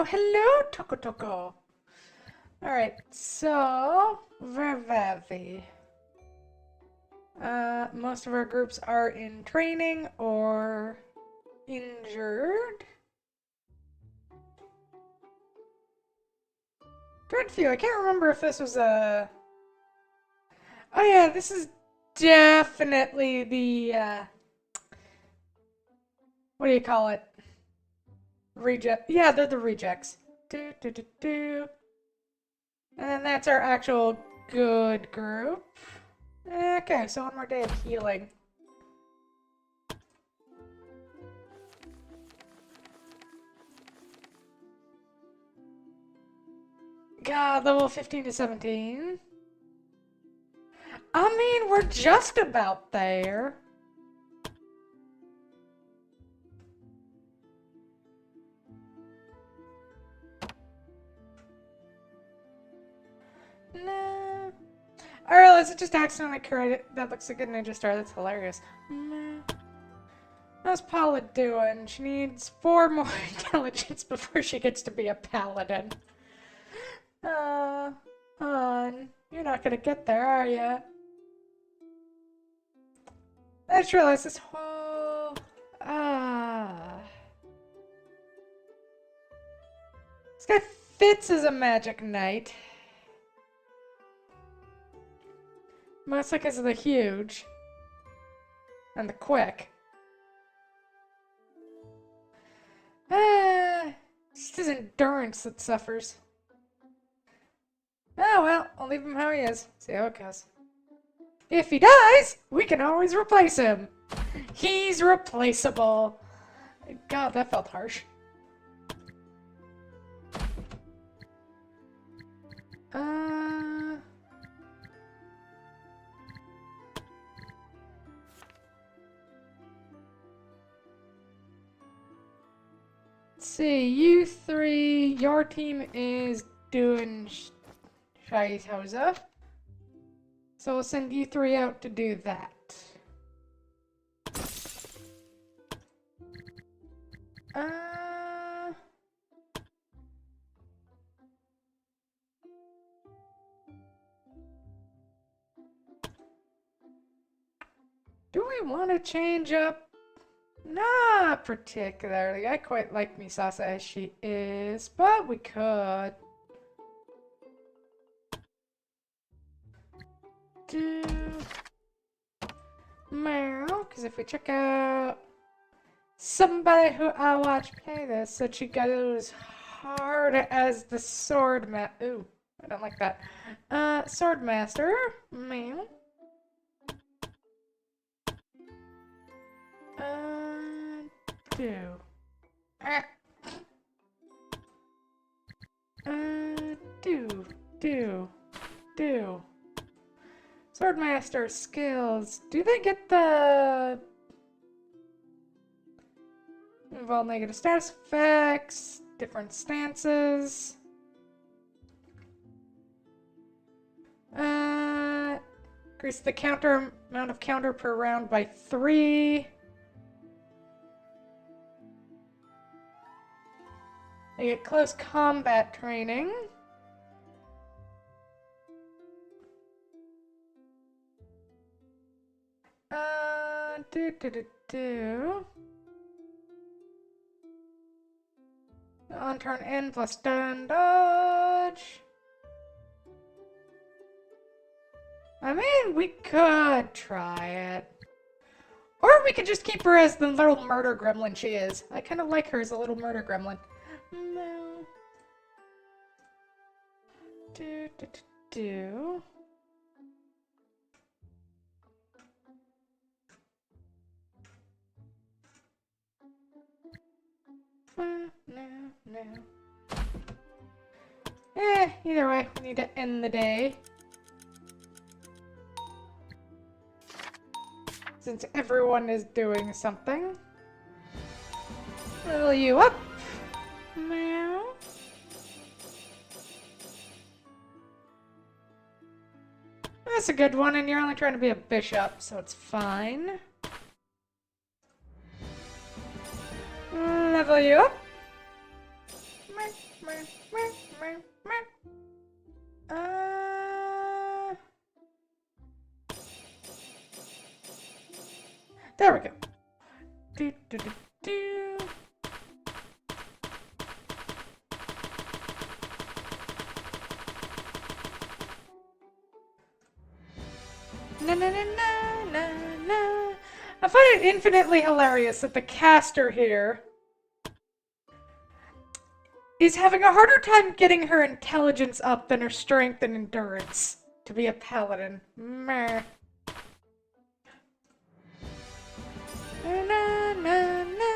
Hello, hello, Toko Toko. Alright, so, where were we? Most of our groups are in training or injured. Dreadfew, I can't remember if this was a... Oh yeah, this is definitely the, what do you call it? Reject. Yeah, they're the rejects. Do, do, do, do. And then that's our actual good group. Okay, so one more day of healing. God, level 15 to 17. I mean, we're just about there. Nah. I realize it just accidentally created. That looks like a ninja star. That's hilarious. Nah. How's Paula doing? She needs 4 more intelligence before she gets to be a paladin. Hon, you're not gonna get there, are ya? I just realized this whole... This guy fits as a magic knight. Mostly because of the huge. And the quick. It's his endurance that suffers. Oh well, I'll leave him how he is. See how it goes. If he dies, we can always replace him. He's replaceable. God, that felt harsh. Let's see, you three, your team is doing Shaitoza. So we'll send you three out to do that. Do we want to change up? Not particularly. I quite like Misasa as she is, but we could. Do meow, because if we check out somebody who I watch play this, so she goes hard as the sword ooh, I don't like that. Sword master, meow. Do. Do. Swordmaster skills. Do they get the... Involve negative status effects, different stances. Increase the amount of counter per round by 3. They get close combat training. On turn N plus stun dodge. I mean, we could try it. Or we could just keep her as the little murder gremlin she is. I kind of like her as a little murder gremlin. No. Do. No. Either way, we need to end the day. Since everyone is doing something. Level you up. Meow. That's a good one, and you're only trying to be a bishop, so it's fine. Level you up. There we go. Do, do, do, do. Na na na na na na. I find it infinitely hilarious that the caster here is having a harder time getting her intelligence up than her strength and endurance to be a paladin. Meh. Na na na na.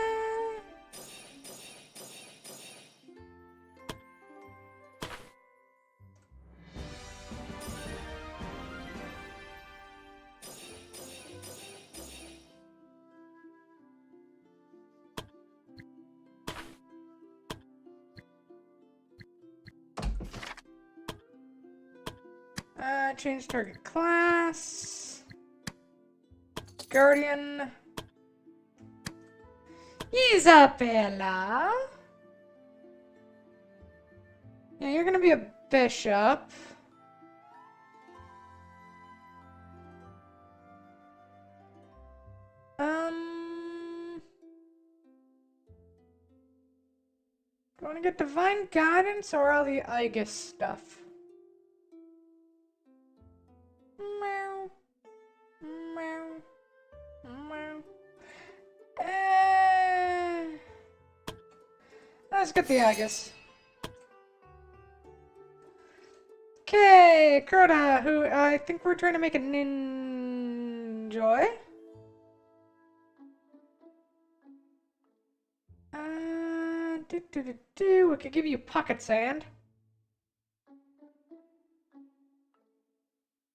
Change target class. Guardian. Isabella. Yeah, you're gonna be a bishop. Do you want to get divine guidance or all the Aegis stuff? Meow. Meow. Meow. Let's get the Aegis. Okay, Crota, who I think we're trying to make a ninjoy. We could give you pocket sand.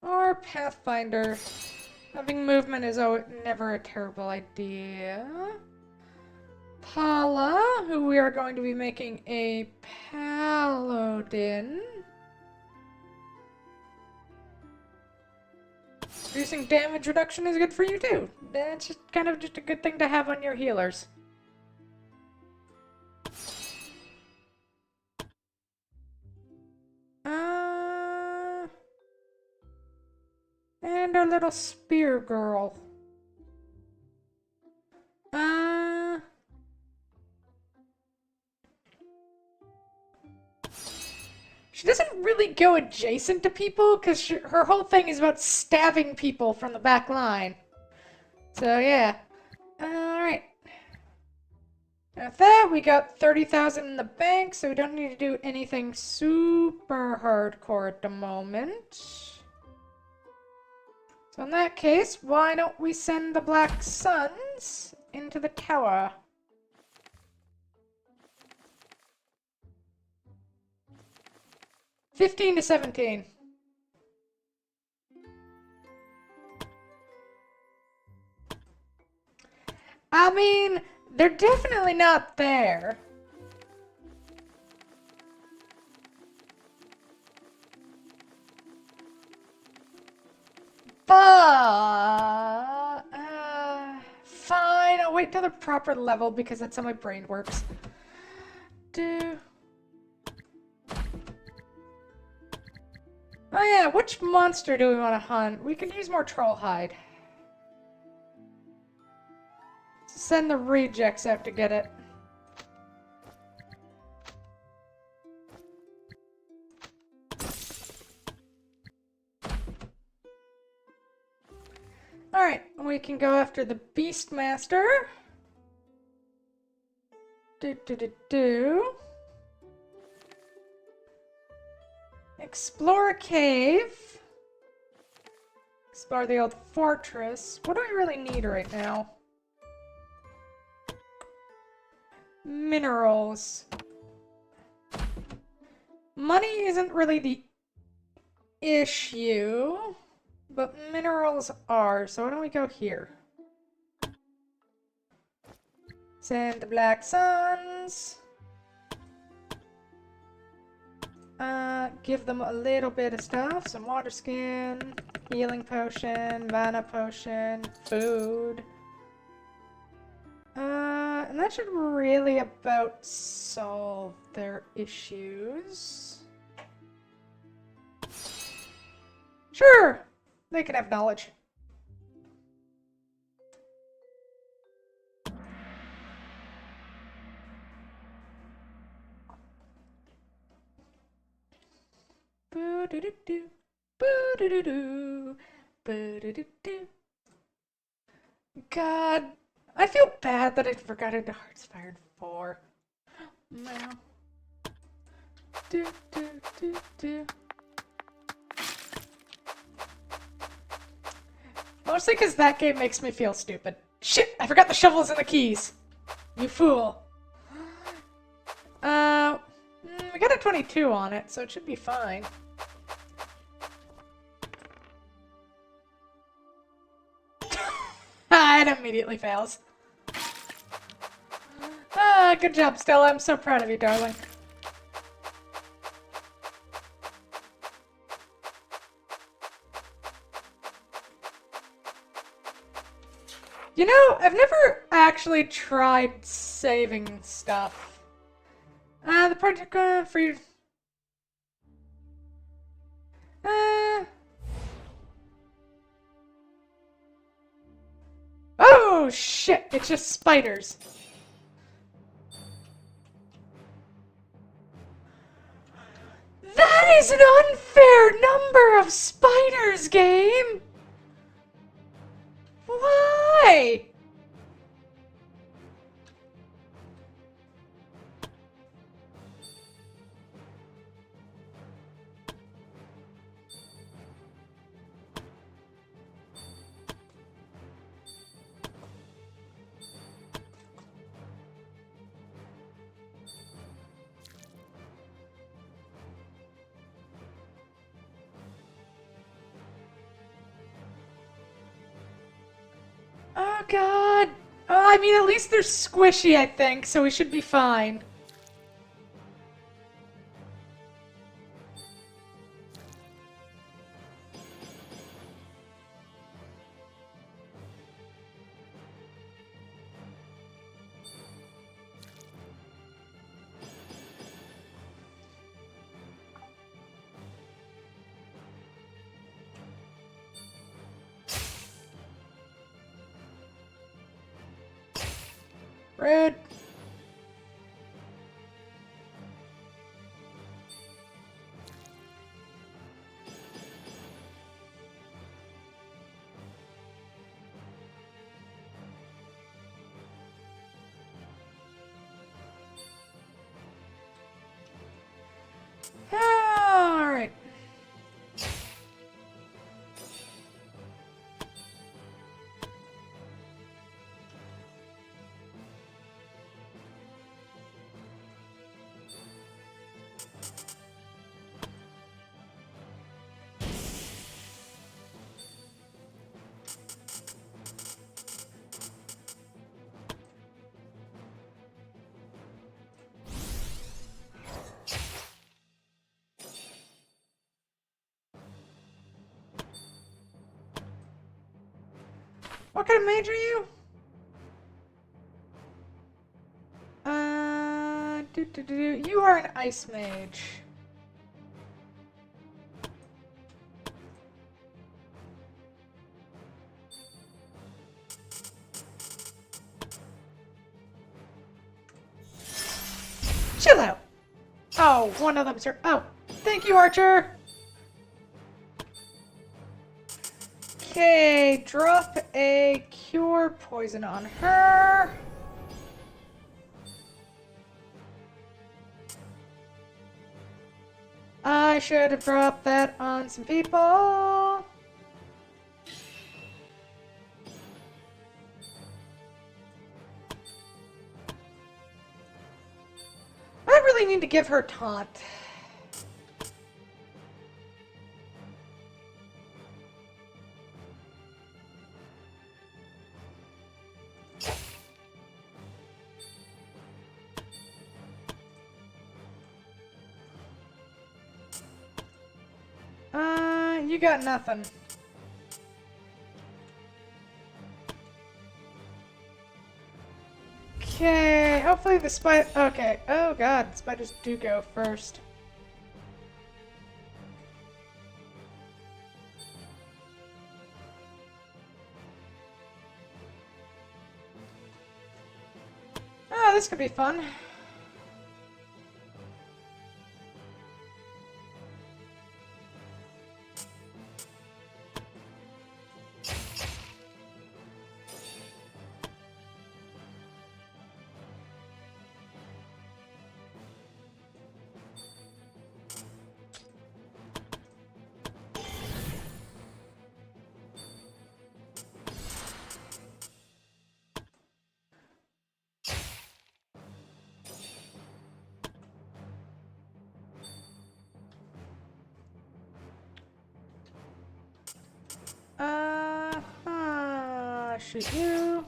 Or Pathfinder. Having movement is never a terrible idea. Paula, who we are going to be making a paladin. Reducing damage reduction is good for you too. That's just kind of just a good thing to have on your healers. And our little spear girl. She doesn't really go adjacent to people because her whole thing is about stabbing people from the back line. So yeah. Alright. With that, we got 30,000 in the bank, so we don't need to do anything super hardcore at the moment. So in that case, why don't we send the Black Suns into the tower? $15 to $17. I mean, they're definitely not there. But fine, I'll wait till the proper level because that's how my brain works. Oh yeah, which monster do we want to hunt? We could use more troll hide. Send the rejects out to get it. Alright, we can go after the Beastmaster. Explore a cave. Explore the old fortress. What do we really need right now? Minerals. Money isn't really the issue, but minerals are. So why don't we go here? Send the Black Suns. Give them a little bit of stuff. Some water skin, healing potion, mana potion, food. And that should really about solve their issues. Sure, they can have knowledge. Boo-doo-doo-doo. Boo-doo-doo-doo. Boo-doo-doo-doo. God, I feel bad that I forgot into Heartspired 4. No. Do, do, do, do. Mostly because that game makes me feel stupid. Shit, I forgot the shovels and the keys. You fool. We got a 22 on it, so it should be fine. It immediately fails. Good job, Stella. I'm so proud of you, darling. You know, I've never actually tried saving stuff. The project for you. Oh shit! It's just spiders. That is an unfair number of spiders, game! Why? Oh god. Oh, I mean, at least they're squishy, I think, so we should be fine. Rude. Alright. What kind of mage are you? You are an ice mage. Chill out. Oh, one of them's oh, thank you, Archer. Okay, drop a cure poison on her. I should have dropped that on some people. I really need to give her taunt. You got nothing. Okay, hopefully the spider. Okay, oh god, spiders do go first. Oh, this could be fun. Shoot you.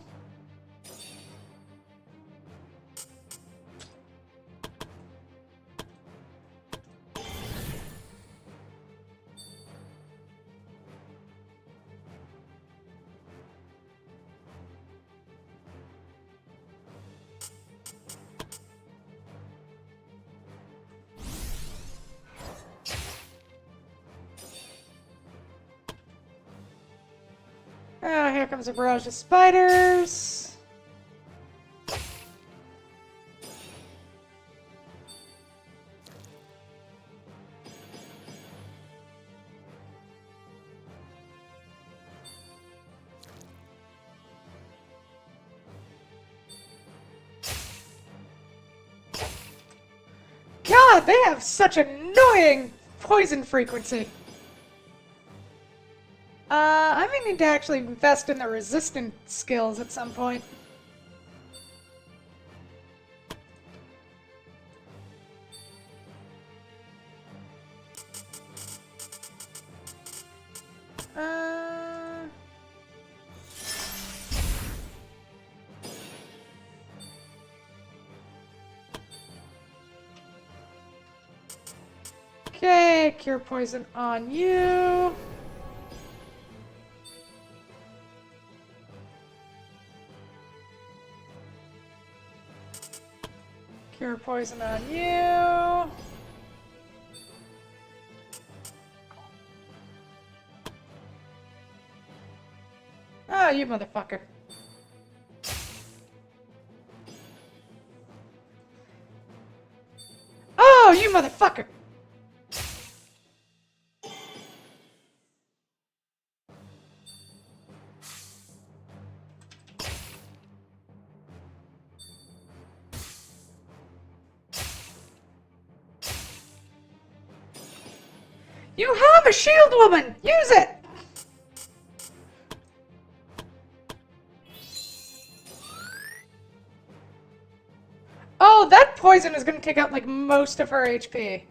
Oh, here comes a barrage of spiders. God, they have such annoying poison frequency. I may need to actually invest in the resistant skills at some point. Uh... Okay, cure poison on you. Cure poison on you. Oh, you motherfucker. Oh, you motherfucker! You have a shield, woman! Use it! Oh, that poison is gonna take out, like, most of her HP.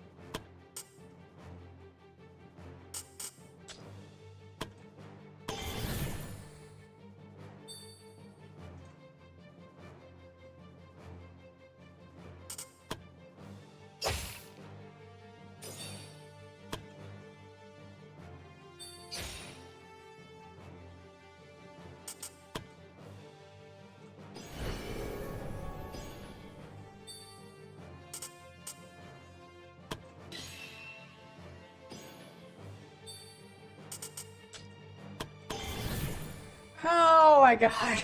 Oh my god.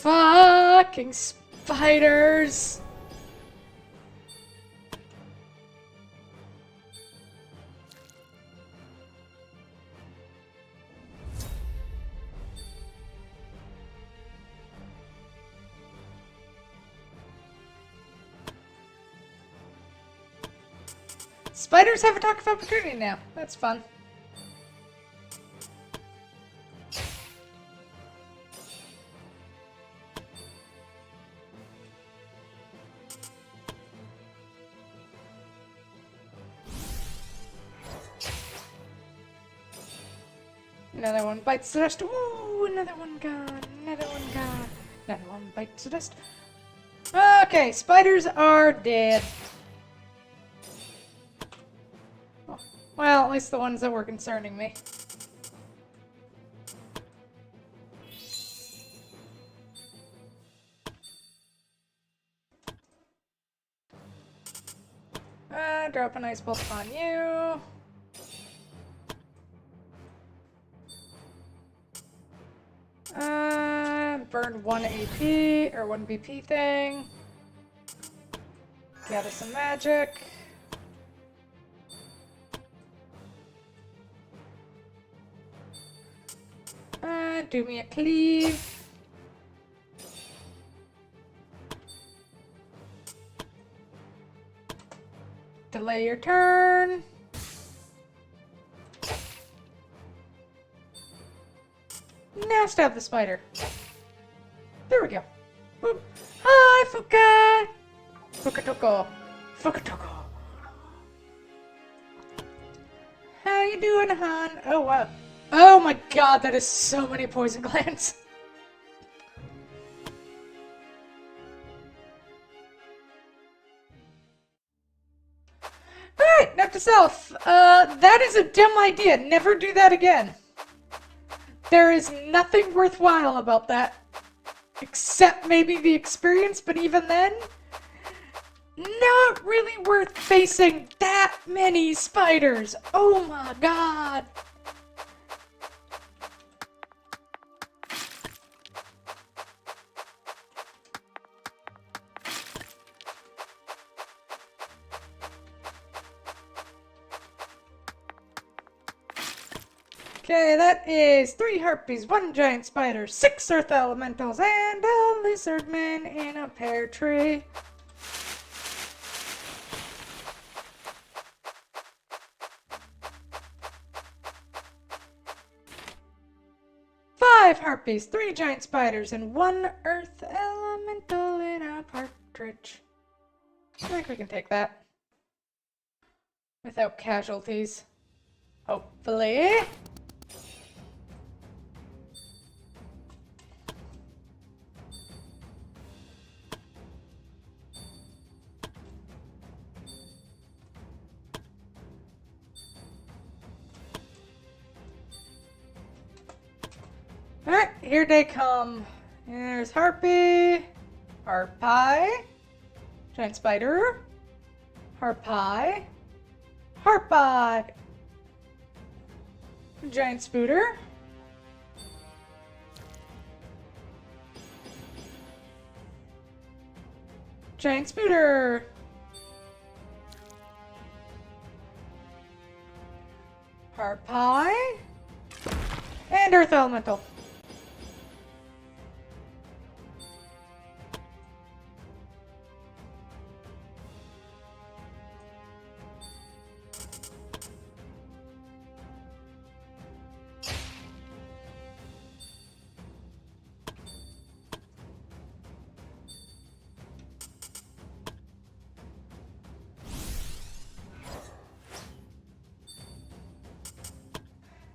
Fucking spiders. Spiders have attack of opportunity now. That's fun. Another one bites the dust. Ooh, another one gone. Another one gone. Another one bites the dust. Okay, spiders are dead. Oh, well, at least the ones that were concerning me. Drop an ice bolt on you. Burn 1 AP, or 1 BP thing. Gather some magic. Do me a cleave. Delay your turn. Now stab the spider. There we go. Boop. Hi, Fuka! Fukatoko. Fukatoko. How you doing, hon? Oh, wow. Oh my god, that is so many poison glands. Alright, note to self. That is a dumb idea. Never do that again. There is nothing worthwhile about that. Except maybe the experience, but even then, not really worth facing that many spiders. Oh my god. Okay, that is 3 harpies, 1 giant spider, 6 earth elementals, and a lizardman in a pear tree. Five harpies, 3 giant spiders, and 1 earth elemental in a partridge. I think we can take that. Without casualties. Hopefully. Alright, here they come. There's Harpy, Harpie, Giant Spider, Harpie, Harpie, Giant Spooter, Giant Spooter, Harpie, and Earth Elemental.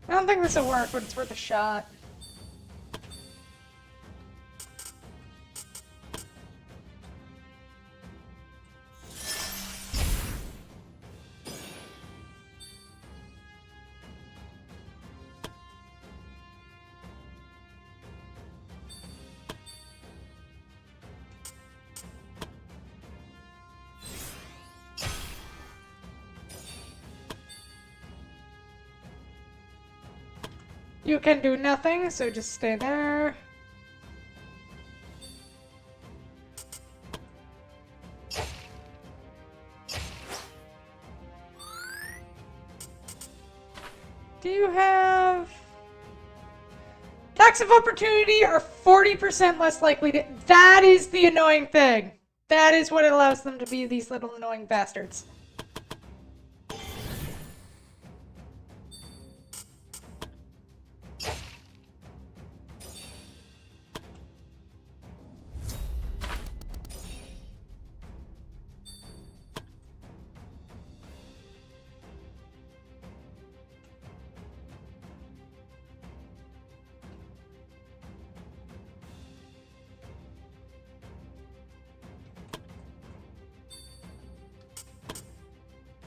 I don't think this will work, but it's worth a shot. You can do nothing, so just stay there. Do you have... Attacks of opportunity are 40% less likely to... That is the annoying thing. That is what allows them to be these little annoying bastards.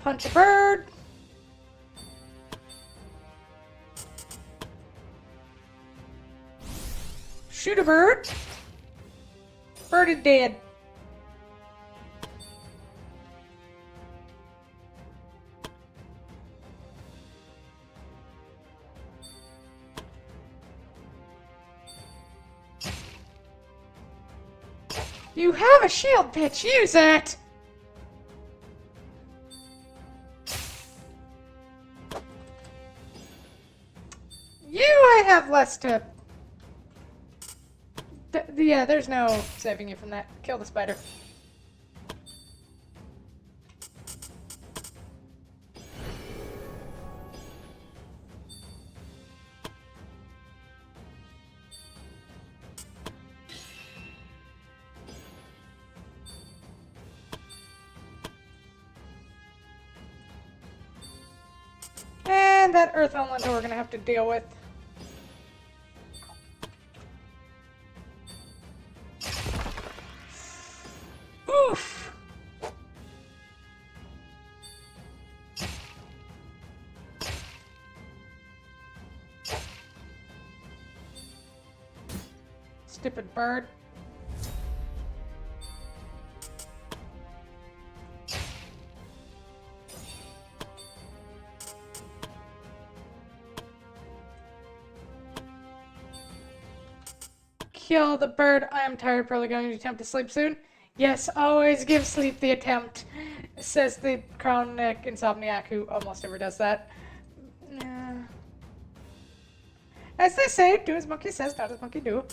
Punch a bird. Shoot a bird. Bird is dead. You have a shield, bitch! Use it! I have less to... yeah, there's no saving you from that. Kill the spider. And that earth elemental we're gonna have to deal with. Oof! Stupid bird. Kill the bird. I am tired. Probably going to attempt to sleep soon. Yes, always give sleep the attempt, says the chronic insomniac who almost never does that. As they say, do as monkey says, not as monkey do.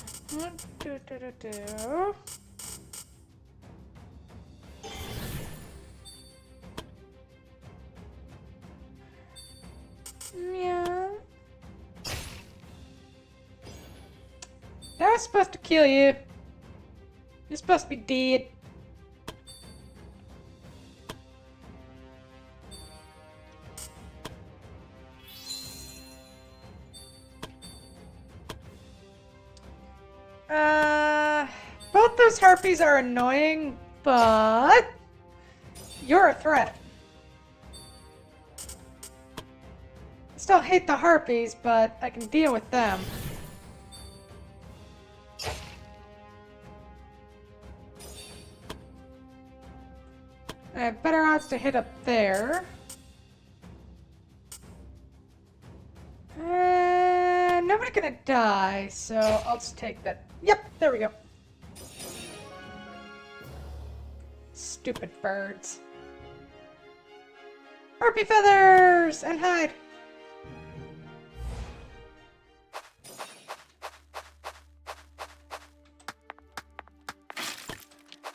Meow. That was supposed to kill you. You're supposed to be dead. Both those harpies are annoying, but you're a threat. I still hate the harpies, but I can deal with them. I have better odds to hit up there. Nobody gonna die, so I'll just take that. Yep, there we go. Stupid birds. Harpy feathers! And hide!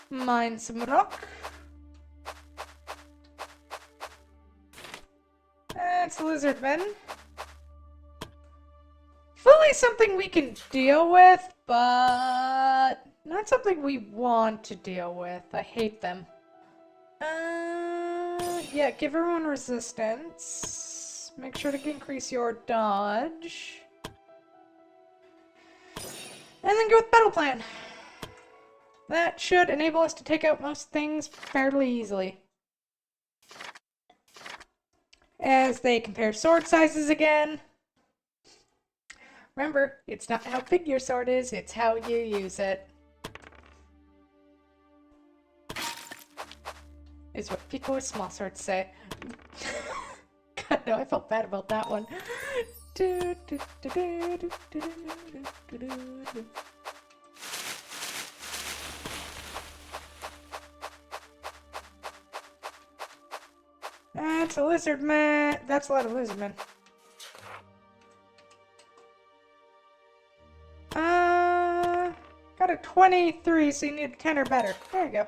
Mine some rock. That's lizard men. Fully something we can deal with, but not something we want to deal with. I hate them. Yeah, give everyone resistance. Make sure to increase your dodge. And then go with battle plan. That should enable us to take out most things fairly easily. As they compare sword sizes again. Remember, it's not how big your sword is, it's how you use it. Is what people with small swords say. God, no, I felt bad about that one. That's a lizard man. That's a lot of lizard men. Got a 23, so you need a 10 or better. There you go.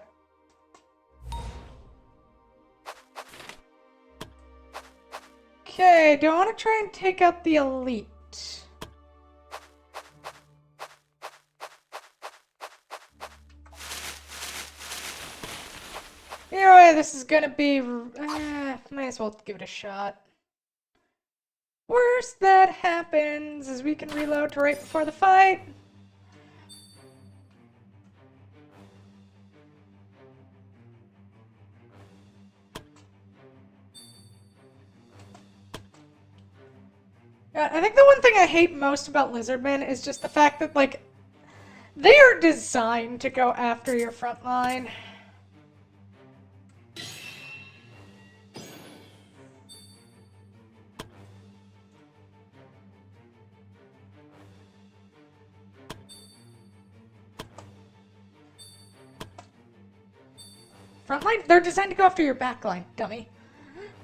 Okay, do I want to try and take out the elite? Either way, this is gonna be... might as well give it a shot. Worst that happens is we can reload right before the fight. I think the one thing I hate most about Lizardmen is just the fact that, like, they are designed to go after your front line. front line? They're designed to go after your back line, dummy.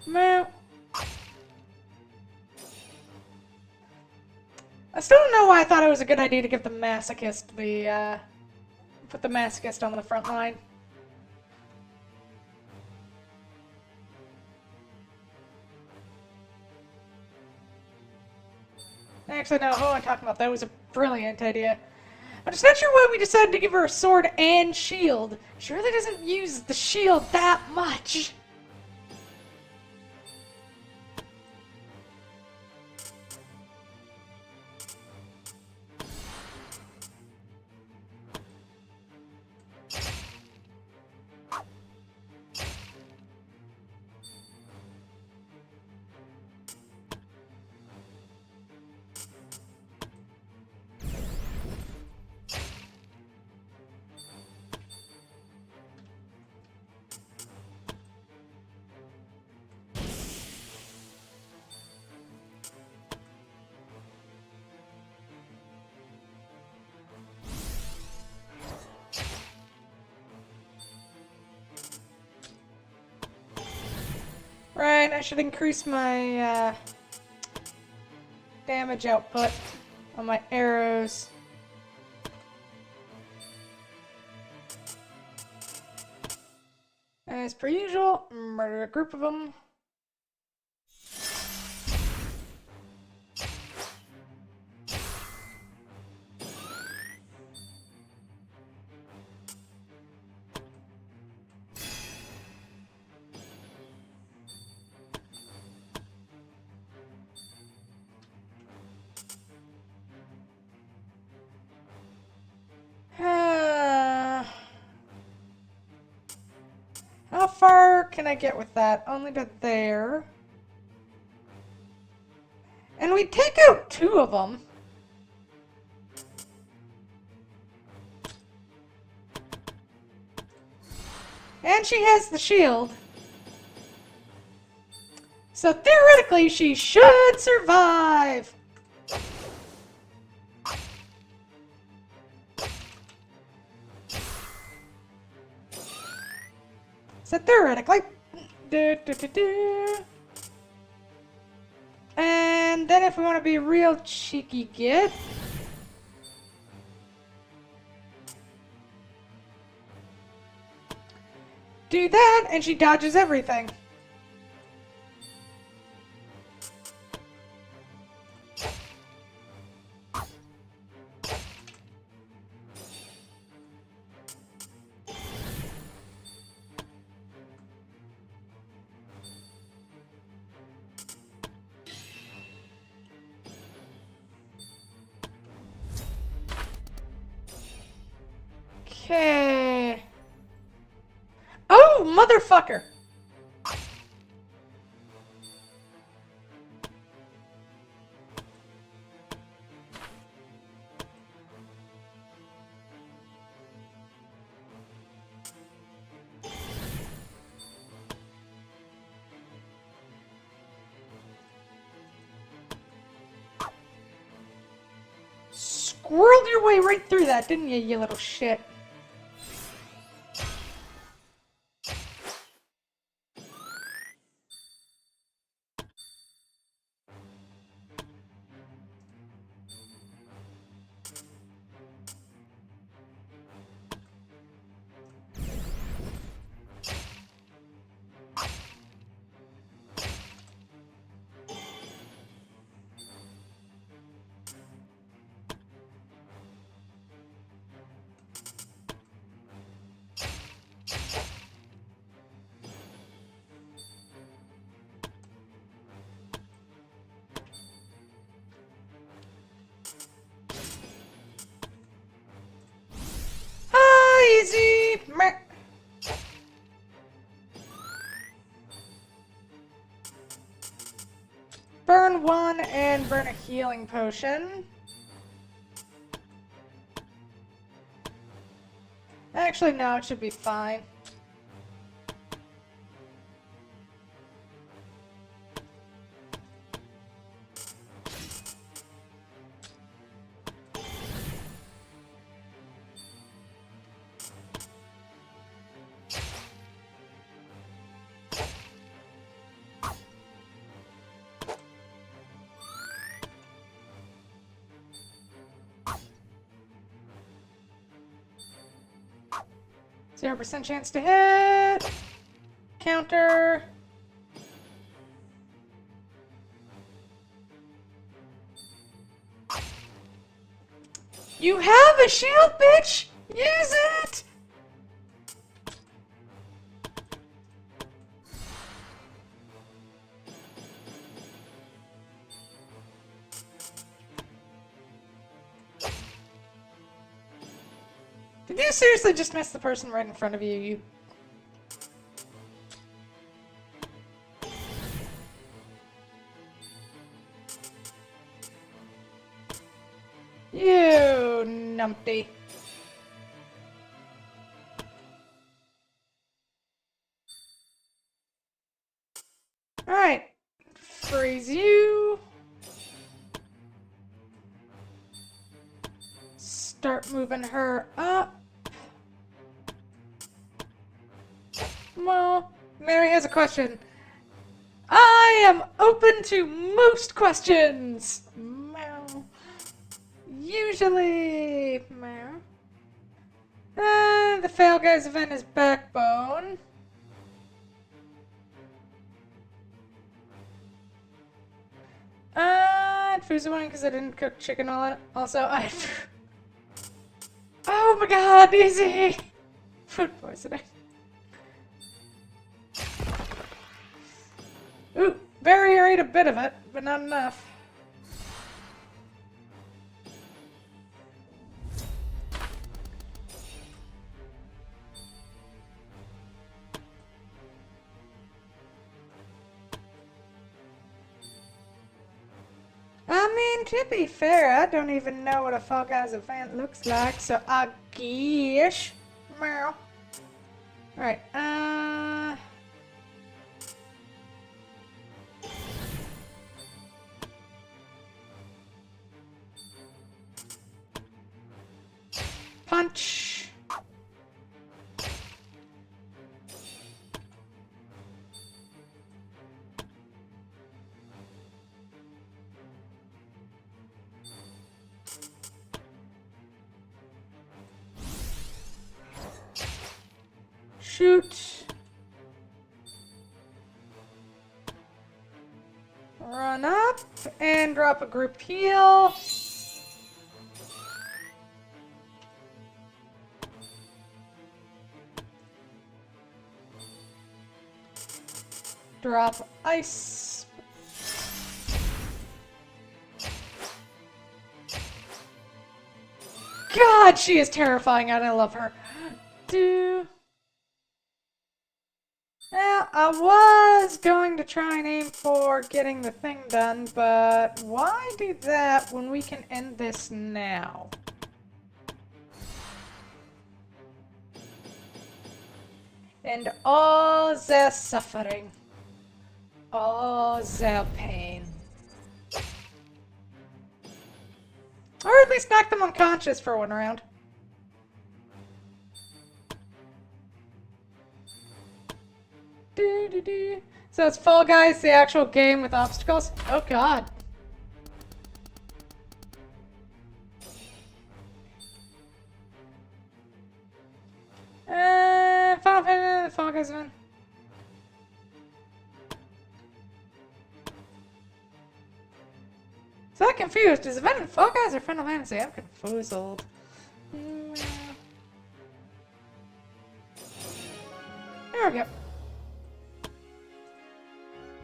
Moo. I still don't know why I thought it was a good idea to give the Masochist the, put the Masochist on the front line. Actually, no, who am I talking about? That was a brilliant idea. I'm just not sure why we decided to give her a sword and shield. She really doesn't use the shield that much. Right, I should increase my damage output on my arrows. As per usual, murder a group of them. How far can I get with that? Only to there. And we take out 2 of them. And she has the shield. So theoretically, she should survive. So theoretically. And then if we want to be real cheeky git. Do that, and she dodges everything. Okay. Oh, motherfucker! Squirreled your way right through that, didn't you, you little shit? Easy! Meh. Burn 1 and burn a healing potion. Actually, no, it should be fine. 0% chance to hit. Counter. You have a shield, bitch! Use it! Did you seriously just miss the person right in front of you? You numpty. Alright. Freeze you. Start moving her up. Well, Mary has a question. I am open to most questions. Meow. Usually. Meow. The Fail Guys event is Backbone. Food's winning because I didn't cook chicken all it. Also, oh my god, easy! Food poisoning. Ooh, Barrier ate a bit of it, but not enough. I mean, to be fair, I don't even know what a Fall Guys event looks like, so I guess. Meow. Alright, punch. Shoot. Run up and drop a group heal. Drop ice. God, she is terrifying and I love her. Well, I was going to try and aim for getting the thing done, but why do that when we can end this now? And all their suffering. All their pain. Or at least knock them unconscious for one round. So it's Fall Guys, the actual game with obstacles? Oh god. Final Fantasy, Fall Guys one. So I'm confused. Is it event in Fall Guys or Final Fantasy? I'm confused. There we go.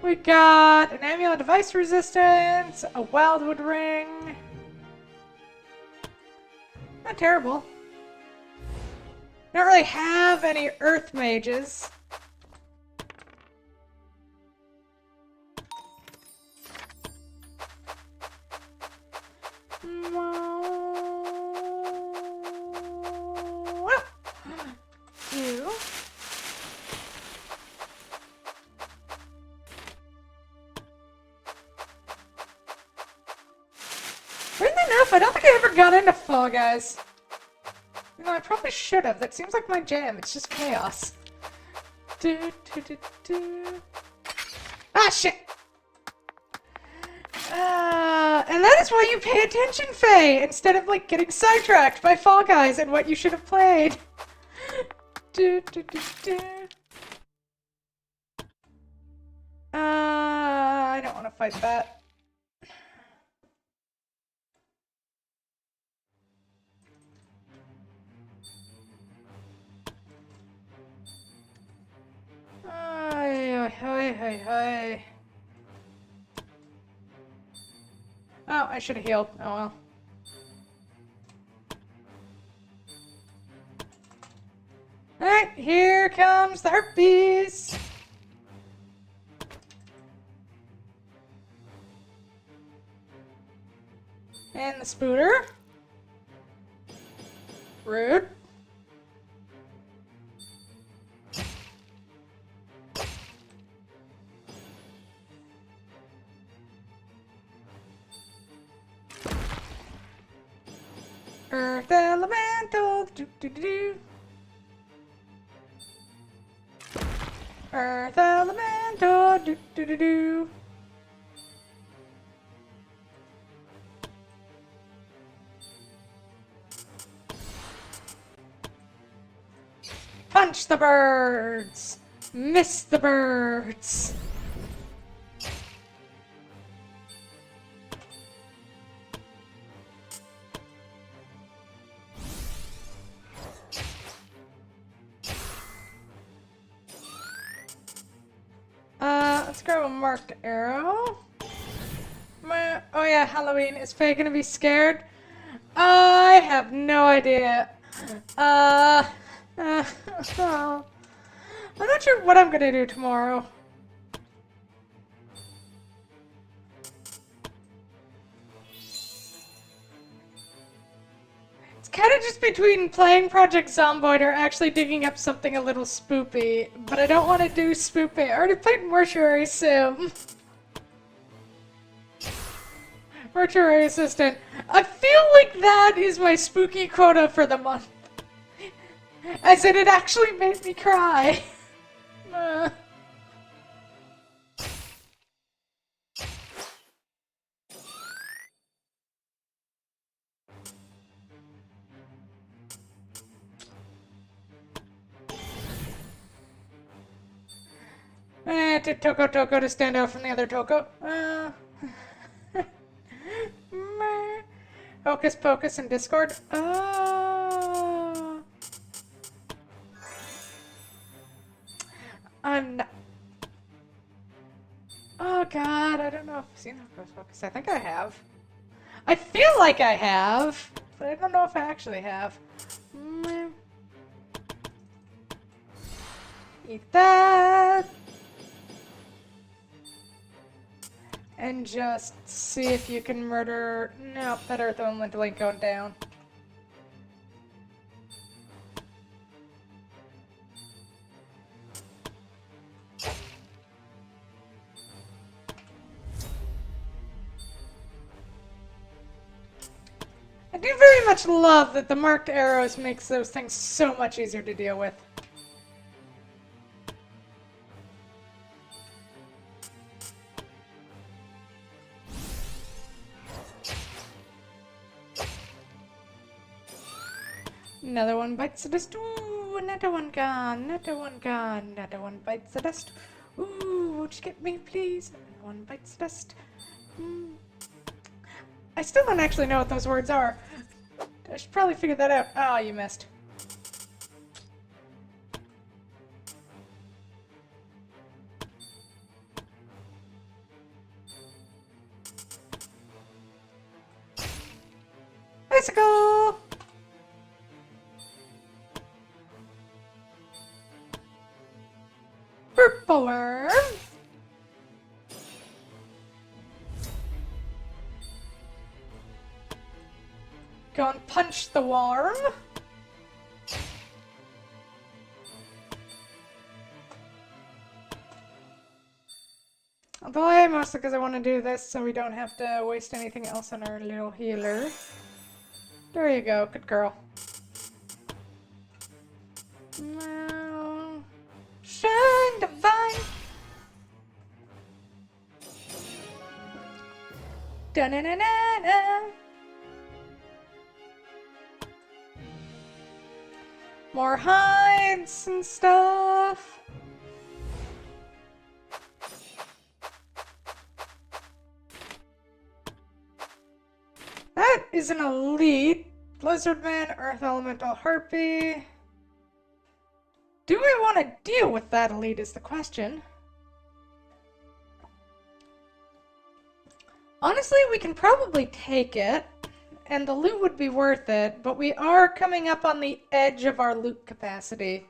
We got an amulet device resistance, a wildwood ring. Not terrible. Don't really have any earth mages. You. Weirdly enough, I don't think I ever got into Fall Guys. You know, I probably should have. That seems like my jam. It's just chaos. Ah, shit! And that is why you pay attention, Faye, instead of, like, getting sidetracked by Fall Guys and what you should have played. Do, do, do, do. I don't want to fight that. Hi. Oh, I should have healed. Oh well. Alright, here comes the herpes. And the spooter. Rude. Earth elemental. Do, do, do, do. Earth elemental. Do, do, do, do. Punch the birds. Miss the birds. Let's grab a marked arrow. Oh yeah, Halloween. Is Faye gonna be scared? I have no idea. I'm not sure what I'm gonna do tomorrow. It's kind of just between playing Project Zomboid or actually digging up something a little spoopy, but I don't want to do spoopy. I already played Mortuary Sim. Mortuary Assistant. I feel like that is my spooky quota for the month. As in, it actually made me cry. To Toko to stand out from the other Toko. Hocus Pocus in Discord. I'm not. Oh god, I don't know if I've seen Hocus Pocus. I think I have. I feel like I have, but I don't know if I actually have. Eat that. And just see if you can murder... Nope, that Earth Elemental ain't going down. I do very much love that the marked arrows makes those things so much easier to deal with. Another one bites the dust. Ooh, another one gone. Another one gone. Another one bites the dust. Ooh, won't you get me, please? Another one bites the dust. I still don't actually know what those words are. I should probably figure that out. Oh, you missed. Bicycle! Purple worm! Go and punch the worm. I'll delay mostly because I want to do this so we don't have to waste anything else on our little healer. There you go, good girl. Now, shine divine. Da-na-na-na-na. More hides and stuff. That is an elite. Blizzardman, Earth Elemental Harpy. Do we want to deal with that elite is the question. Honestly, we can probably take it, and the loot would be worth it, but we are coming up on the edge of our loot capacity.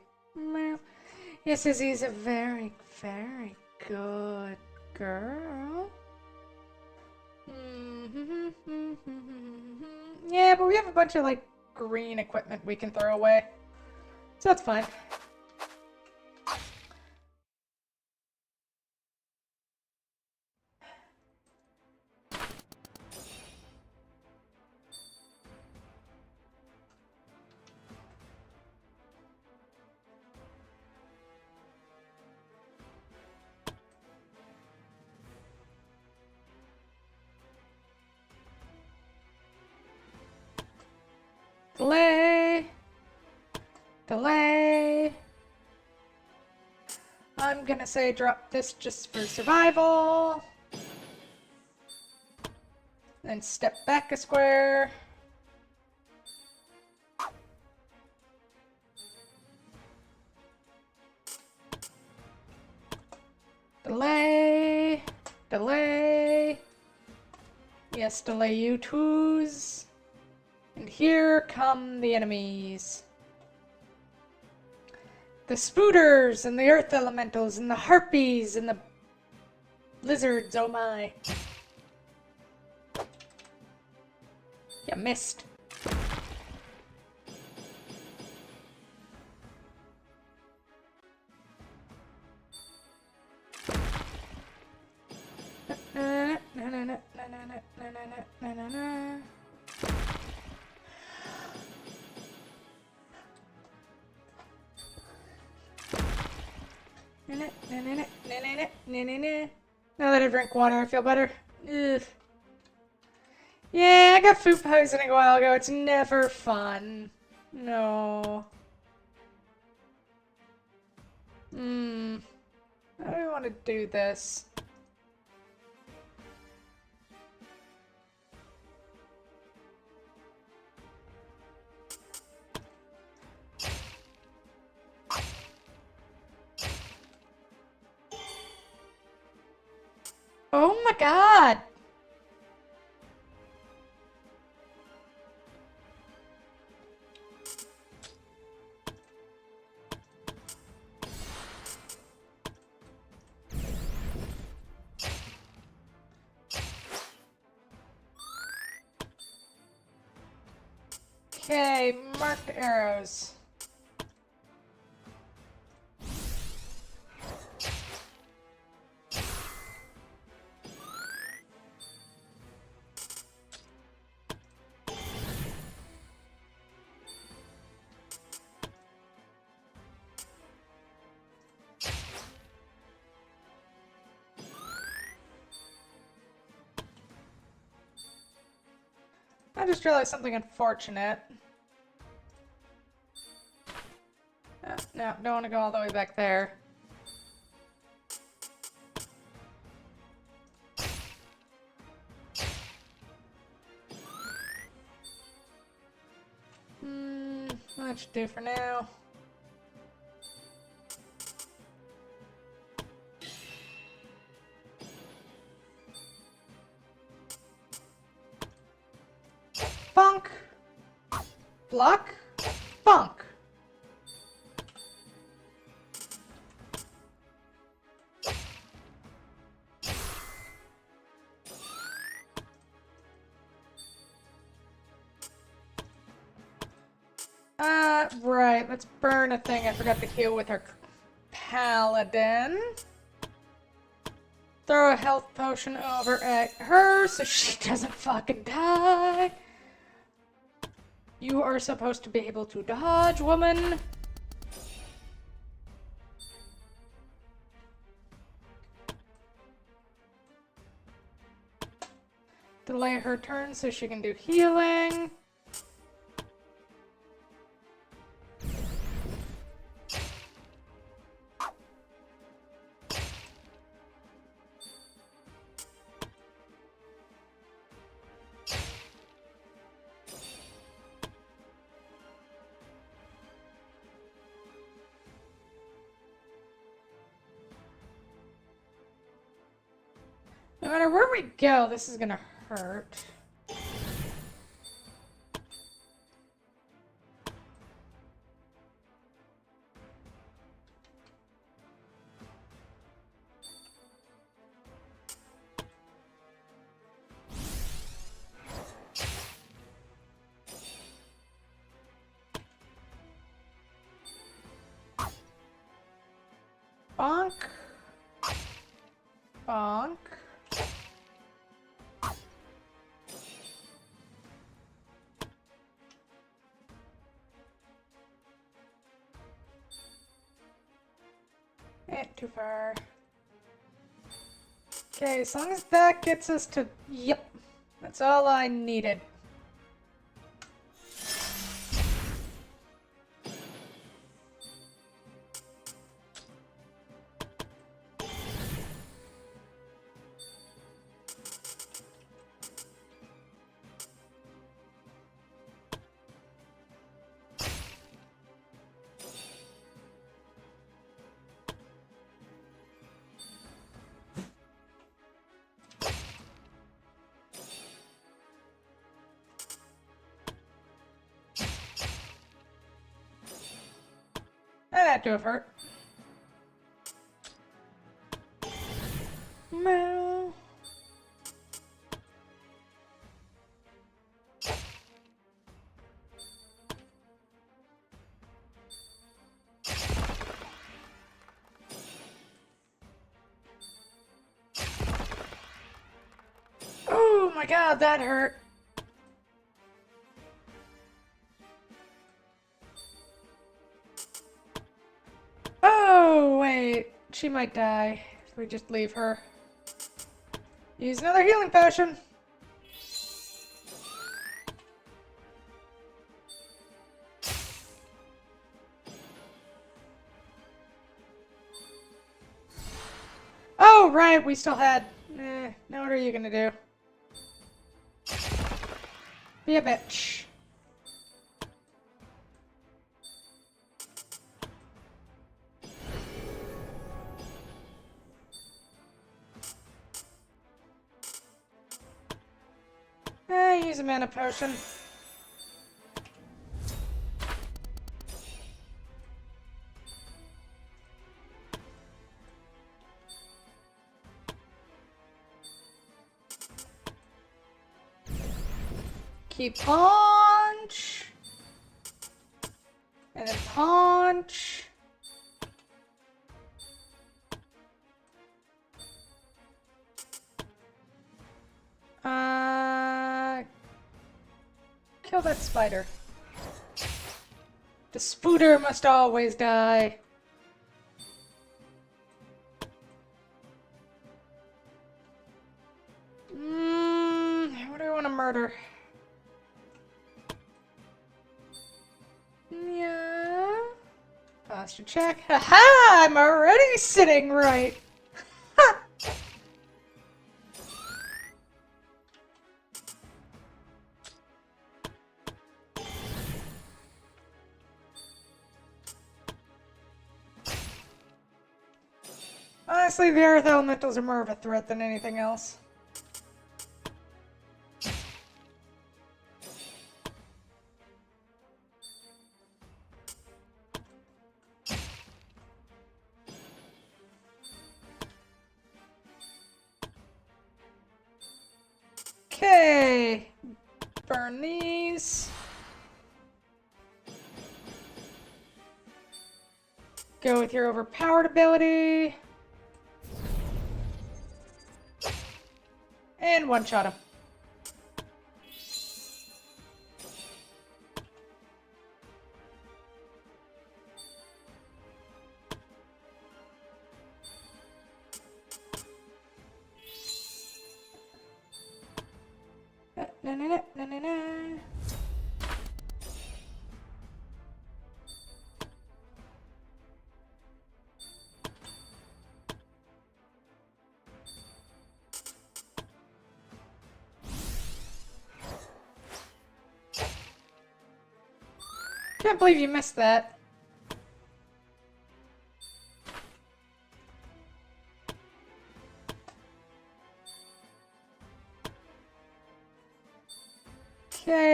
Yes, Izzy's a very, very good girl. Yeah, but we have a bunch of, like, green equipment we can throw away. So that's fine. Delay. Delay. I'm gonna say drop this just for survival. Then step back a square. Delay. Delay. Yes, delay you twos. And here come the enemies. The spooters and the earth elementals and the harpies and the lizards, oh my. You missed. Now that I drink water, I feel better. Ugh. Yeah, I got food poisoning a while ago. It's never fun. No. How do I want to do this? Oh my god! Okay, marked arrows. I just realized something unfortunate. No, don't want to go all the way back there. That should do for now. Bonk. Block. Bonk. Right. Let's burn a thing. I forgot to heal with our paladin. Throw a health potion over at her so she doesn't fucking die. You are supposed to be able to dodge, woman. Delay her turn so she can do healing. No matter where we go, this is gonna hurt. Bonk. Bonk. Too far. Okay, as long as that gets us to... Yep. That's all I needed. That do it hurt. No. Oh my god, that hurt. Oh, wait. She might die if we just leave her. Use another healing potion. Oh, right, we still had... now what are you gonna do? Be a bitch. Use a mana potion. Keep punch. And then punch. Kill that spider. The spooter must always die. What do I want to murder? Yeah. Posture check. Haha! I'm already sitting right. Ha! Honestly, the earth elementals are more of a threat than anything else. Okay. Burn these. Go with your overpowered ability. And one-shot him. Na, na, na, na, na, na. Can't believe you missed that.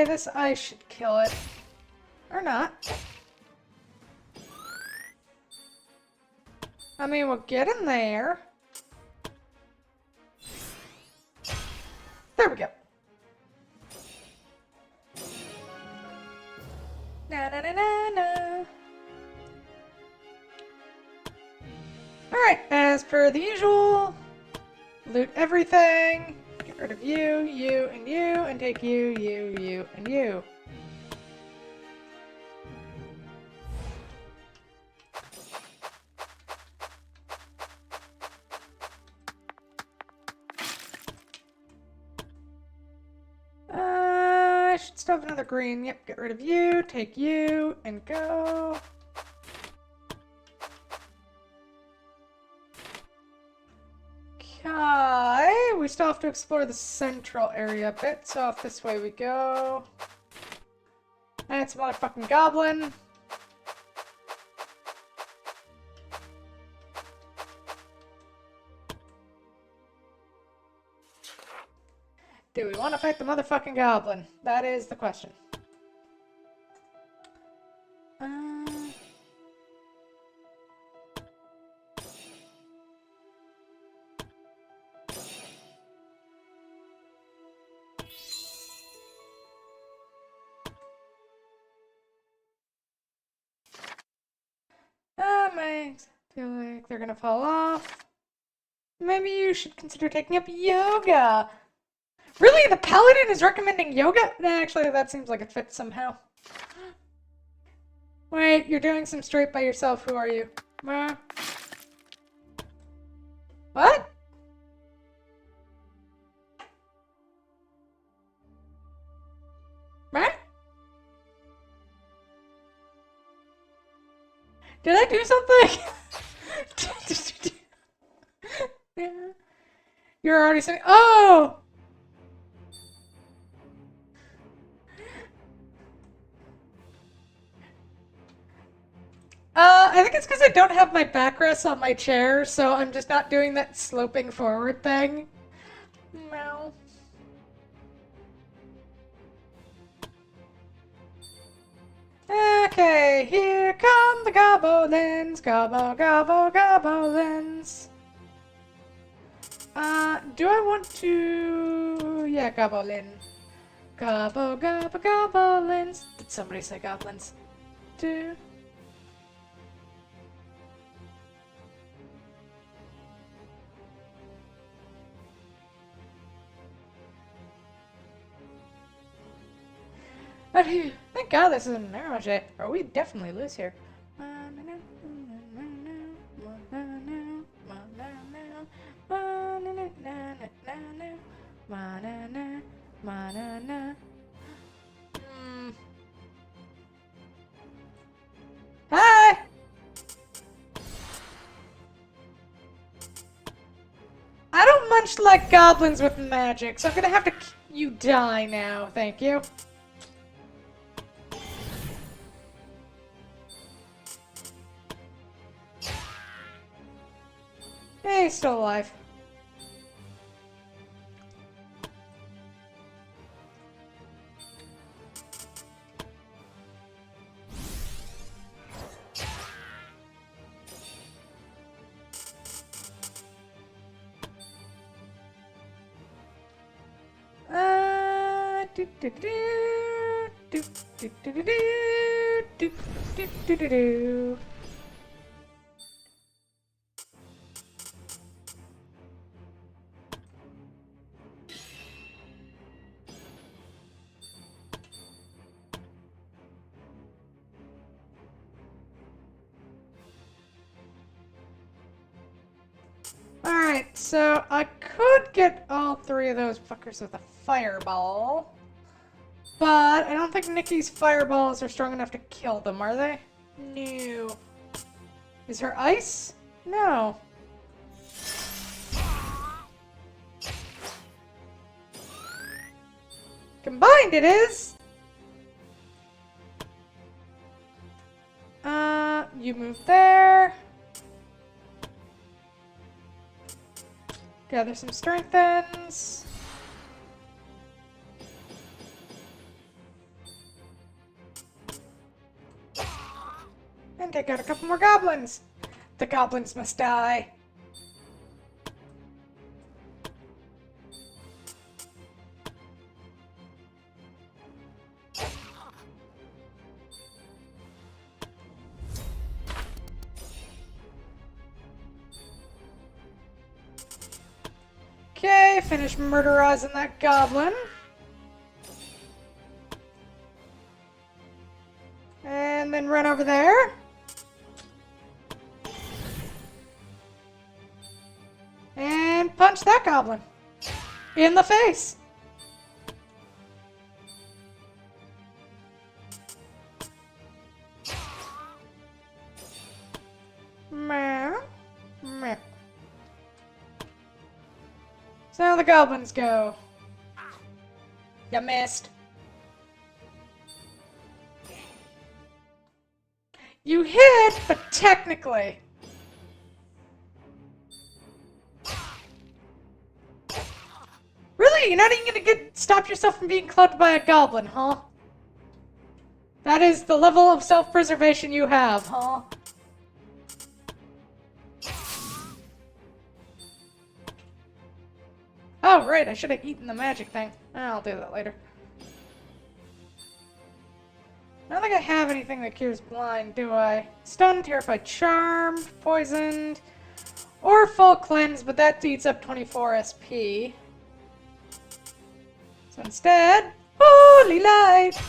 this ice should kill it. Or not. I mean, we'll get in there. There we go. Na na na na na. Alright, as per the usual, loot everything. Get rid of you, you, and take you, you, and you. I should still have another green. Yep, get rid of you, take you, and go. Okay, we still have to explore the central area a bit, so off this way we go. And it's a motherfucking goblin. Do we want to fight the motherfucking goblin? That is the question. I feel like they're gonna fall off. Maybe you should consider taking up yoga. Really? The paladin is recommending yoga? Nah, actually, that seems like it fits somehow. Wait, you're doing some straight by yourself. Who are you? What? What? Did I do something? Yeah. You're already saying, oh! I think it's because I don't have my backrest on my chair, so I'm just not doing that sloping forward thing. Meow. Okay, here come the goblins. Gobble, gobble, goblins. Do I want to... Yeah, goblin. Gobble, gobble, goblins. Did somebody say goblins? Do... Thank God this isn't an arrow shit, or we'd definitely lose here. Hi! I don't much like goblins with magic, so I'm gonna have to... You die now, thank you. Hey, he's still alive. Do do do do do do do do do do do. Alright, so I could get all three of those fuckers with a fireball. But I don't think Nikki's fireballs are strong enough to kill them, are they? No. Is her ice? No. Combined it is! You move there. Gather some strengthens. And take out a couple more goblins. The goblins must die. Okay, finish murderizing that goblin. And then run over there. And punch that goblin. In the face. Meow. Meow. So now the goblins go. You missed. You hit, but technically. Really? You're not even gonna stop yourself from being clubbed by a goblin, huh? That is the level of self-preservation you have, huh? Oh, right, I should have eaten the magic thing. I'll do that later. I don't think I have anything that cures blind, do I? Stunned, terrified, charmed, poisoned, or full cleanse, but that eats up 24 SP. So instead, holy light!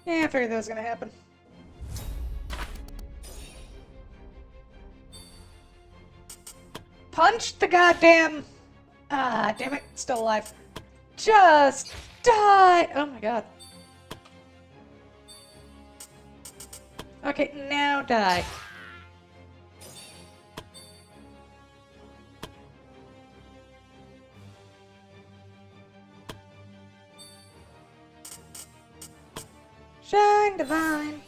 Yeah, I figured that was gonna happen. Punch the goddamn... Ah, damn it, still alive. Just die! Oh my god. Okay, now die. Shine divine.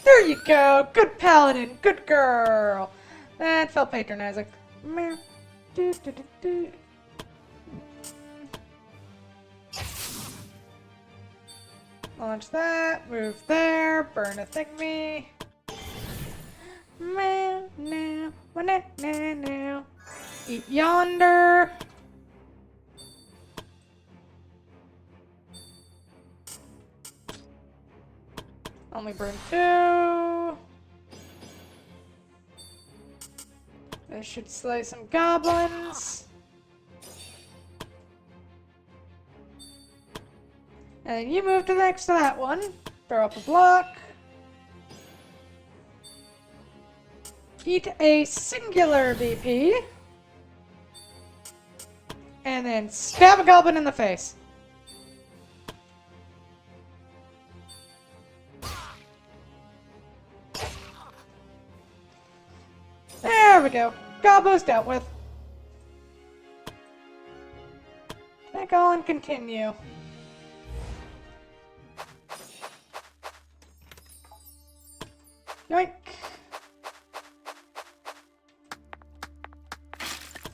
There you go. Good paladin. Good girl. That felt patronizing. Meow. Do, do, do, do. Launch that. Move there. Burn a thingy. Meow, now, now, now, now. Eat yonder. Only burn 2. I should slay some goblins. And you move to next to that one. Throw up a block. Eat a singular BP. And then stab a goblin in the face. There we go. Gobbo's dealt with. Take all and continue. Yoink.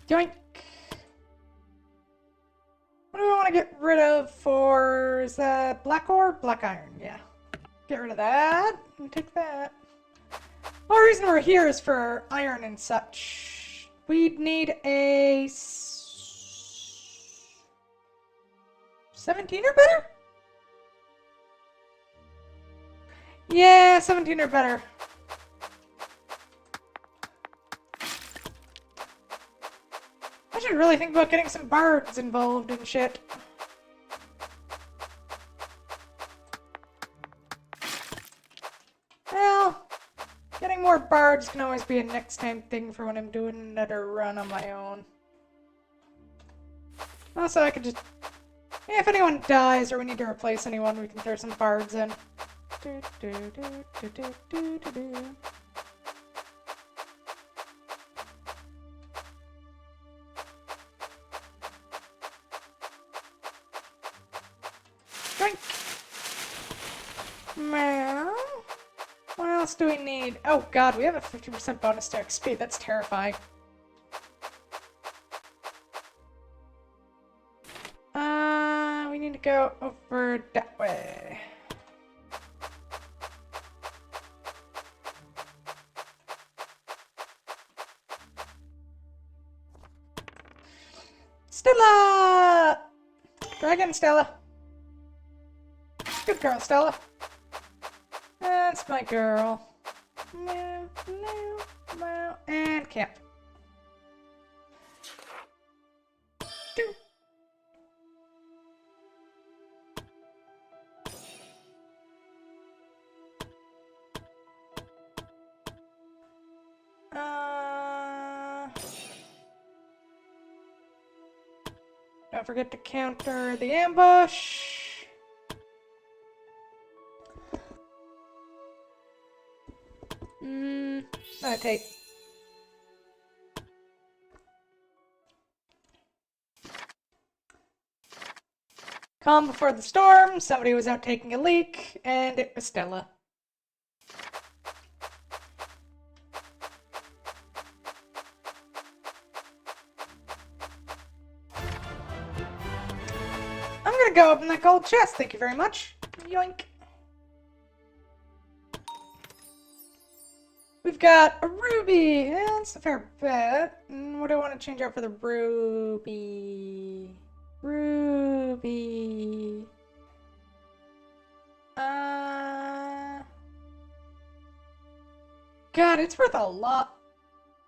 Yoink. What do we want to get rid of for... Is that black ore? Black iron, yeah. Get rid of that and take that. The whole reason we're here is for iron and such. We'd need a 17 or better? Yeah, 17 or better. I should really think about getting some bards involved and shit. Well... Getting more bards can always be a next time thing for when I'm doing another run on my own. Also, I could just... Yeah, if anyone dies or we need to replace anyone, we can throw some bards in. Do, do, do, do, do, do, do, do. else do we need? Oh god, we have a 50% bonus to XP. That's terrifying. We need to go over that way. Stella! Dragon Stella. Good girl, Stella. That's my girl. Meow, meow, meow, and camp. Do. Don't forget to counter the ambush. Meditate. Calm before the storm, somebody was out taking a leak, and it was Stella. I'm gonna go open that gold chest, thank you very much. Yoink. We've got a ruby. Yeah, that's a fair bet. What do I want to change out for the ruby? Ruby. God, it's worth a lot.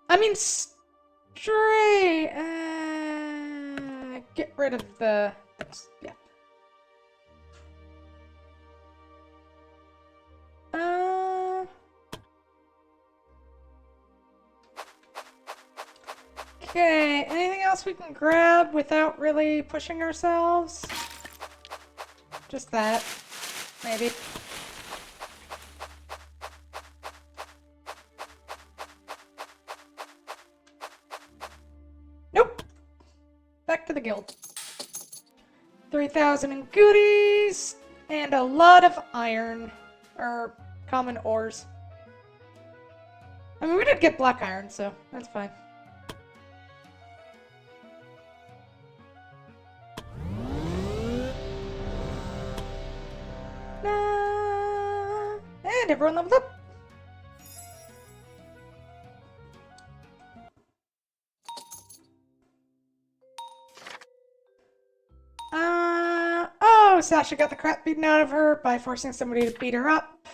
I mean, stray. Get rid of the. Yeah. Okay, anything else we can grab without really pushing ourselves? Just that, maybe. Nope. Back to the guild. 3,000 in goodies, and a lot of iron, or common ores. I mean, we did get black iron, so that's fine. And everyone leveled up. Oh, Sasha got the crap beaten out of her by forcing somebody to beat her up.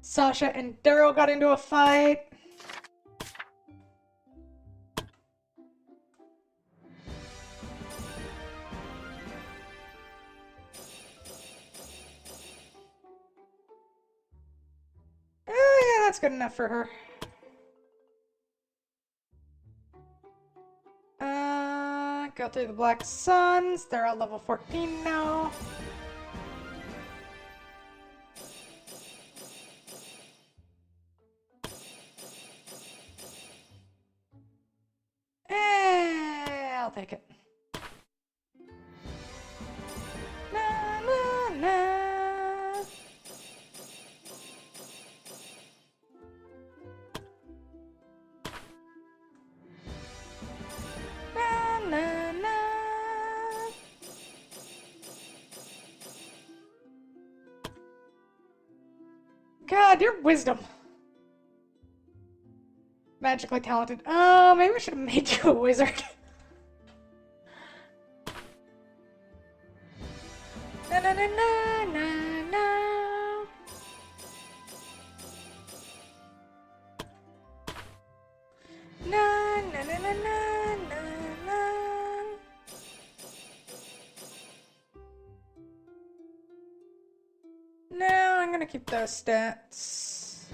Sasha and Daryl got into a fight. Oh, yeah, that's good enough for her. Go through the Black Suns. They're at level 14 now. I'll take it. Na, na, na. Na, na, na. God, your wisdom. Magically talented. Oh, maybe we should have made you a wizard. Na na na na na na. Na na na na na na na. No, I'm gonna keep those stats.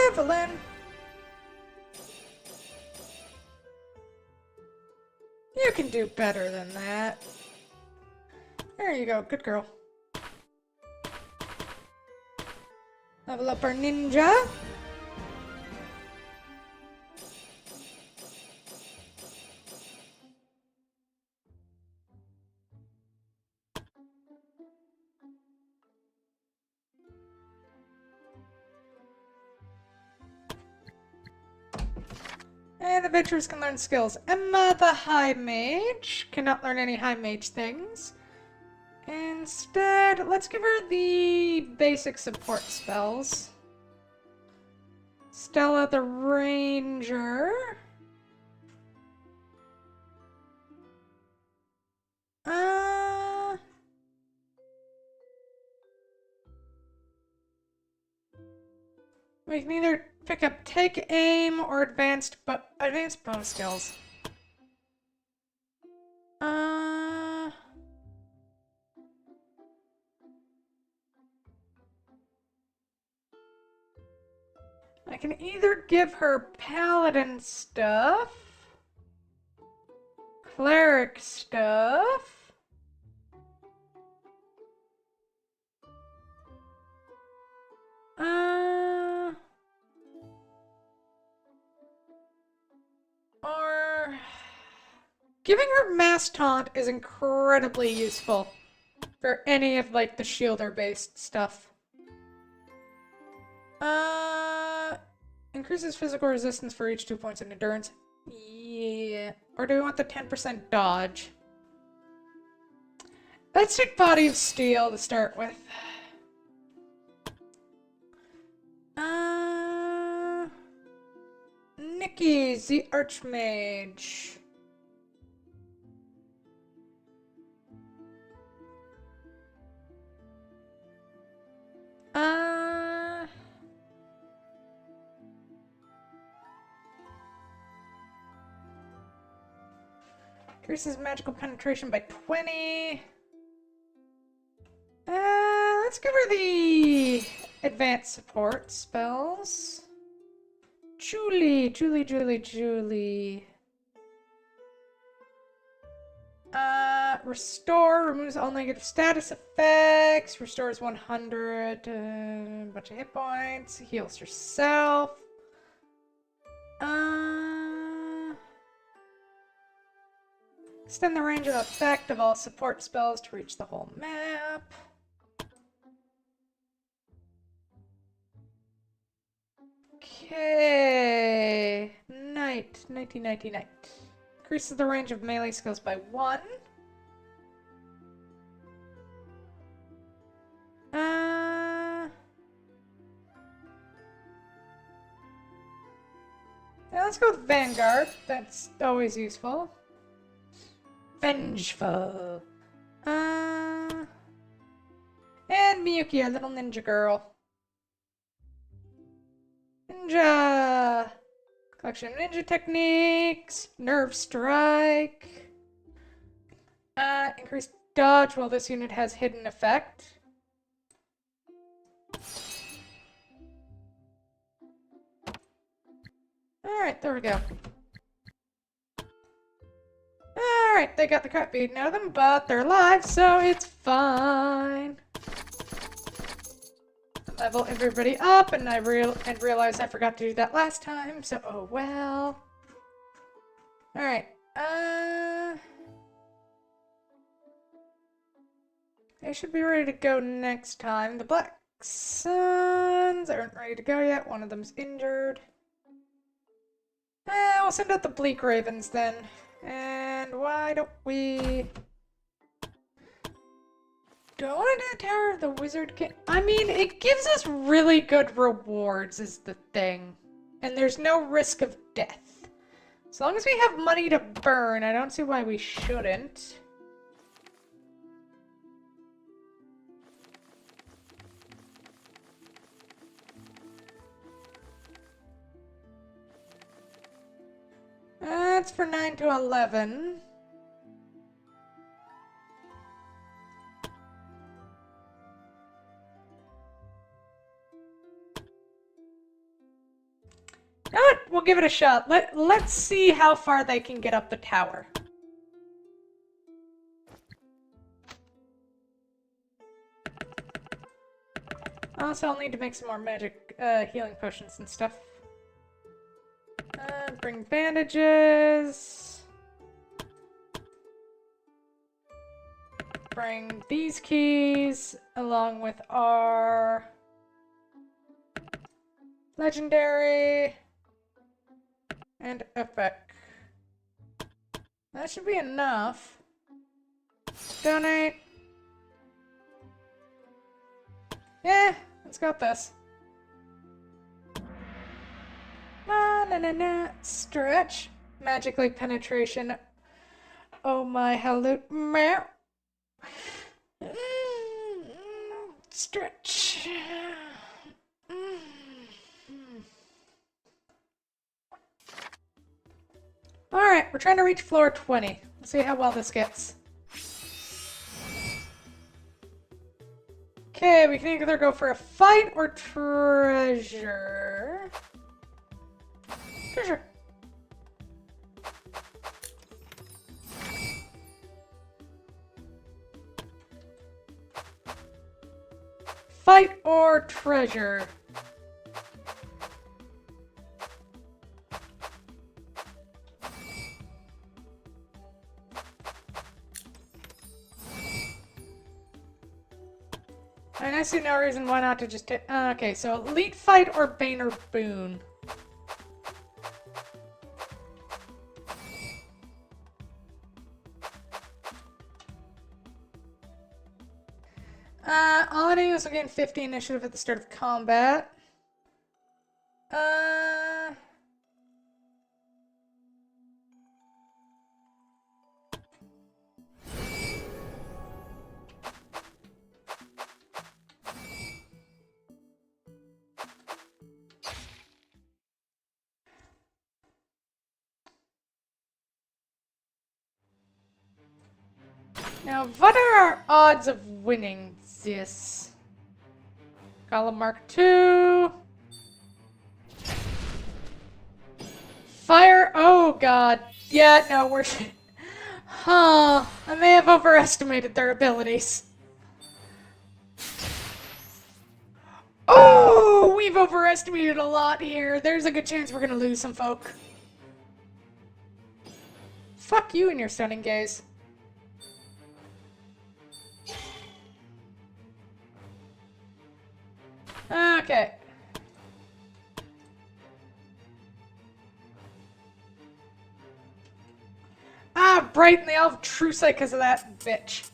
Evelyn. You can do better than that. There you go, good girl. Level up our ninja. And adventurers can learn skills. Emma the High Mage cannot learn any High Mage things. Instead, let's give her the basic support spells. Stella the Ranger. We can either pick up Take Aim or advanced bonus skills. I can either give her Paladin stuff, Cleric stuff, or giving her Mass Taunt is incredibly useful for any of like the shielder based stuff. Increases physical resistance for each 2 points in endurance. Yeah. Or do we want the 10% dodge? Let's take Body of Steel to start with. Nikki, the Archmage. Increases magical penetration by 20. Let's give her the advanced support spells. Julie. Restore, removes all negative status effects, restores 100, bunch of hit points, heals yourself. Extend the range of effect of all support spells to reach the whole map. Okay. Night. Increases the range of melee skills by 1. Yeah, let's go with Vanguard. That's always useful. Vengeful. And Miyuki, our little ninja girl. Ninja! Collection of ninja techniques. Nerve strike. Increased dodge while this unit has hidden effect. Alright, there we go. Alright, they got the crap beaten out of them, but they're alive, so it's fine. Level everybody up, and I realized I forgot to do that last time, so oh well. Alright, they should be ready to go next time. The Black Suns aren't ready to go yet. One of them's injured. We'll send out the Bleak Ravens then. And why don't we... Do I want to do the Tower of the Wizard King? I mean, it gives us really good rewards is the thing. And there's no risk of death. As long as we have money to burn, I don't see why we shouldn't. That's for 9 to 11. You know what? We'll give it a shot. Let's see how far they can get up the tower. Also, I'll need to make some more magic healing potions and stuff. Bring bandages. Bring these keys along with our legendary. And epic. That should be enough. Donate. Yeah, let's got this. Na na na na. Stretch. Magically penetration. Oh my hello. Meow. Stretch. Alright, we're trying to reach floor 20. Let's see how well this gets. Okay, we can either go for a fight or treasure. Treasure. Fight or treasure. And I see no reason why not to just take... okay, so elite fight or Bane or Boon. All enemies will gain 50 initiative at the start of combat. Now, what are our odds of winning this? Column Mark II. Fire. Oh, God. Yeah, no, we're... Huh. I may have overestimated their abilities. Oh, we've overestimated a lot here. There's a good chance we're gonna lose some folk. Fuck you and your stunning gaze. Okay. Ah, Brighten the Elf true sight because of that bitch.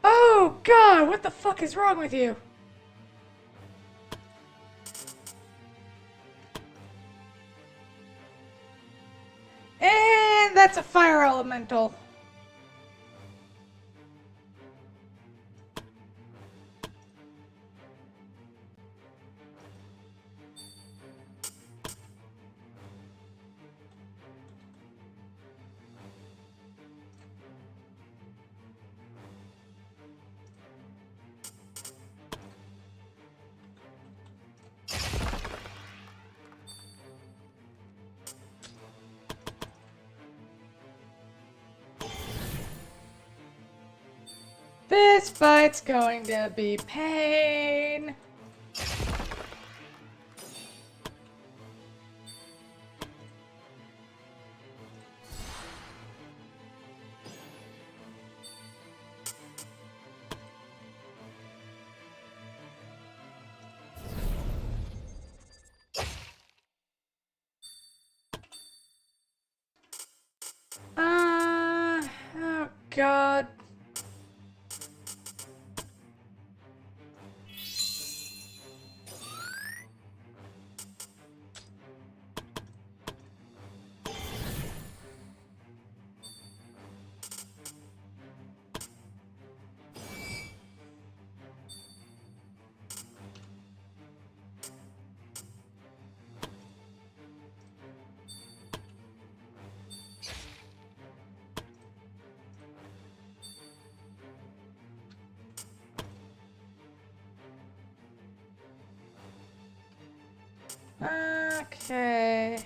Oh God, what the fuck is wrong with you? And that's a fire elemental. This fight's going to be pain. Oh God. Okay.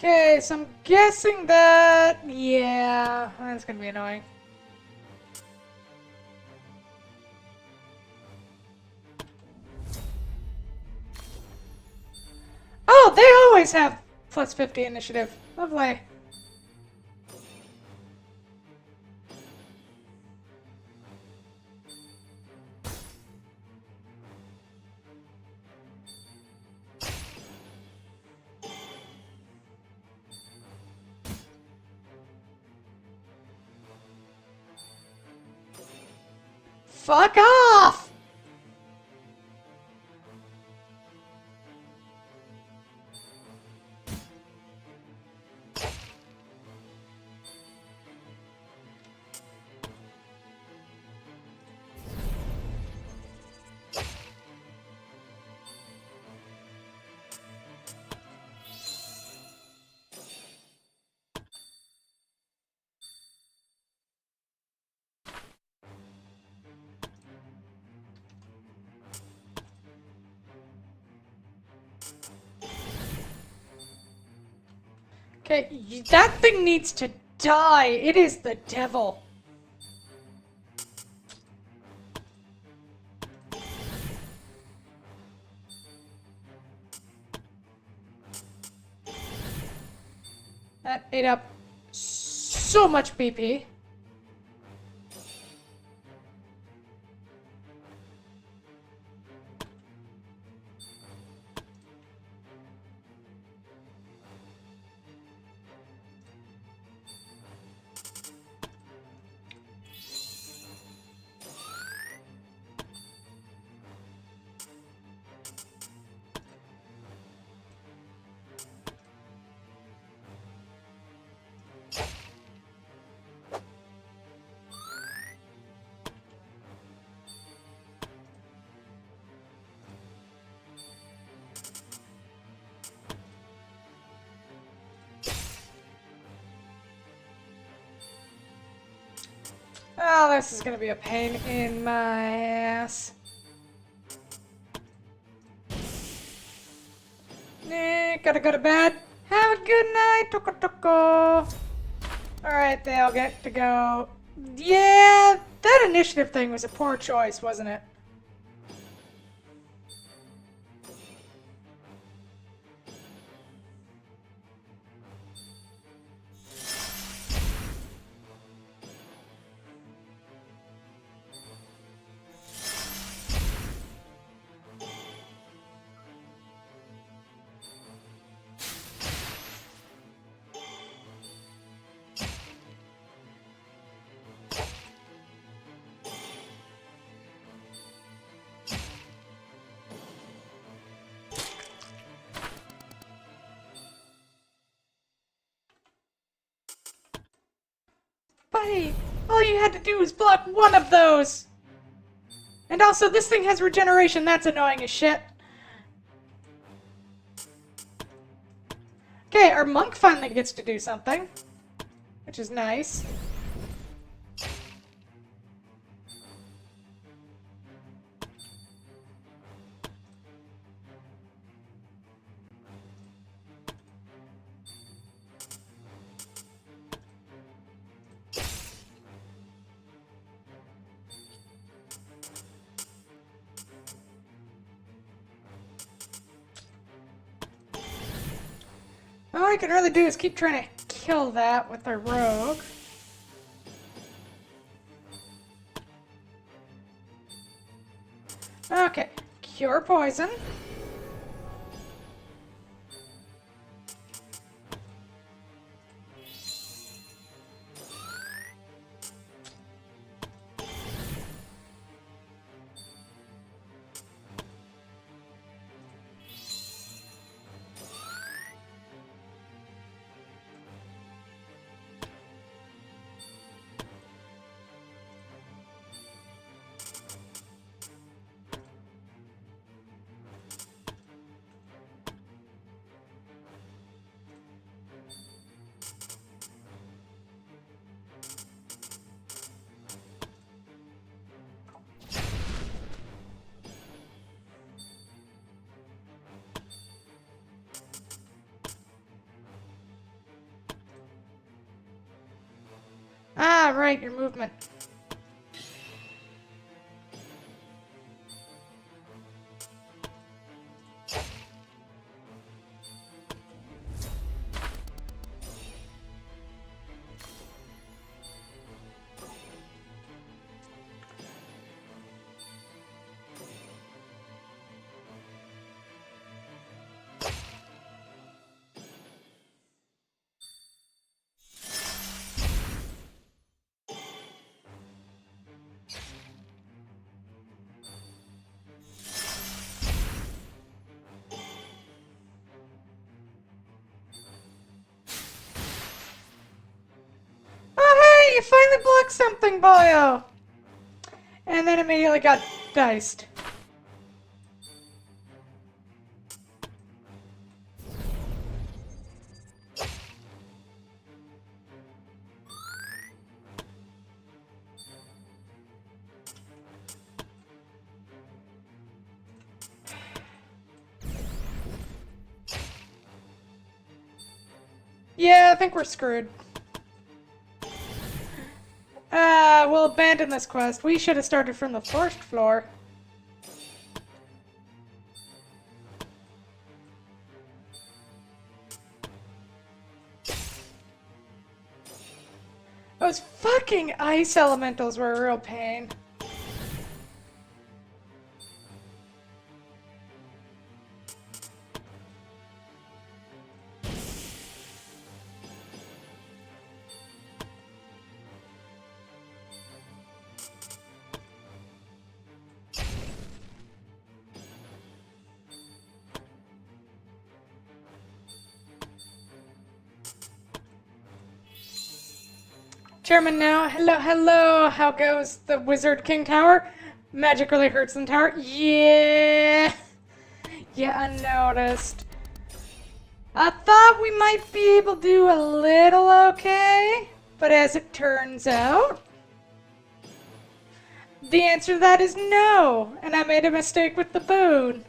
Okay, so I'm guessing that... Yeah, that's gonna be annoying. Oh, they always have plus 50 initiative. Lovely. Fuck off! Okay, that thing needs to die. It is the devil. That ate up so much BP. Oh, this is gonna be a pain in my ass. Gotta go to bed. Have a good night, Toko Toko. Alright, they all get to go. Yeah, that initiative thing was a poor choice, wasn't it? Buddy, all you had to do was block one of those! And also, this thing has regeneration, that's annoying as shit. Okay, our monk finally gets to do something, which is nice. All I can really do is keep trying to kill that with our rogue. Okay, cure poison. Ah, right, your movement. Oh, hey, you finally blocked something, boyo! And then immediately got diced. Yeah, I think we're screwed. We'll abandon this quest. We should have started from the first floor. Those fucking ice elementals were a real pain. Chairman now. Hello, hello. How goes the Wizard King Tower? Magic really hurts the tower. Yeah. Yeah, I noticed. I thought we might be able to do a little okay, but as it turns out, the answer to that is no, and I made a mistake with the boon.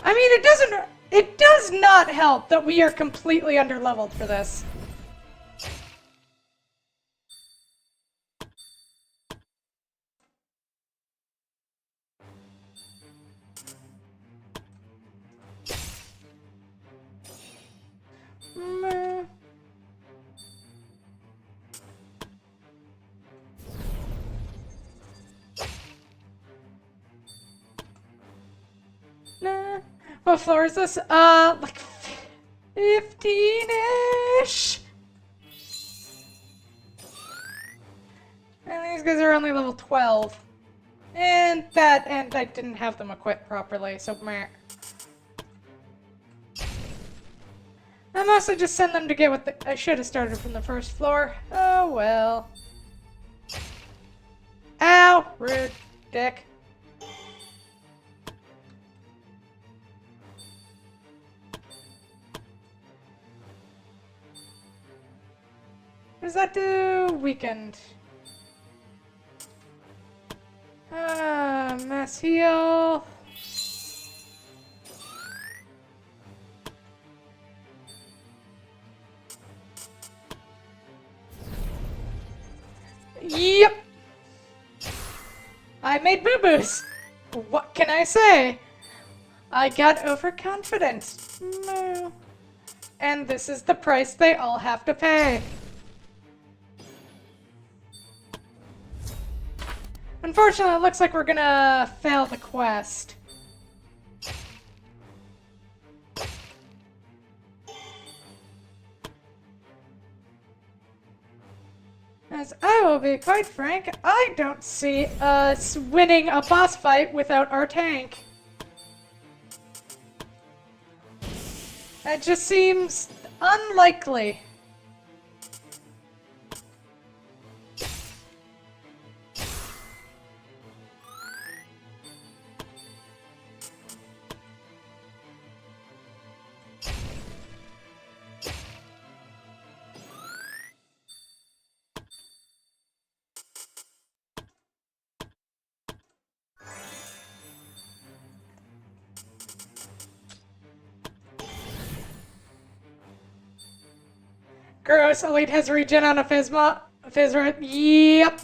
I mean, it does not help that we are completely underleveled for this. Meh. Nah. What floor is this? Like 15-ish? And these guys are only level 12. And I didn't have them equipped properly, so meh. I mostly just send them to get what I should have started from the first floor. Oh well. Ow! Rude. Dick. What does that do? Weakened. Mass heal. Yep. I made boo-boos. What can I say? I got overconfident. No. And this is the price they all have to pay. Unfortunately, it looks like we're gonna fail the quest. As I will be quite frank, I don't see us winning a boss fight without our tank. That just seems unlikely. Gross. Elite has regen on a Fizzra. Yep.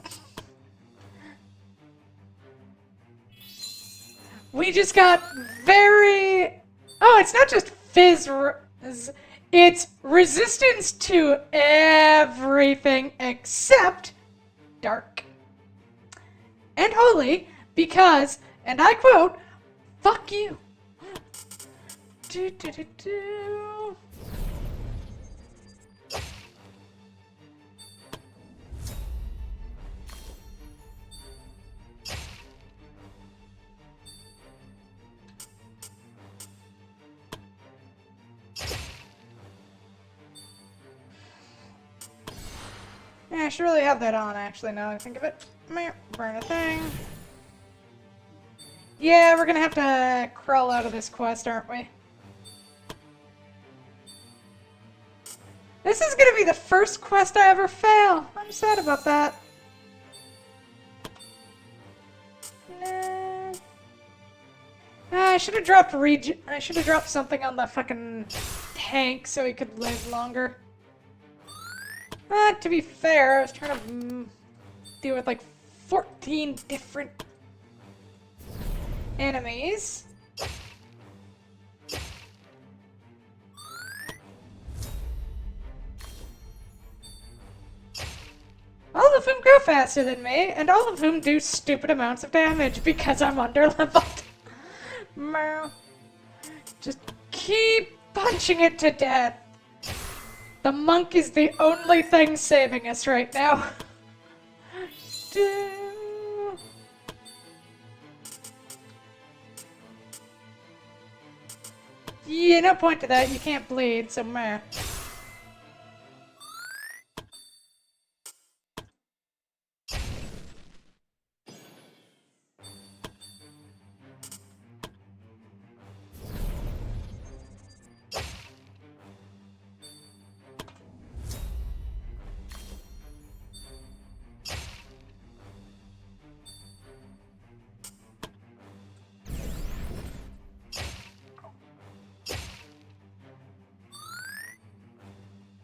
We just got very... Oh, it's not just Fizzra. It's resistance to everything except dark. And holy, because, and I quote, fuck you. Do, do, do, do. Yeah, I should really have that on, actually, now that I think of it. Burn a thing. Yeah, we're gonna have to crawl out of this quest, aren't we? This is gonna be the first quest I ever fail. I'm sad about that. Nah. I should have dropped I should have dropped something on the fucking tank so he could live longer. To be fair, I was trying to deal with like 14 different enemies. All of whom go faster than me, and all of whom do stupid amounts of damage because I'm under-leveled. Just keep punching it to death. The monk is the only thing saving us right now. Yeah, no point to that. You can't bleed, so meh.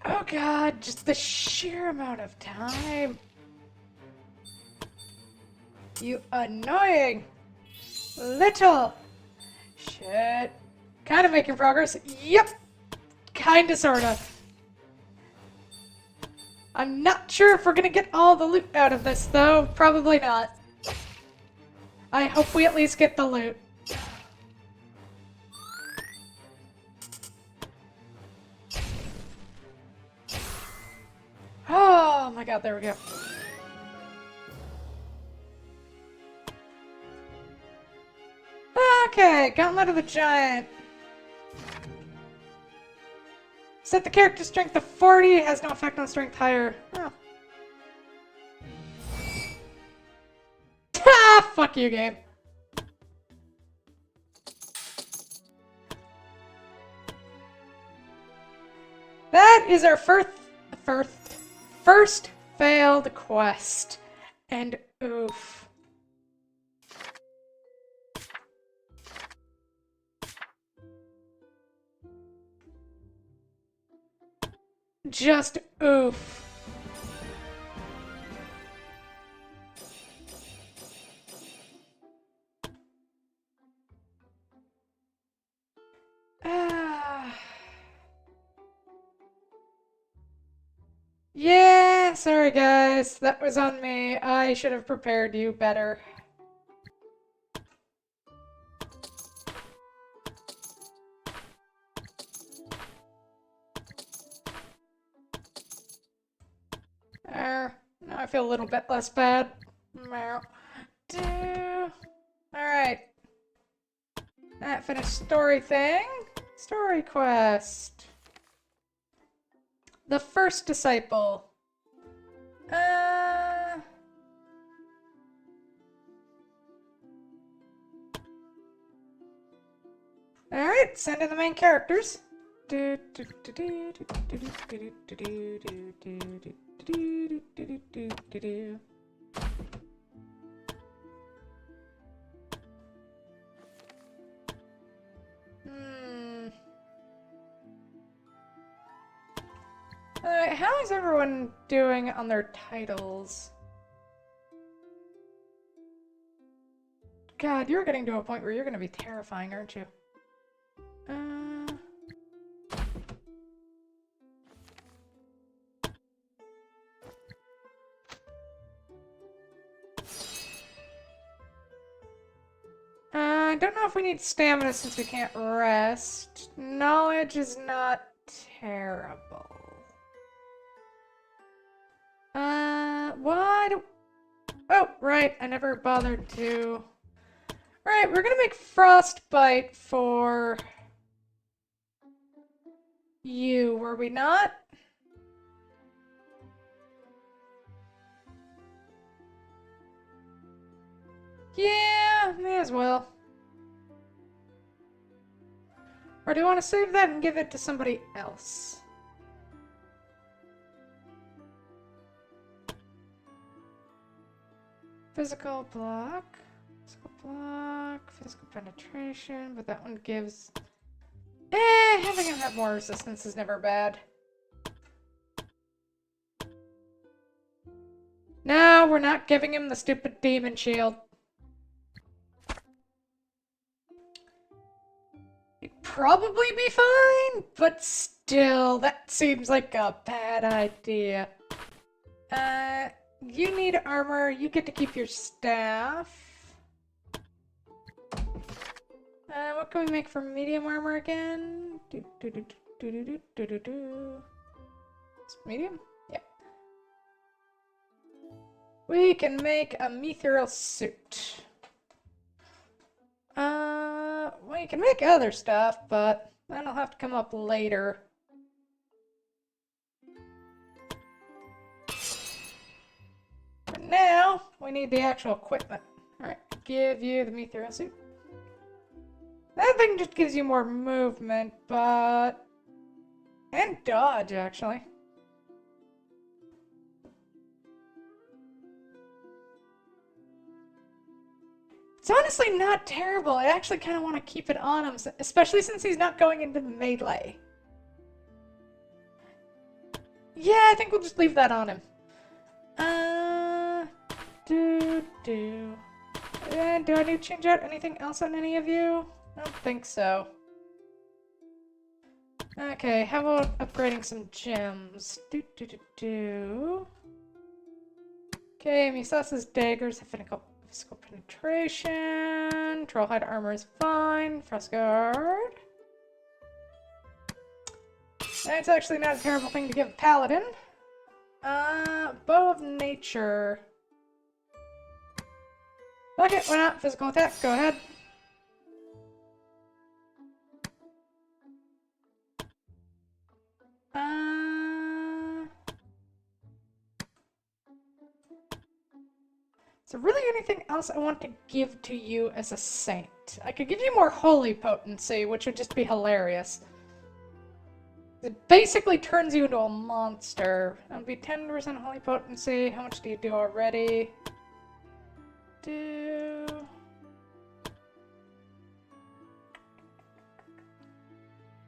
Oh god, just the sheer amount of time. You annoying little shit. Kind of making progress. Yep. Kinda, sorta. I'm not sure if we're gonna get all the loot out of this, though. Probably not. I hope we at least get the loot. Oh my god, there we go. Okay, Gauntlet of the Giant. Set the character strength to 40, has no effect on strength higher. Oh. Ah, fuck you, game. That is our first failed quest. And oof. Just oof. Yeah, sorry guys, that was on me. I should have prepared you better. Now I feel a little bit less bad. Alright. That finished story thing. Story quest. The first disciple. Alright, send in the main characters. How is everyone doing on their titles? God, you're getting to a point where you're gonna be terrifying, aren't you? I don't know if we need stamina since we can't rest. Knowledge is not terrible. Why do... Oh, right, I never bothered to... Right, we're gonna make Frostbite for... you, were we not? Yeah, may as well. Or do you want to save that and give it to somebody else? Physical block, physical penetration, but that one gives... having him have more resistance is never bad. No, we're not giving him the stupid demon shield. He'd probably be fine, but still, that seems like a bad idea. You need armor, you get to keep your staff. What can we make for medium armor again? It's medium? Yeah. We can make a mithril suit. We can make other stuff, but that'll have to come up later. For now, we need the actual equipment. Alright, give you the mithril suit. That thing just gives you more movement, but... and dodge, actually. It's honestly not terrible. I actually kind of want to keep it on him, especially since he's not going into the melee. Yeah, I think we'll just leave that on him. Do I need to change out anything else on any of you? I don't think so. Okay, how about upgrading some gems? Okay, Misasa's daggers have physical penetration. Trollhide armor is fine. Frostguard. That's actually not a terrible thing to give a paladin. Bow of nature. Okay, why not? Physical attack, go ahead. Is there really anything else I want to give to you as a saint? I could give you more holy potency, which would just be hilarious. It basically turns you into a monster. That would be 10% holy potency. How much do you do already?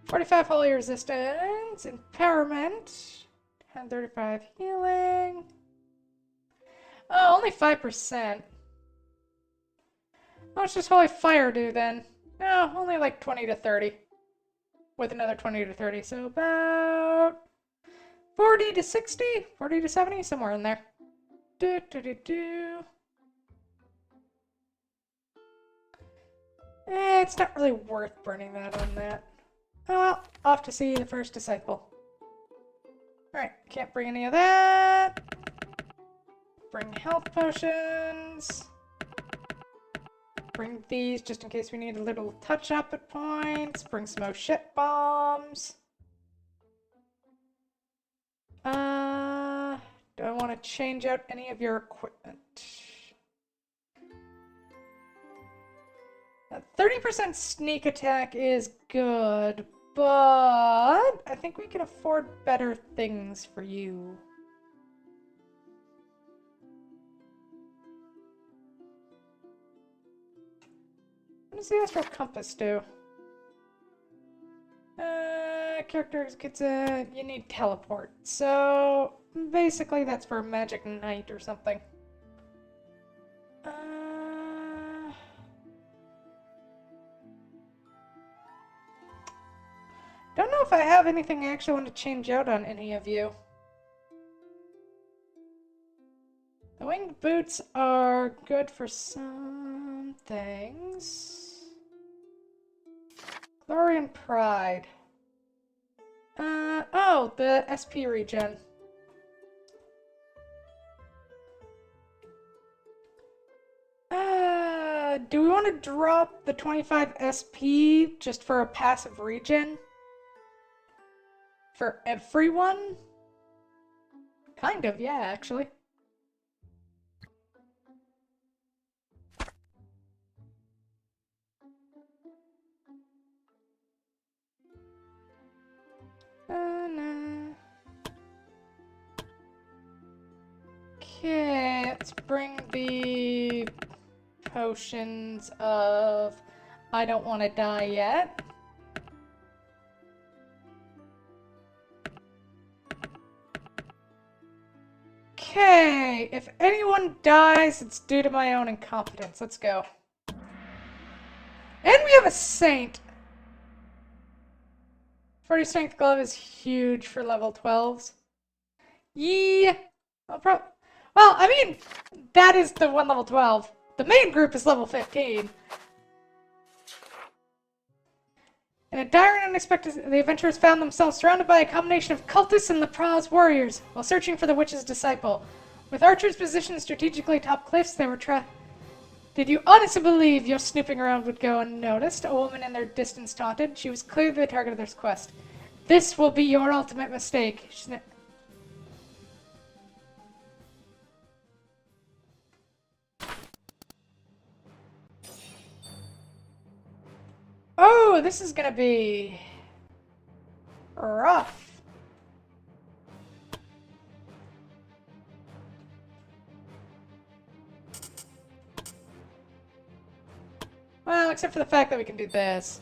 45 holy resistance, empowerment, 135 healing. Oh, only 5%. How much does holy fire do then? No, only like 20 to 30. With another 20 to 30, so about 40 to 60, 40 to 70, somewhere in there. It's not really worth burning that on that. Oh well, off to see the first disciple. Alright, can't bring any of that. Bring health potions. Bring these just in case we need a little touch up at points. Bring some shit bombs. Do I want to change out any of your equipment? 30% sneak attack is good, but I think we can afford better things for you. What does the astral compass do? character gets a... You need teleport. So, basically that's for Magic Knight or something. Don't know if I have anything I actually want to change out on any of you. The winged boots are good for some things. Glory and Pride. Oh, the SP regen. Do we want to drop the 25 SP just for a passive regen? For everyone? Kind of, yeah, actually. No. Okay, let's bring the potions of I don't want to die yet. Okay, if anyone dies, it's due to my own incompetence. Let's go. And we have a saint. 40 strength glove is huge for level 12s. Yeah. Well, I mean, that is the one level 12. The main group is level 15. In a dire and unexpected, the adventurers found themselves surrounded by a combination of cultists and Lepraz warriors while searching for the witch's disciple. With archers positioned strategically atop cliffs, they were Did you honestly believe your snooping around would go unnoticed? A woman in their distance taunted. She was clearly the target of their quest. This will be your ultimate mistake. Oh, this is gonna be rough. Well, except for the fact that we can do this.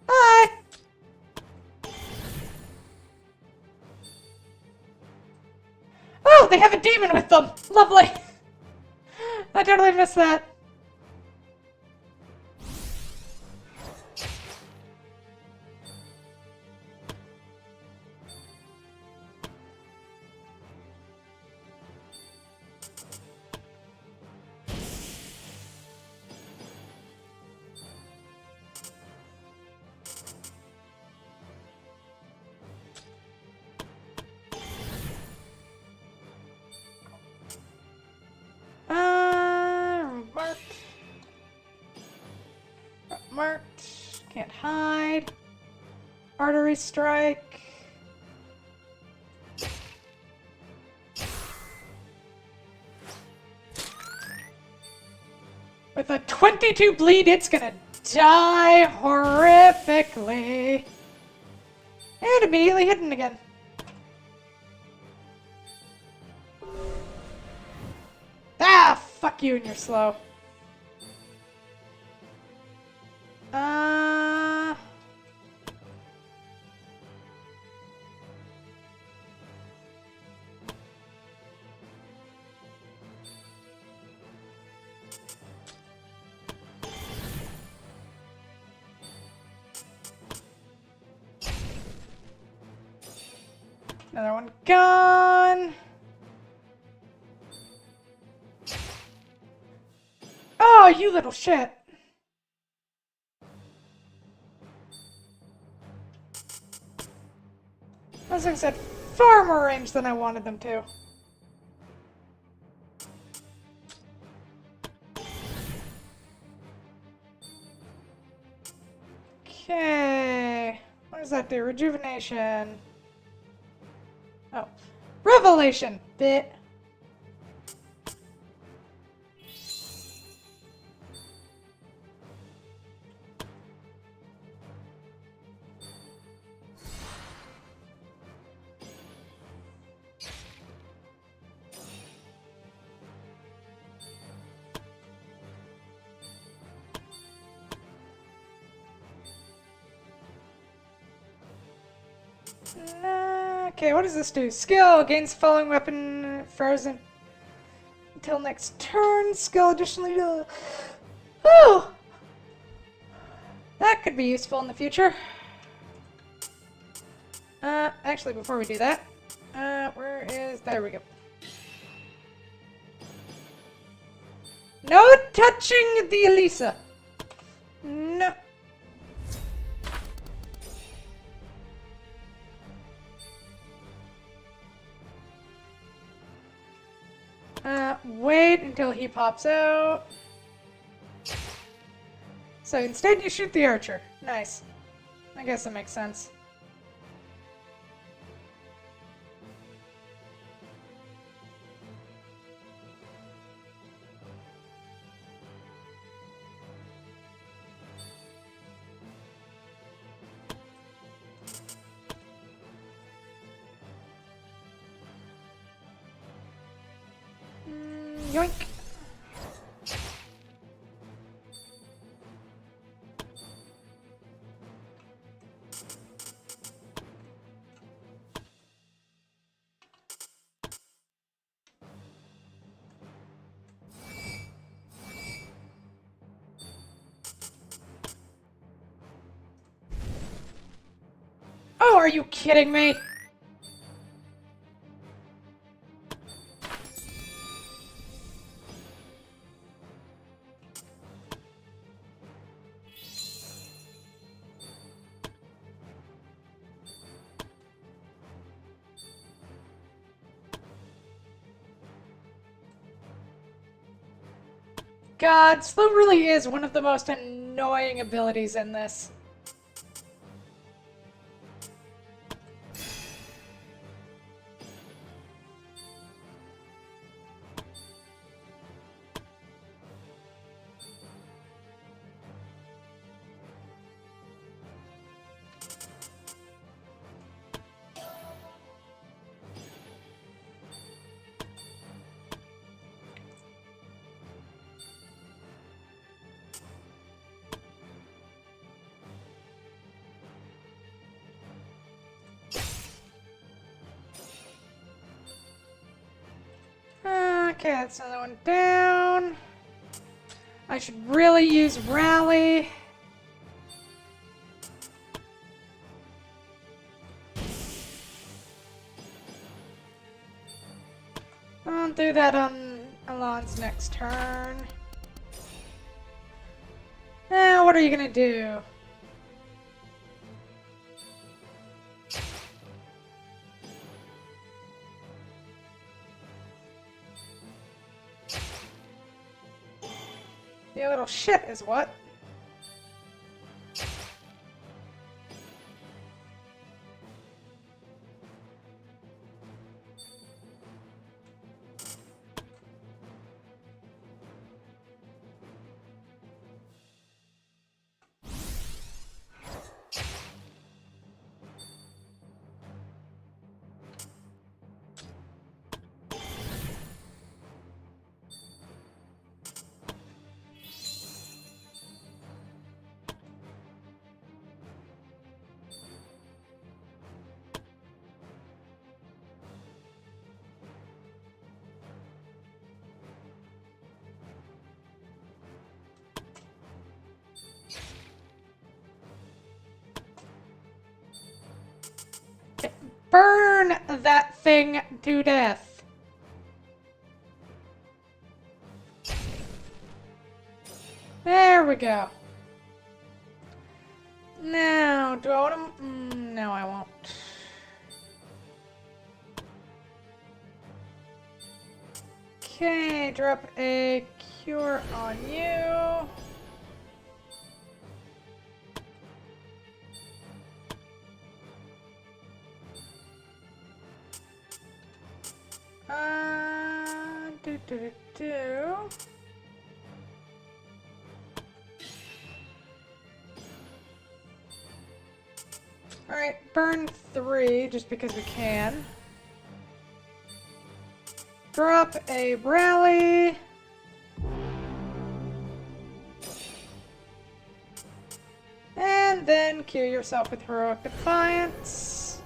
Hi! Oh, they have a demon with them! Lovely! I totally missed that. Marked. Marked. Can't hide. Artery strike. With a 22 bleed, it's gonna die horrifically. And immediately hidden again. Ah, fuck you and you're slow. Another one gone. Oh, you little shit. Those things had far more range than I wanted them to. Okay. What does that do? Rejuvenation. Oh. Revelation! Bit. Okay, what does this do? Skill gains following weapon frozen until next turn. Skill additionally. Oh, that could be useful in the future. Actually, before we do that, where is... There we go. No touching the Elisa. No. Wait until he pops out. So instead you shoot the archer. Nice. I guess that makes sense. Yoink. Oh, are you kidding me? God, slow really is one of the most annoying abilities in this. Okay, that's another one down. I should really use rally. I'll do that on Alon's next turn. Now, what are you gonna do? You little shit is what? Burn that thing to death. There we go. Now, do I want to... no, I won't. Okay, drop a cure on you. Do. Alright, burn 3 just because we can. Drop a rally. And then cure yourself with Heroic Defiance.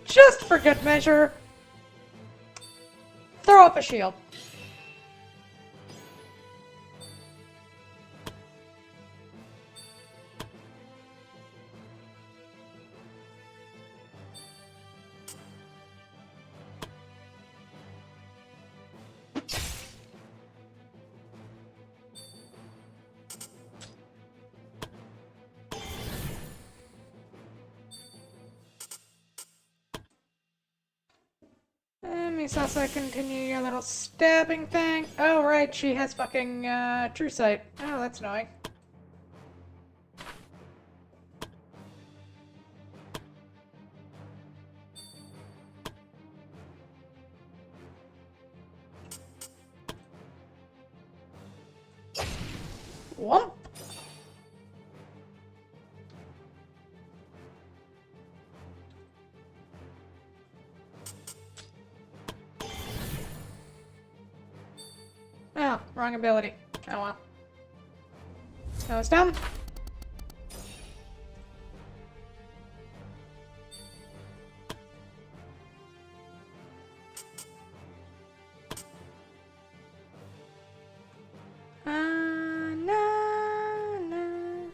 just for good measure, throw up a shield. And Misasa, continue your little stabbing thing. Oh, right, she has fucking, True Sight. Oh, that's annoying. Whoop! Oh, wrong ability. Oh well. That was dumb. No, no.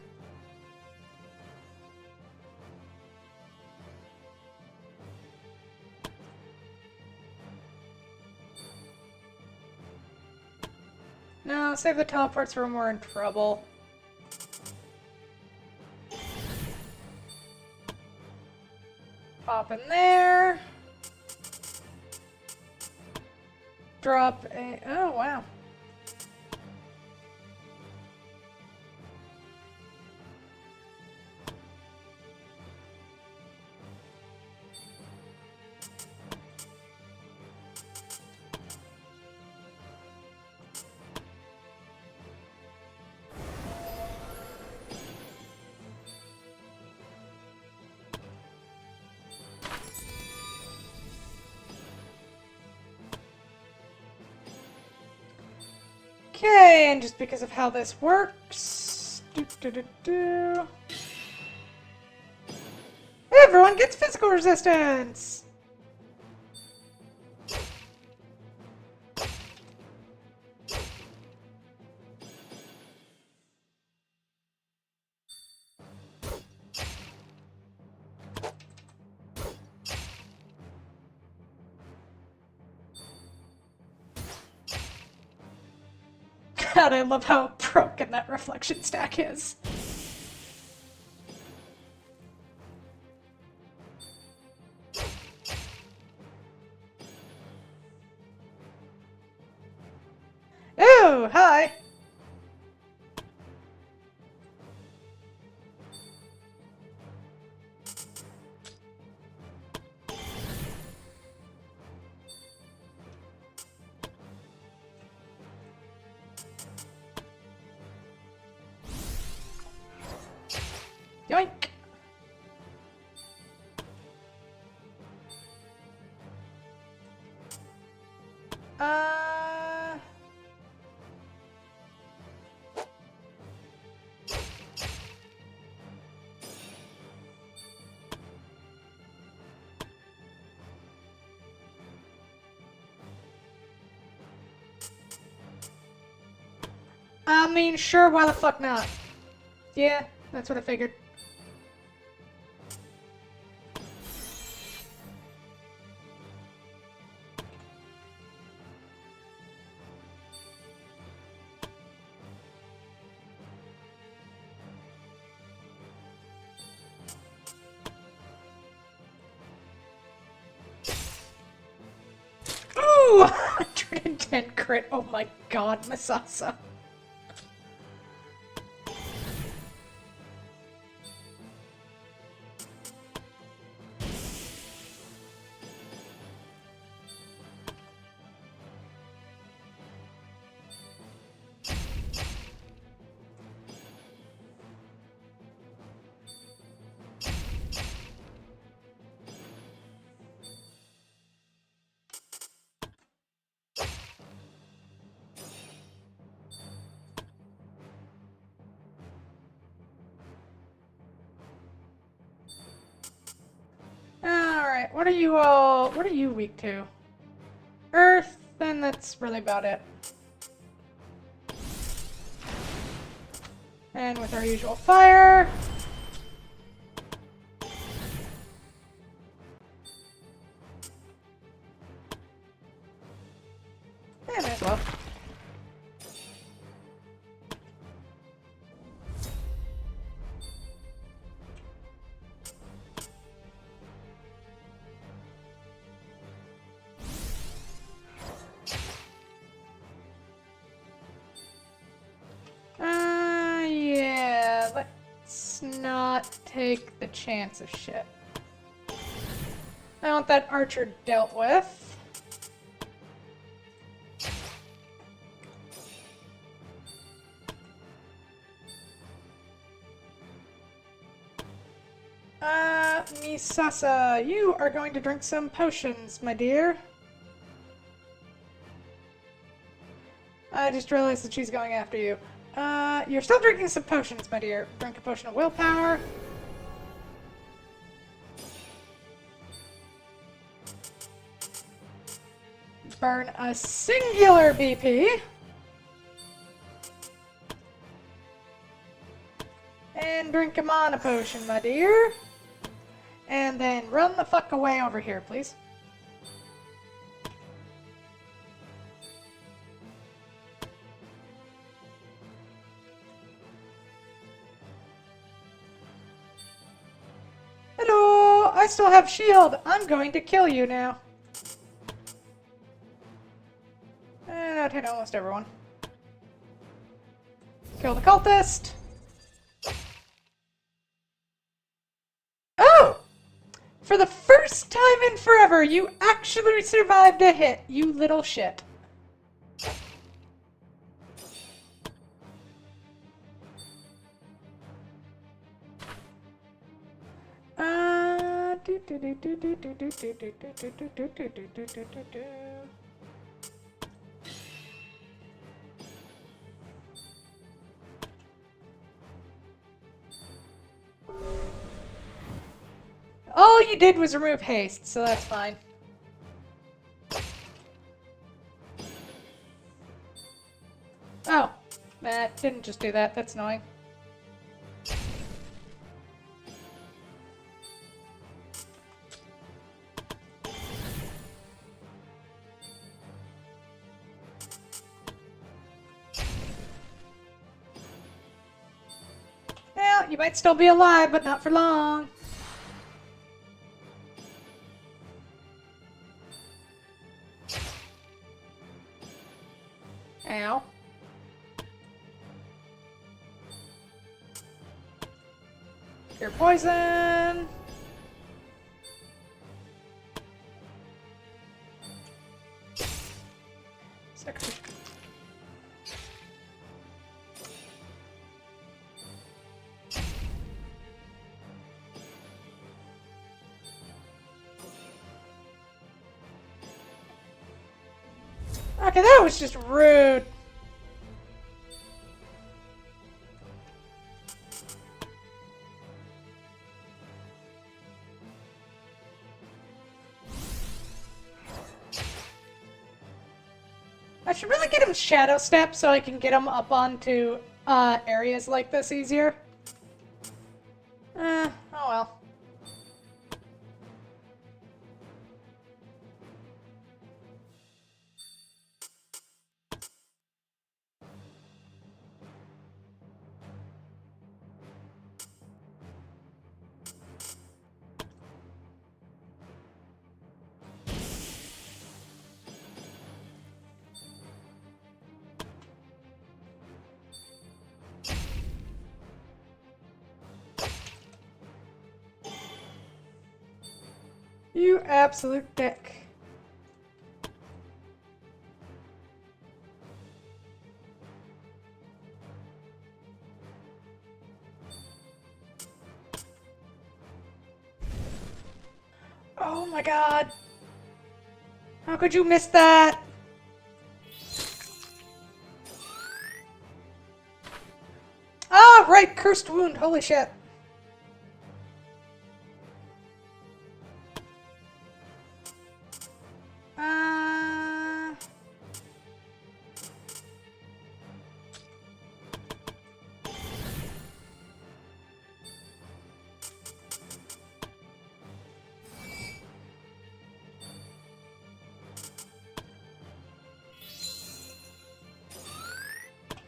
No, save the teleports for when we're in trouble. Pop in there. Drop a... Oh, wow. Okay, and just because of how this works... Everyone gets physical resistance! God, I love how broken that reflection stack is. Oh, hi! Yoink! Uh... I mean, sure, why the fuck not? Yeah, that's what I figured. Ooh! 110 crit, oh my god, Masasa. what are you all... What are you weak to? Earth, then that's really about it. And with our usual fire... Yeah, may as well. Yeah, let's not take the chance of shit. I want that archer dealt with. Misasa, you are going to drink some potions, my dear. I just realized that she's going after you. You're still drinking some potions, my dear. Drink a potion of willpower. Burn a singular BP. And drink a mana potion, my dear. And then run the fuck away over here, please. Hello! I still have shield. I'm going to kill you now. And I'd hit almost everyone. Kill the cultist. Oh! For the first time in forever, you actually survived a hit, you little shit. All you did was remove haste, so that's fine. Oh, Matt didn't just do that. That's annoying. Well, you might still be alive, but not for long. Ow. Cure poison. Sacrifice. Okay, that was just rude. I should really get him Shadow Step so I can get him up onto areas like this easier. Oh well. You absolute dick. Oh my god. How could you miss that? Ah, right, cursed wound. Holy shit.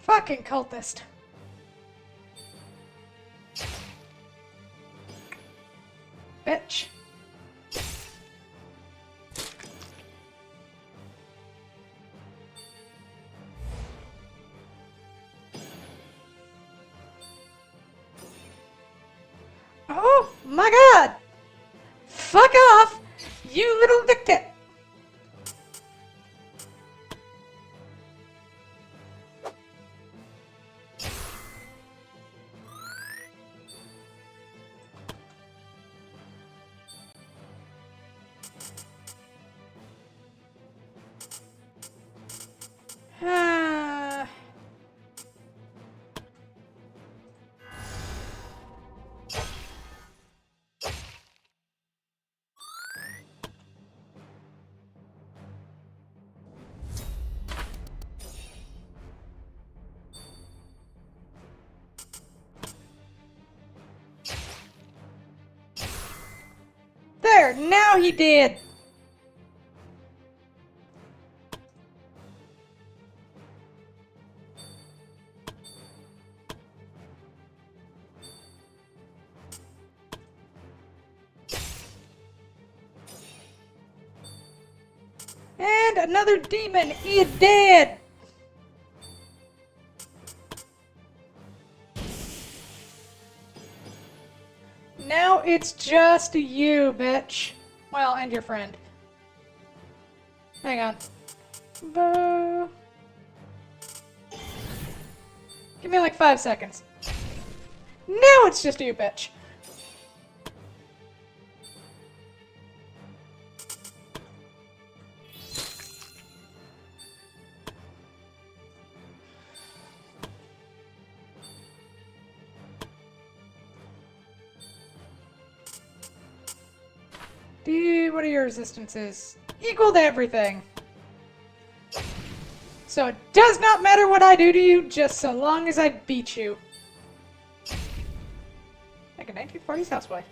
Fucking cultist. Bitch. Oh my god! Fuck off, you little victim! There, now he did! And another demon, he is dead! Now it's just you, bitch. Well, and your friend. Hang on. Boo. Give me like 5 seconds. Now it's just you, bitch. Dude, what are your resistances? Equal to everything. So it does not matter what I do to you, just so long as I beat you. Like a 1940s housewife.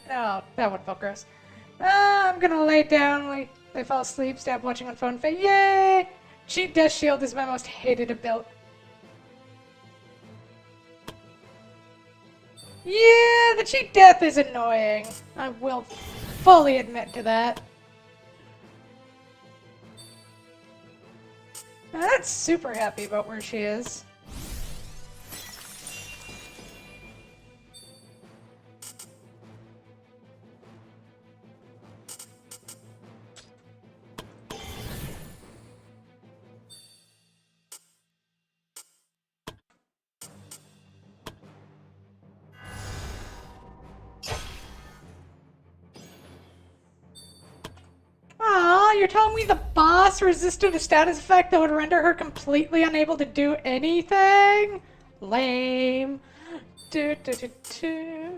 No, that would feel gross. I'm gonna lay down, they fall asleep, stab watching on phone, yay! Cheat Death Shield is my most hated ability. Yeah, the cheat death is annoying. I will fully admit to that. Now, that's super happy about where she is. Aw, you're telling me the boss resisted a status effect that would render her completely unable to do anything? Lame. Do, do, do, do.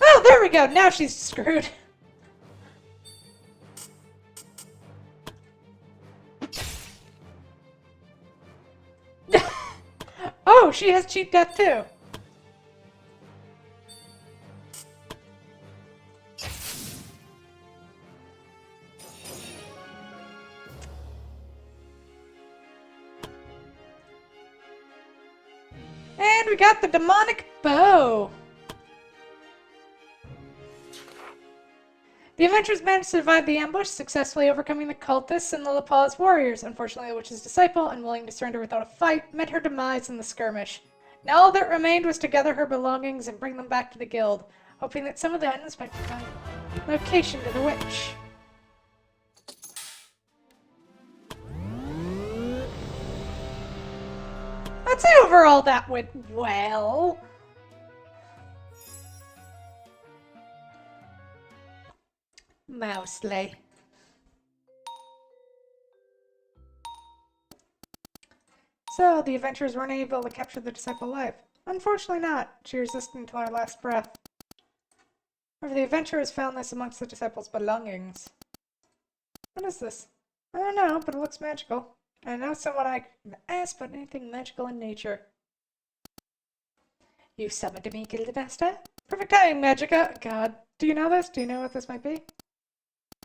Oh, there we go. Now she's screwed. Oh, she has cheat death too. And we got the demonic bow. The adventurers managed to survive the ambush, successfully overcoming the cultists and the Lapal's warriors. Unfortunately, the witch's disciple, unwilling to surrender without a fight, met her demise in the skirmish. Now all that remained was to gather her belongings and bring them back to the guild, hoping that some of the items might provide location to the witch. I'd say overall that went well. Mostly. So, the adventurers weren't able to capture the disciple alive. Unfortunately not. She resisted until her last breath. However, the adventurers found this amongst the disciples' belongings. What is this? I don't know, but it looks magical. I know someone I can ask about anything magical in nature. You summoned me, Guildmaster? Perfect timing, Magica! God. Do you know this? Do you know what this might be?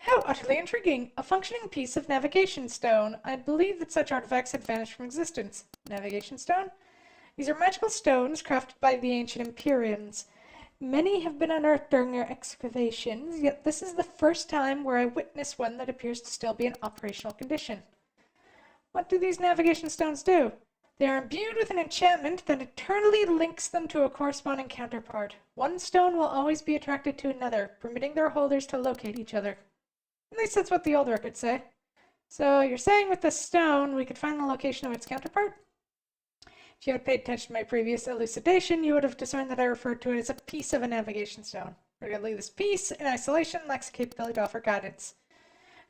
How utterly intriguing! A functioning piece of navigation stone. I believe that such artifacts had vanished from existence. Navigation stone? These are magical stones crafted by the ancient Empyreans. Many have been unearthed during their excavations, yet this is the first time where I witness one that appears to still be in operational condition. What do these navigation stones do? They are imbued with an enchantment that eternally links them to a corresponding counterpart. One stone will always be attracted to another, permitting their holders to locate each other. At least that's what the old records say. So you're saying with this stone, we could find the location of its counterpart? If you had paid attention to my previous elucidation, you would have discerned that I referred to it as a piece of a navigation stone. Regularly, this piece, in isolation, lacks the capability to offer guidance.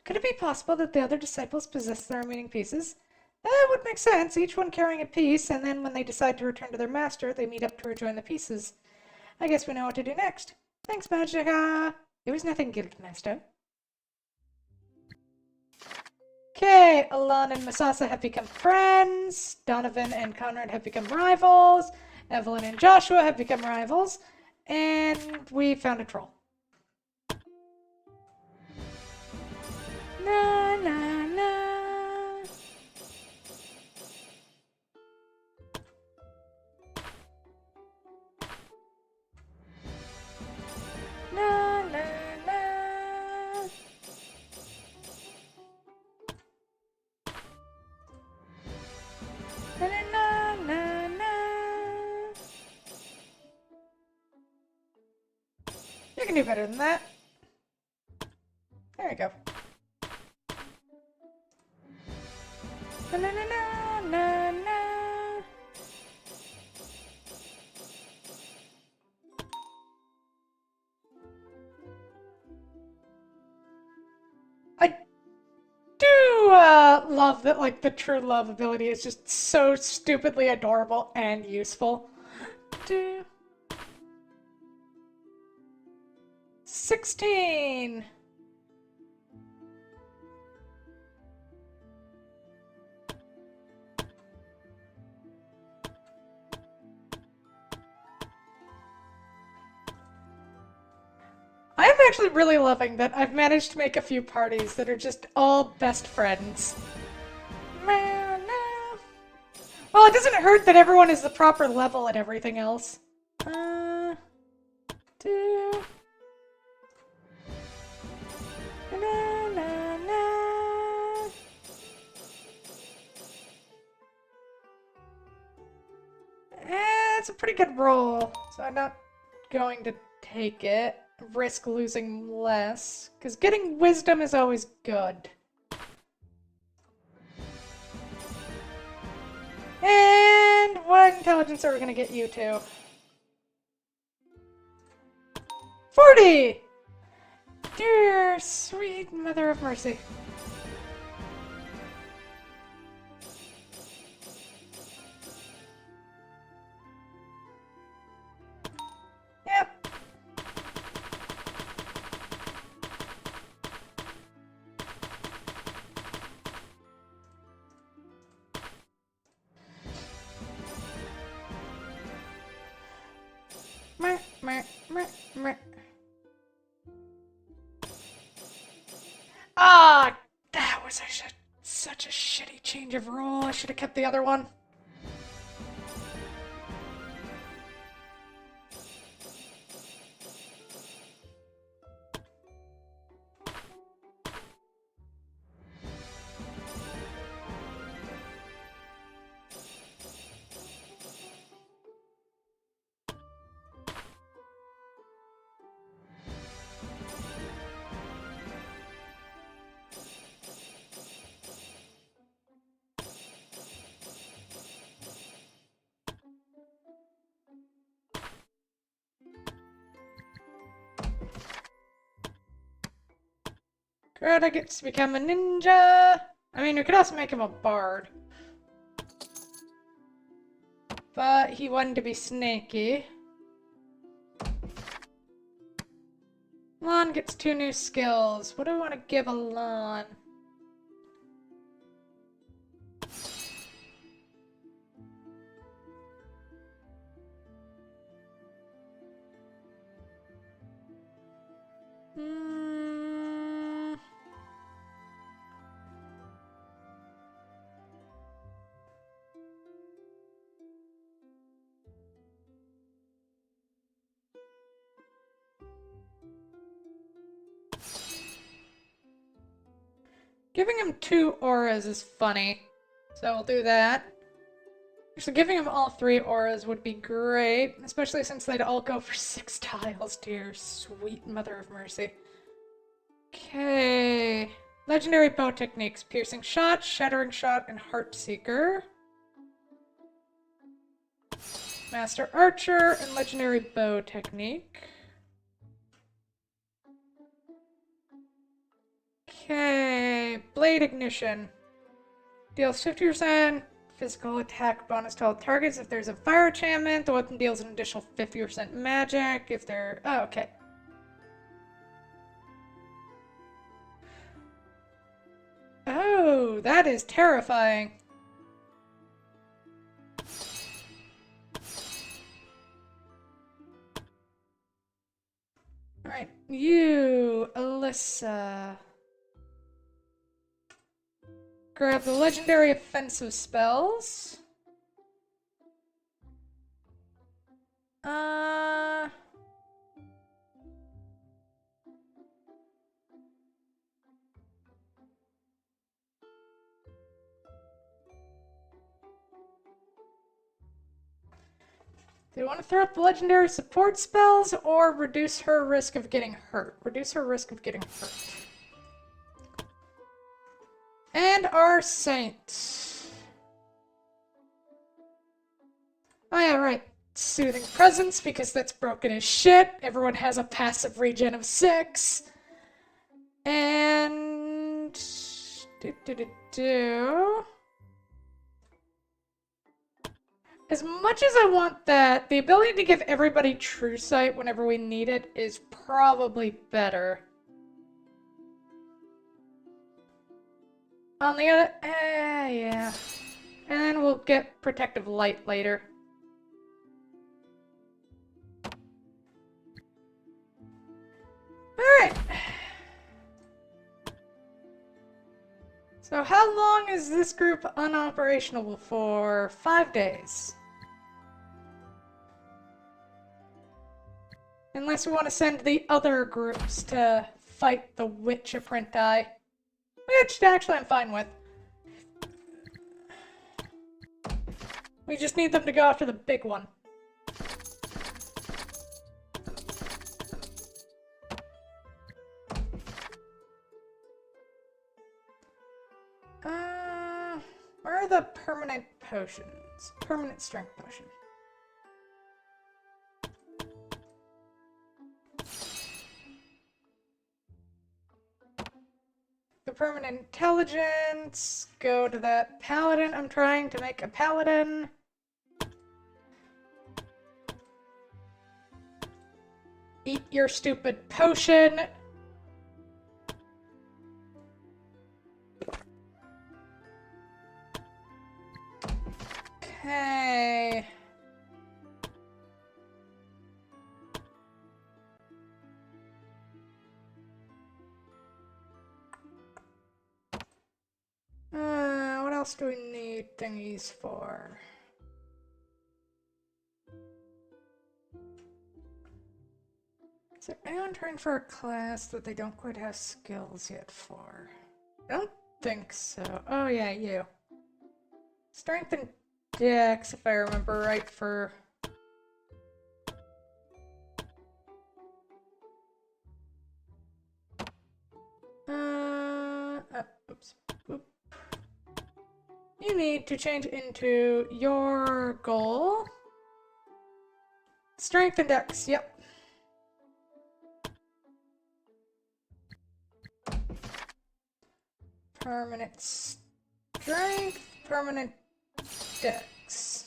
Could it be possible that the other disciples possess the remaining pieces? That would make sense, each one carrying a piece, and then when they decide to return to their master, they meet up to rejoin the pieces. I guess we know what to do next. Thanks, Magica. It was nothing, Guildmaster. Okay, Alan and Masasa have become friends. Donovan and Conrad have become rivals. Evelyn and Joshua have become rivals. And we found a troll. Na na na. Na na na. Na na na na. You can do better than that. There you go. Na na na na na na. I do love that, like, the true love ability is just so stupidly adorable and useful. 16. I'm actually really loving that I've managed to make a few parties that are just all best friends. Well, it doesn't hurt that everyone is the proper level and everything else. 2. Na, na, na. It's a pretty good roll, so I'm not going to take it. Risk losing less, because getting wisdom is always good. And what intelligence are we going to get you to? 40! Dear sweet mother of mercy. Yep. Meh, meh, meh, meh. Ah, that was such a shitty change of role. I should have kept the other one. Greta gets to become a ninja. I mean, we could also make him a bard. But he wanted to be snaky. Lon gets 2 new skills. What do I want to give Alon? Giving him 2 auras is funny, so we'll do that. Actually, giving him all 3 auras would be great, especially since they'd all go for 6 tiles, dear sweet mother of mercy. Okay. Legendary bow techniques. Piercing shot, shattering shot, and heart seeker. Master archer and legendary bow technique. Okay. Blade ignition. Deals 50% physical attack bonus to all targets. If there's a fire enchantment, the weapon deals an additional 50% magic. If they're... Oh, okay. Oh, that is terrifying. Alright, you, Alyssa. Grab the legendary offensive spells. Do you want to throw up the legendary support spells or reduce her risk of getting hurt? Reduce her risk of getting hurt. And our saint. Oh yeah, right. Soothing presence, because that's broken as shit. Everyone has a passive regen of 6. And... As much as I want that, the ability to give everybody true sight whenever we need it is probably better. On the other... yeah. And then we'll get protective light later. Alright. So how long is this group unoperational for? 5 days. Unless we want to send the other groups to fight the Witch Apprenti. Which, actually, I'm fine with. We just need them to go after the big one. Where are the permanent potions? Permanent strength potion. The permanent intelligence. Go to that paladin. I'm trying to make a paladin. Eat your stupid potion. Okay. What else do we need thingies for? Is there anyone trying for a class that they don't quite have skills yet for? I don't think so. Oh yeah, you. Strength and Dex, if I remember right, for... oops. Oop. You need to change into your goal. Strength and Dex, yep. Permanent strength, permanent Dex.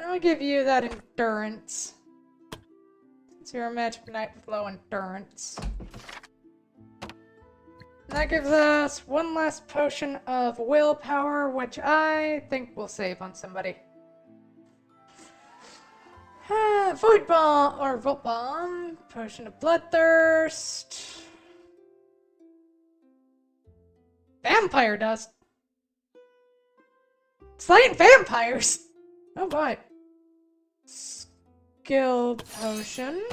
I'll give you that endurance. Since you're a magic knight with low endurance. And that gives us one last potion of willpower, which I think we'll save on somebody. Void Bomb or Volt Bomb, Potion of Bloodthirst, Vampire Dust. Slaying vampires! Oh boy. Skill Potion.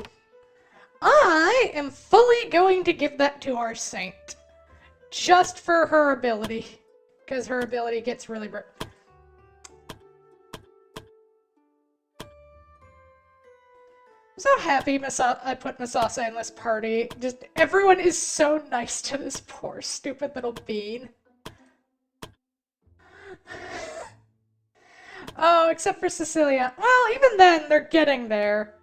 I am fully going to give that to our Saint. Just for her ability. Because her ability gets really... I'm so happy I put Masasa in this party. Just everyone is so nice to this poor stupid little bean. Oh, except for Cecilia. Well, even then, they're getting there.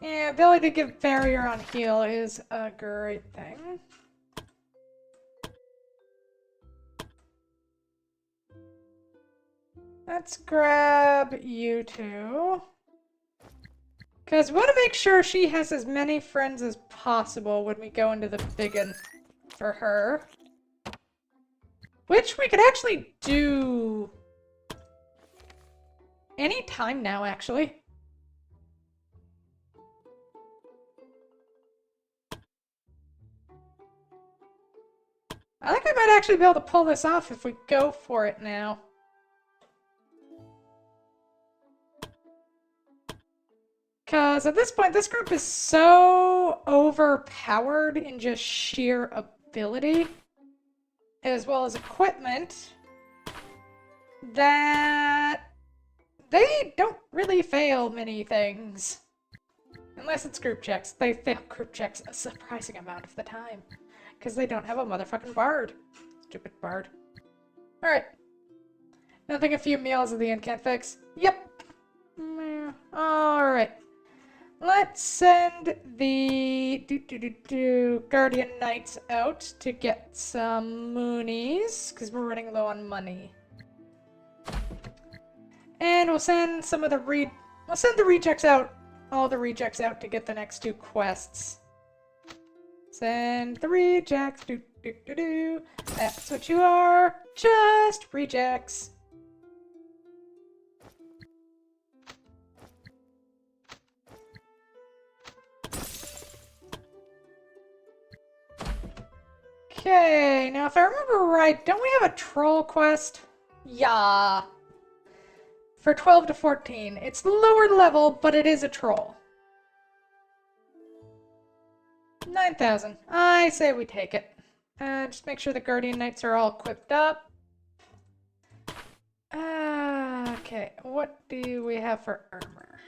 Yeah, ability to give barrier on heal is a great thing. Let's grab you two. Because we want to make sure she has as many friends as possible when we go into the big one for her. Which we could actually do any time now, actually. I think we might actually be able to pull this off if we go for it now. Because at this point, this group is so overpowered in just sheer ability, as well as equipment, that they don't really fail many things. Unless it's group checks. They fail group checks a surprising amount of the time. Because they don't have a motherfucking bard. Stupid bard. Alright. Nothing a few meals at the end can't fix. Yep. Alright. Let's send the Guardian Knights out to get some moonies, because we're running low on money. And we'll send some of the rejects out, all the rejects out to get the next two quests. Send the rejects, That's what you are, just rejects. Okay, now if I remember right, don't we have a troll quest? Yeah. For 12 to 14. It's lower level, but it is a troll. 9,000. I say we take it. Just make sure the Guardian Knights are all equipped up. Okay, what do we have for armor?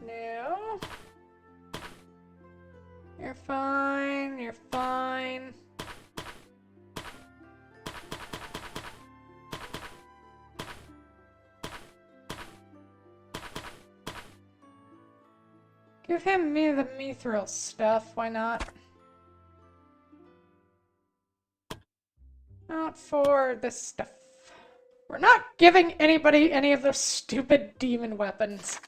No. You're fine, you're fine. Give him the mithril stuff, why not? Not for this stuff. We're not giving anybody any of those stupid demon weapons.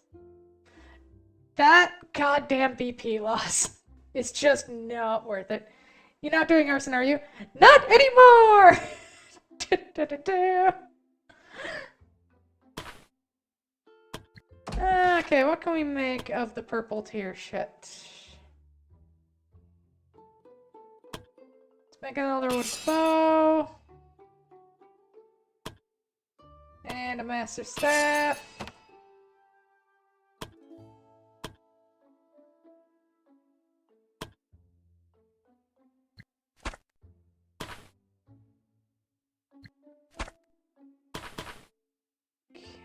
That goddamn BP loss is just not worth it. You're not doing arson, are you? Not anymore! Okay, what can we make of the purple tier shit? Let's make another wood bow. And a master staff.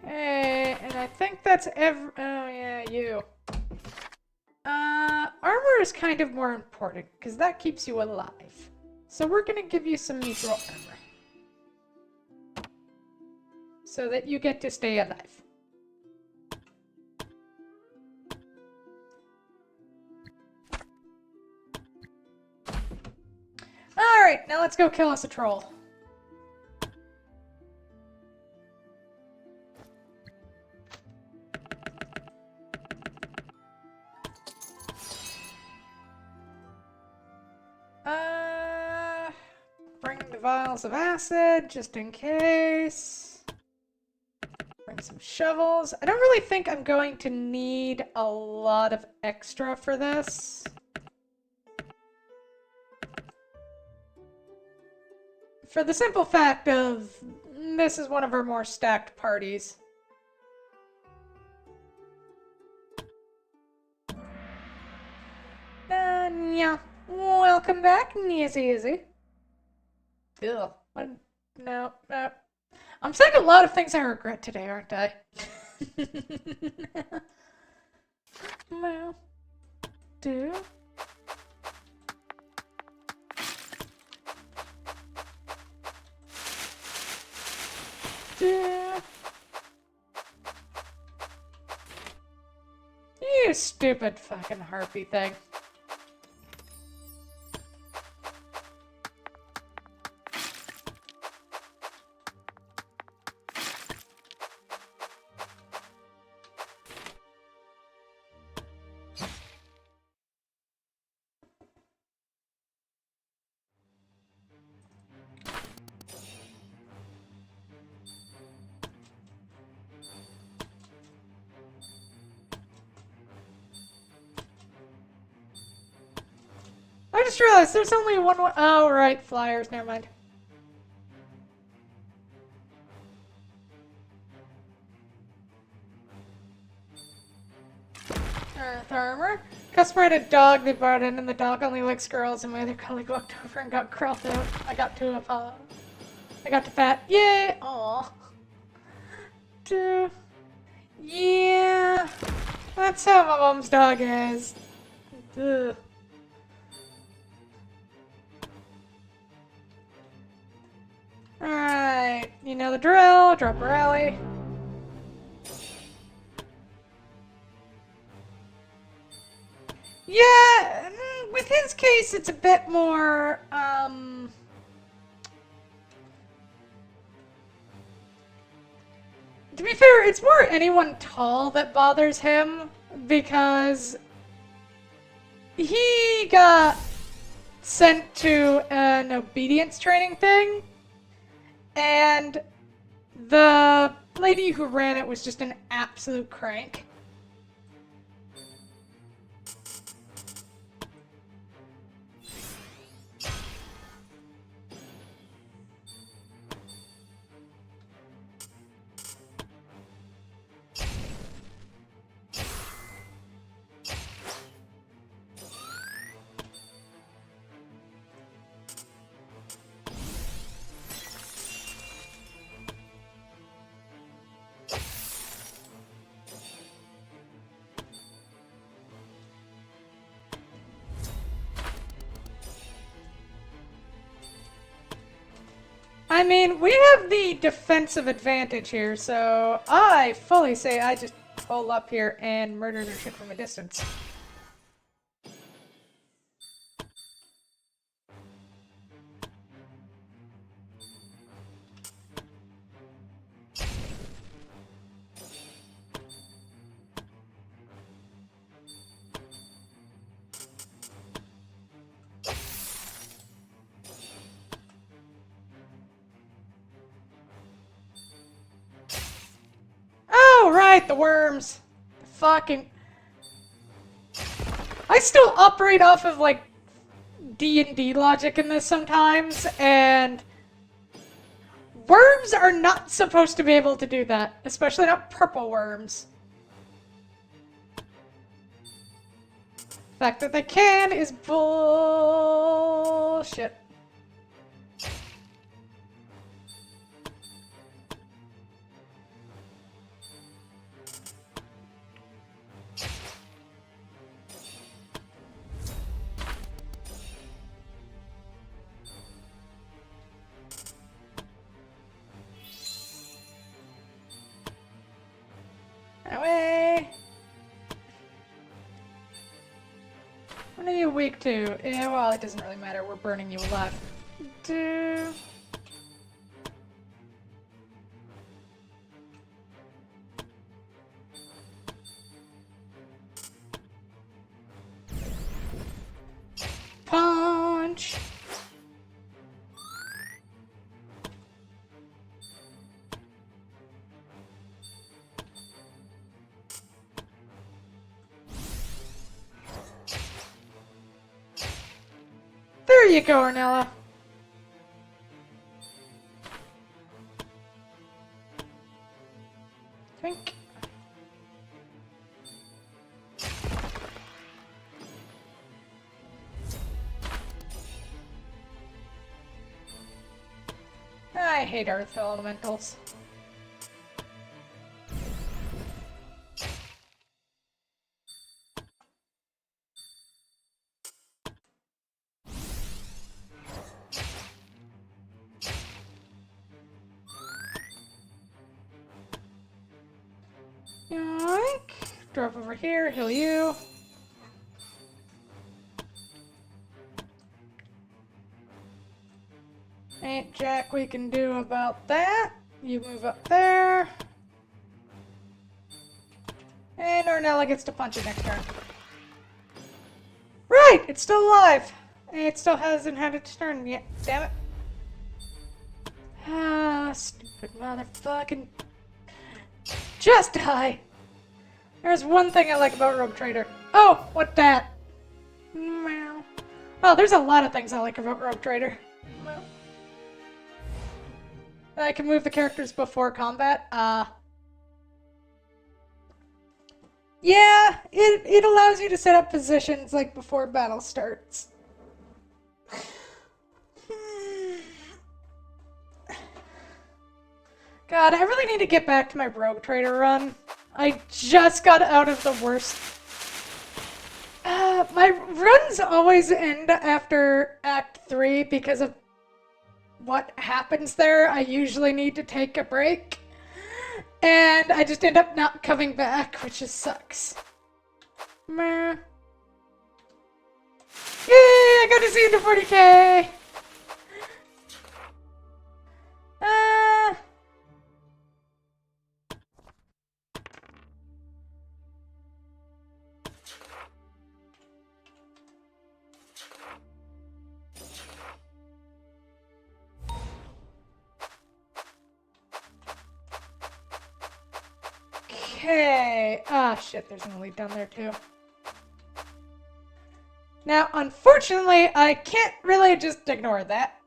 Okay, and I think that's oh yeah, you. Armor is kind of more important, because that keeps you alive. So we're gonna give you some mithril armor. So that you get to stay alive. Alright, now let's go kill us a troll. Bring the vials of acid, just in case. Bring some shovels. I don't really think I'm going to need a lot of extra for this. For the simple fact of, this is one of our more stacked parties. Yeah. Welcome back, Easy. Ugh. No. I'm saying a lot of things I regret today, aren't I? Well, do. You stupid fucking harpy thing. I just realized there's only one. Oh, right, flyers. Never mind. Earth armor. Customer had a dog they brought in, and the dog only likes girls. And my other colleague walked over and got crawled out. I got to fat. Yay! Aw. Yeah. That's how my mom's dog is. Ugh. Alright, you know the drill, drop a rally. Yeah, with his case, it's a bit more, to be fair, it's more anyone tall that bothers him, because he got sent to an obedience training thing, and the lady who ran it was just an absolute crank. I mean, we have the defensive advantage here, so I fully say I just pull up here and murder their shit from a distance. Oh, right, the worms. The fucking... I still operate off of, like, D&D logic in this sometimes, and... worms are not supposed to be able to do that, especially not purple worms. The fact that they can is bullshit. Away. What are you weak to? Yeah, well, it doesn't really matter. We're burning you alive. do. Punch. There you go, Ornella. Think. I hate earth elementals. Yoink. Drop over here, heal you. Ain't jack we can do about that. You move up there. And Ornella gets to punch it next turn. Right! It's still alive! It still hasn't had its turn yet. Damn it. Ah, stupid motherfucking... Just die! There's one thing I like about Rogue Trader. Oh, what that? Meow. Oh, there's a lot of things I like about Rogue Trader. Meow. I can move the characters before combat. Yeah, it allows you to set up positions like before battle starts. God, I really need to get back to my Rogue Trader run. I just got out of the worst. My runs always end after Act 3 because of what happens there. I usually need to take a break. And I just end up not coming back, which just sucks. Meh. Yay! I got to see into 40k! Okay. Ah, shit, there's an elite down there too. Now, unfortunately, I can't really just ignore that.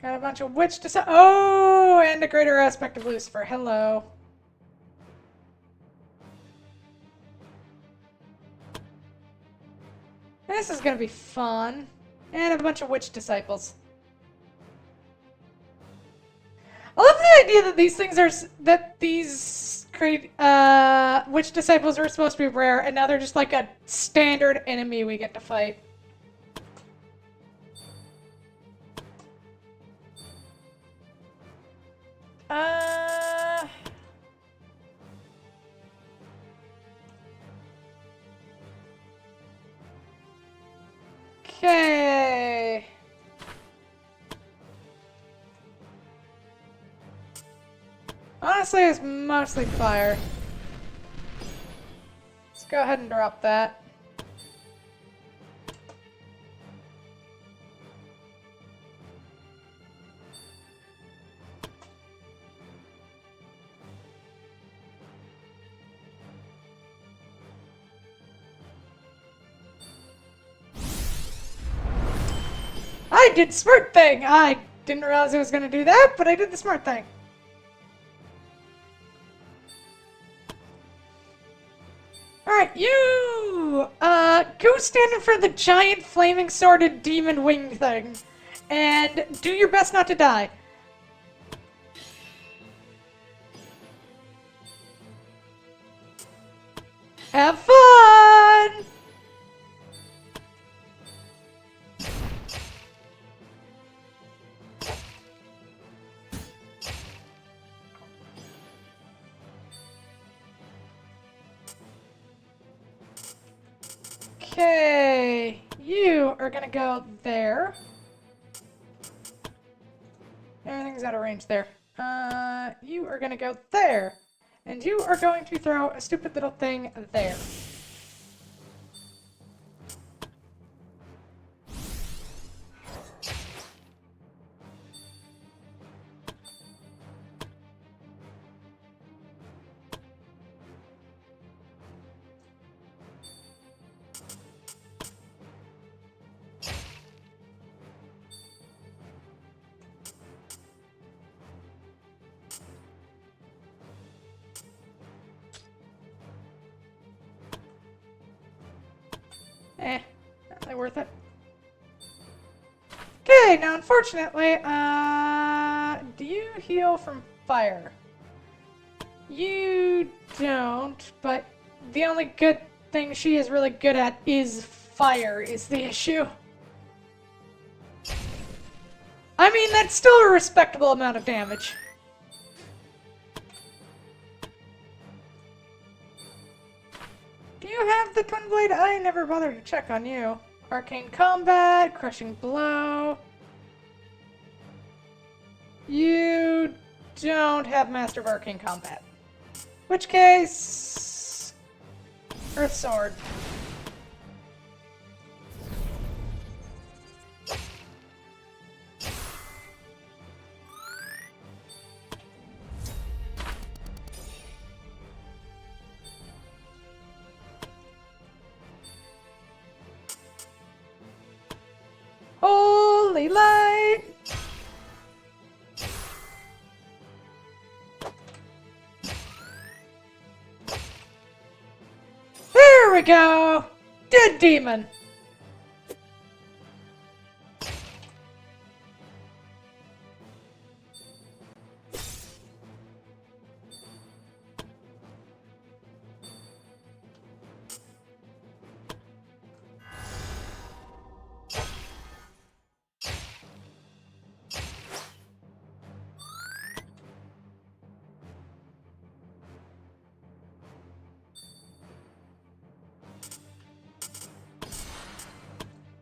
Got a bunch of witch to oh, and a greater aspect of Lucifer. Hello. This is gonna be fun. And a bunch of witch disciples. I love the idea that these things are witch disciples are supposed to be rare, and now they're just like a standard enemy we get to fight. Okay. Honestly, it's mostly fire. Let's go ahead and drop that. I did smart thing! I didn't realize I was gonna do that, but I did the smart thing. Alright, you! Go stand in front of the giant flaming sworded demon wing thing. And do your best not to die. Have fun! Okay, you are gonna go there. Everything's out of range there. You are gonna go there. And you are going to throw a stupid little thing there. Not really worth it. Okay, now unfortunately, do you heal from fire? You don't, but the only good thing she is really good at is fire, is the issue. I mean, that's still a respectable amount of damage. Do you have the Twin Blade? I never bothered to check on you. Arcane Combat, Crushing Blow. You don't have Master of Arcane Combat. Which case... Earth Sword. Holy light! There we go! Dead demon!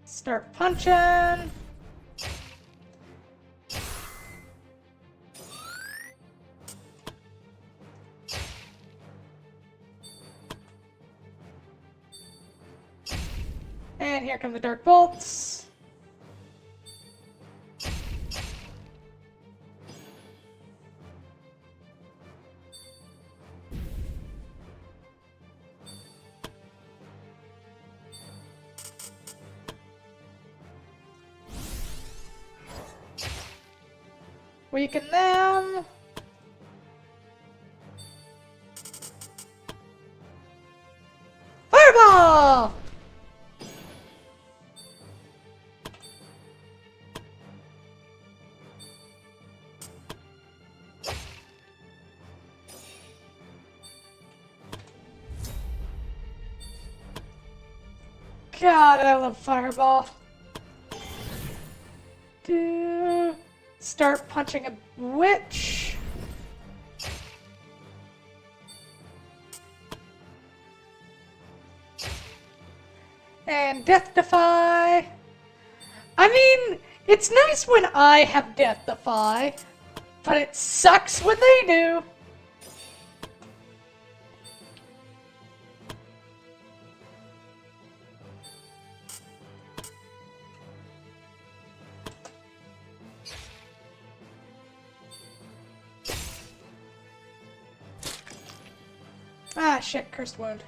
Start punching. And here come the dark bolts. Weaken them. Fireball! God, I love Fireball. Start punching a witch. And Death Defy. I mean, it's nice when I have Death Defy, but it sucks when they do. Ah, shit, Cursed Wound.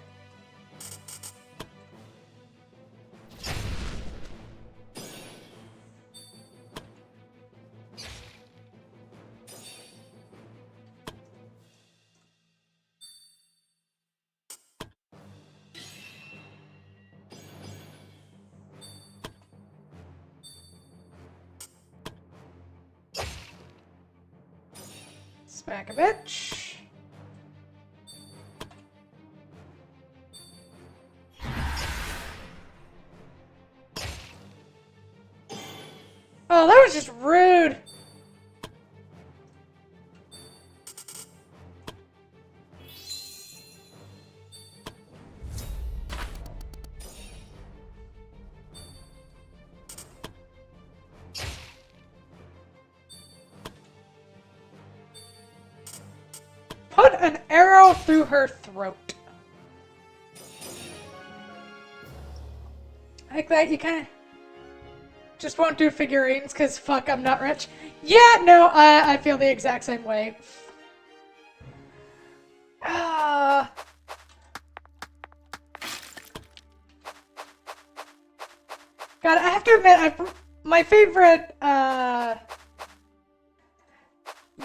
Smack a bitch. Oh, that was just rude. Put an arrow through her throat. Like that, you kind of just won't do figurines because fuck, I'm not rich. Yeah, no, I feel the exact same way. God, I have to admit, my favorite,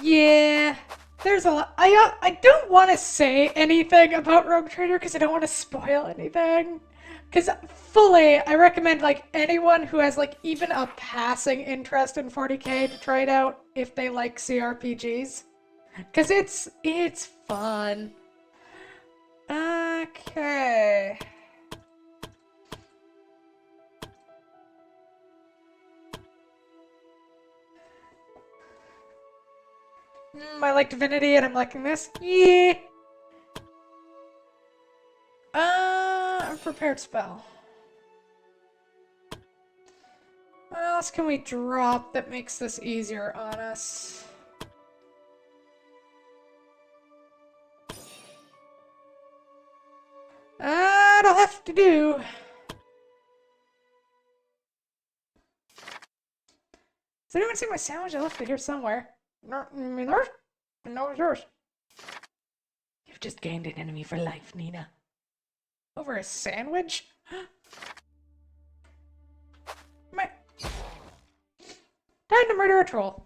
yeah, there's a lot. I don't want to say anything about Rogue Trader because I don't want to spoil anything. Because fully, I recommend like anyone who has like even a passing interest in 40K to try it out if they like CRPGs. Because it's fun. Okay. I like Divinity and I'm liking this. Yeah. Prepared spell. What else can we drop that makes this easier on us? It'll have to do. Does anyone see my sandwich? I left it here somewhere. No, I mean, there's no, it's yours. You've just gained an enemy for life, Nina. Over a sandwich? Time to murder a troll.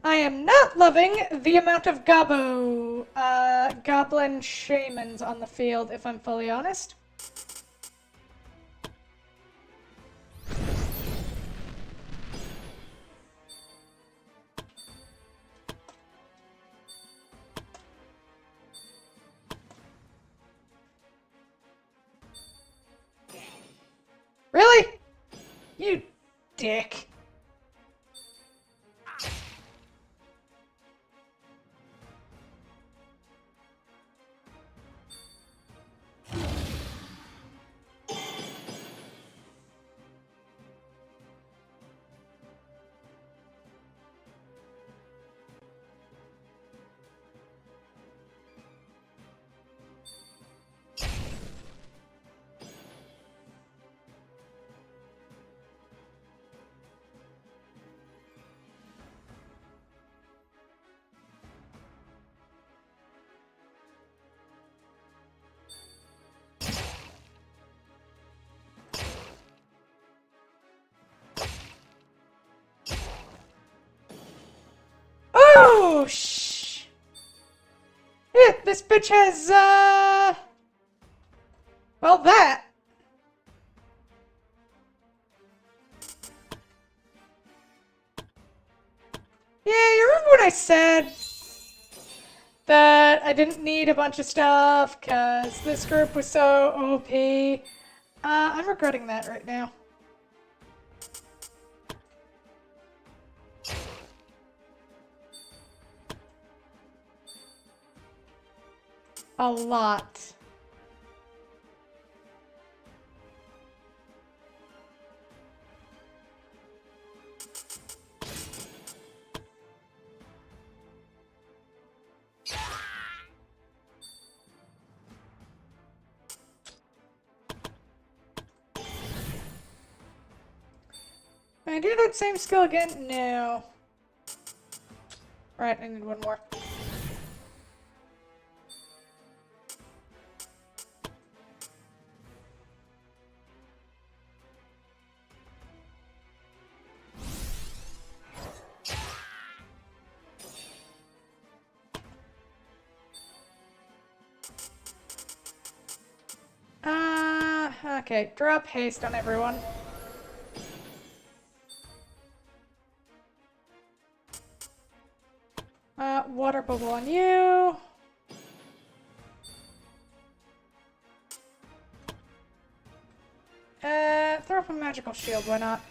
I am not loving the amount of goblin shamans on the field, if I'm fully honest. Really? You dick. Oh, shh. Yeah, this bitch has, well, that. Yeah, you remember when I said that I didn't need a bunch of stuff because this group was so OP? I'm regretting that right now. A lot. Can I do that same skill again? No. Right, I need one more. Okay, drop haste on everyone. Water bubble on you. Throw up a magical shield, why not?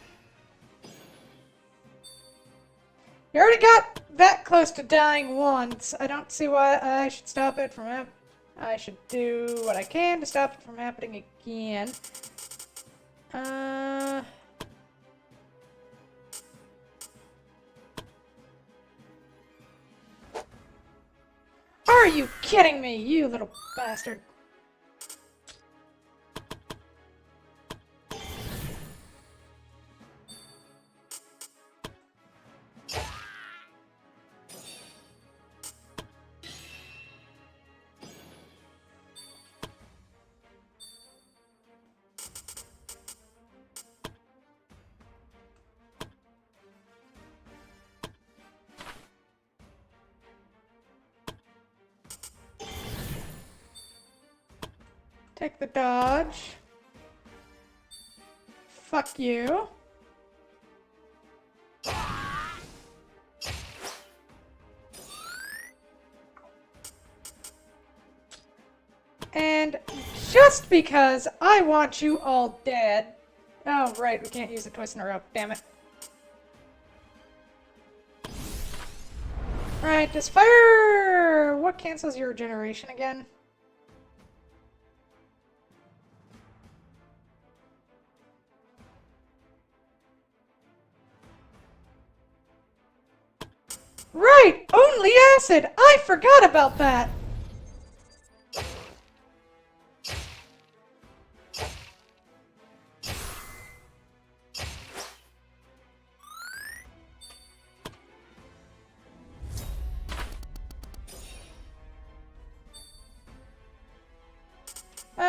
You already got that close to dying once. I don't see why I should stop it from him. I should do what I can to stop it from happening again. Are you kidding me, you little bastard? Take the dodge. Fuck you. And just because I want you all dead... Oh, right, we can't use it twice in a row. Damn it. Alright, just fire! What cancels your regeneration again? Right! Only acid! I forgot about that!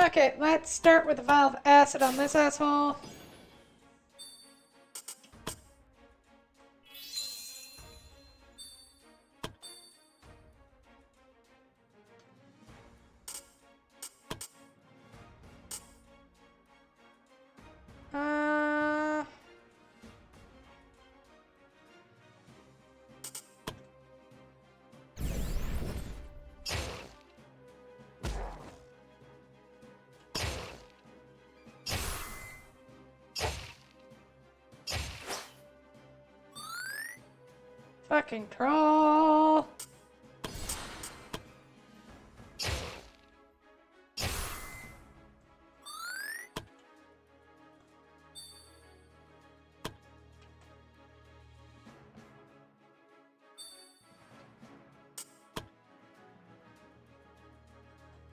Okay, let's start with a vial of acid on this asshole. Fucking troll.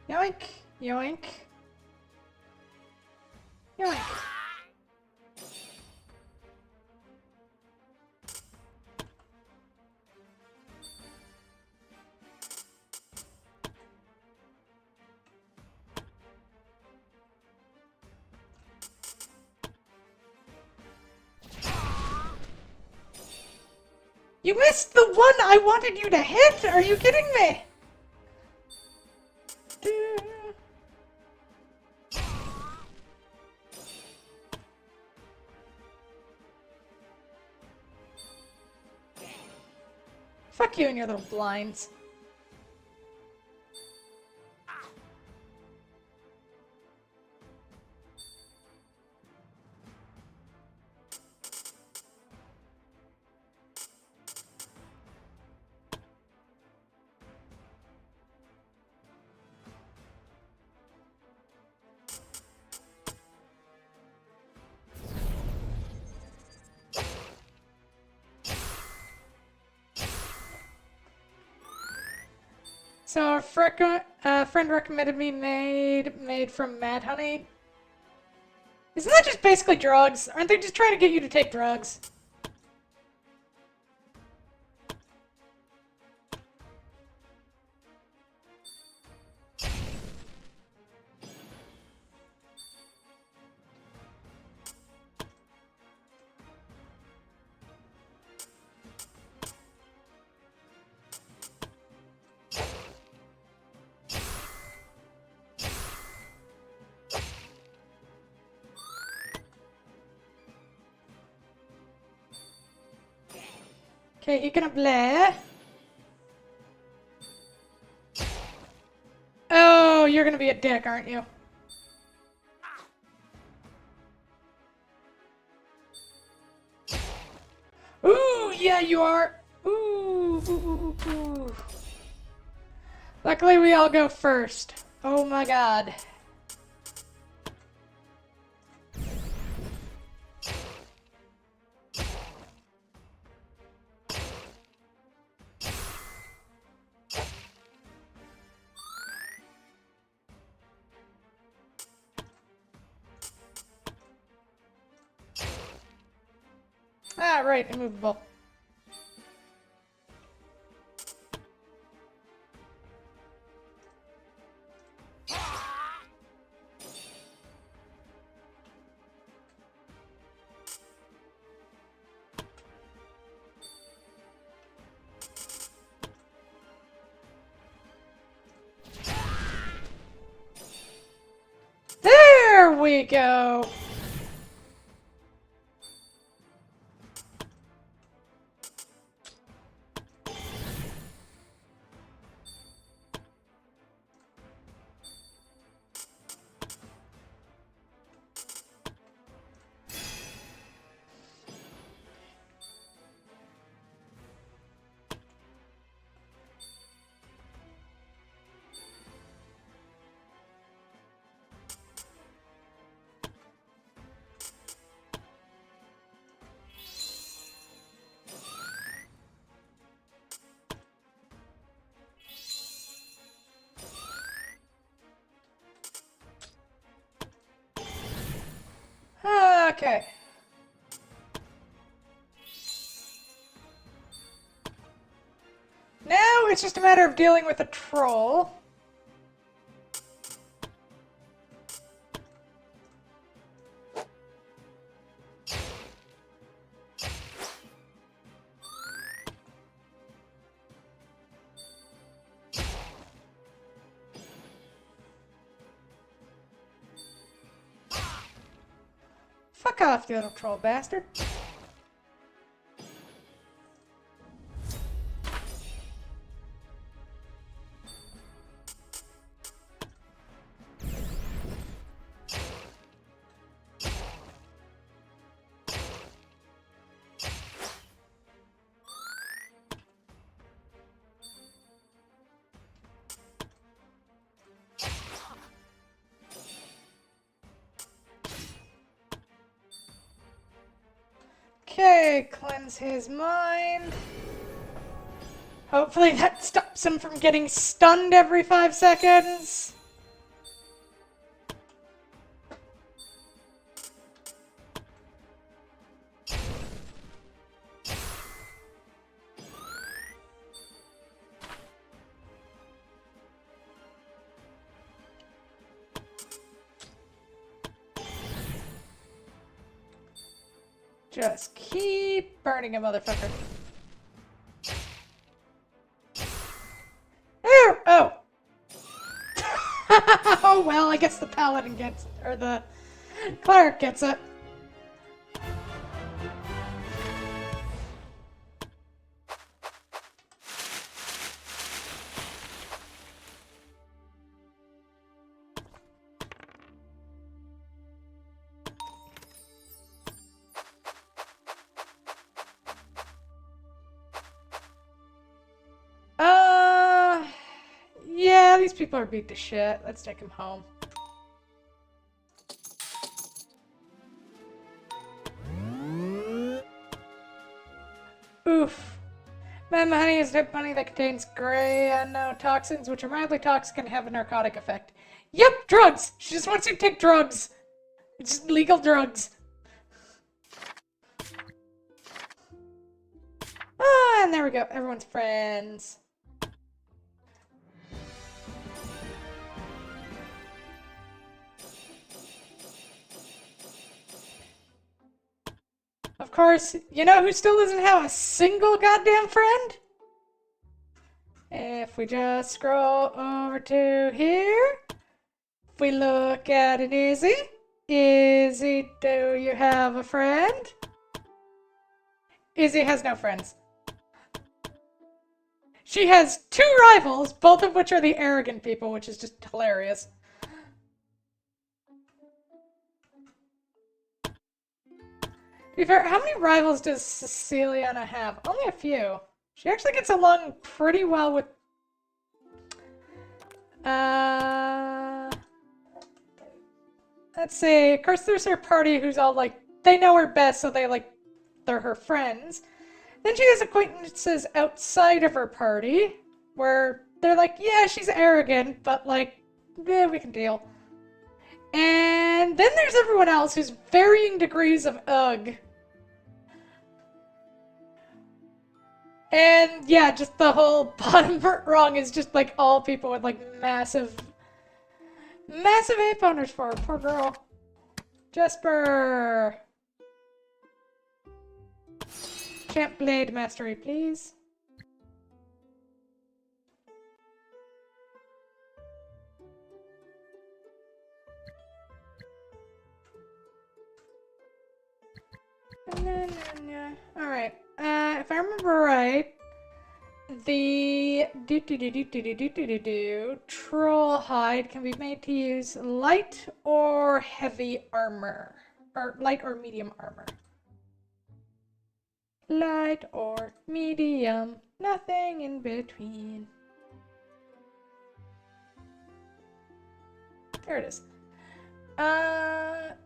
Yoink, yoink. Yoink. You missed the one I wanted you to hit? Are you kidding me? Fuck you and your little blinds. So a friend recommended me made from mad honey. Isn't that just basically drugs? Aren't they just trying to get you to take drugs? Okay, you gonna play? Oh, you're gonna be a dick, aren't you? Ooh, yeah, you are. Ooh, ooh, ooh, ooh. Luckily, we all go first. Oh my god. Ah, right, immovable. There we go. Okay. Now it's just a matter of dealing with a troll. Fuck off, you little troll bastard. Okay, cleanse his mind. Hopefully that stops him from getting stunned every 5 seconds. Just keep burning a motherfucker. There! Oh! Oh well, I guess the paladin gets it, or the cleric gets it. Yeah, these people are beat to shit. Let's take them home. Oof. Mama honey is dead honey that contains gray unknown toxins, which are mildly toxic and have a narcotic effect. Yep, drugs! She just wants you to take drugs. It's legal drugs. Ah, and there we go. Everyone's friends. Of course, you know who still doesn't have a single goddamn friend? If we just scroll over to here, if we look at an Izzy, Izzy, do you have a friend? Izzy has no friends. She has 2 rivals, both of which are the arrogant people, which is just hilarious. To be fair, how many rivals does Ceciliana have? Only a few. She actually gets along pretty well with... Let's see. Of course, there's her party who's all like, they know her best, so they're her friends. Then she has acquaintances outside of her party, where they're like, yeah, she's arrogant, but like, yeah, we can deal. And then there's everyone else who's varying degrees of ugh. And yeah, just the whole bottom rung is just like all people with like massive ape owners for her. Poor girl. Jesper! Champ Blade Mastery, please. Alright. If I remember right, the troll hide can be made to use light or heavy armor. Or light or medium armor. Light or medium. Nothing in between. There it is.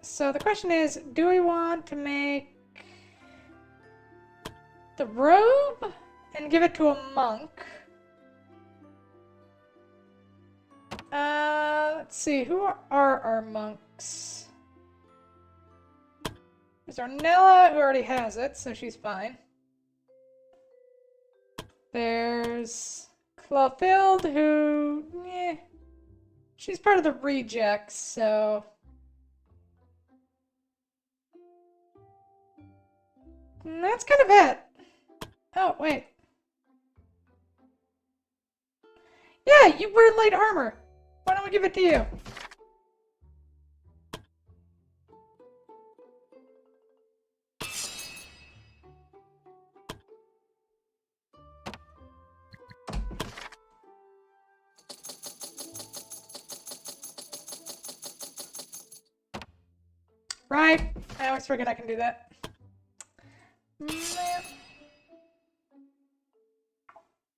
So the question is, do we want to make the robe and give it to a monk? Let's see, who are our monks? There's Ornella, who already has it, so she's fine. There's Clothilde, who, she's part of the rejects, so... And that's kind of it. Oh, wait. Yeah, you wear light armor. Why don't we give it to you? Right. I always forget I can do that.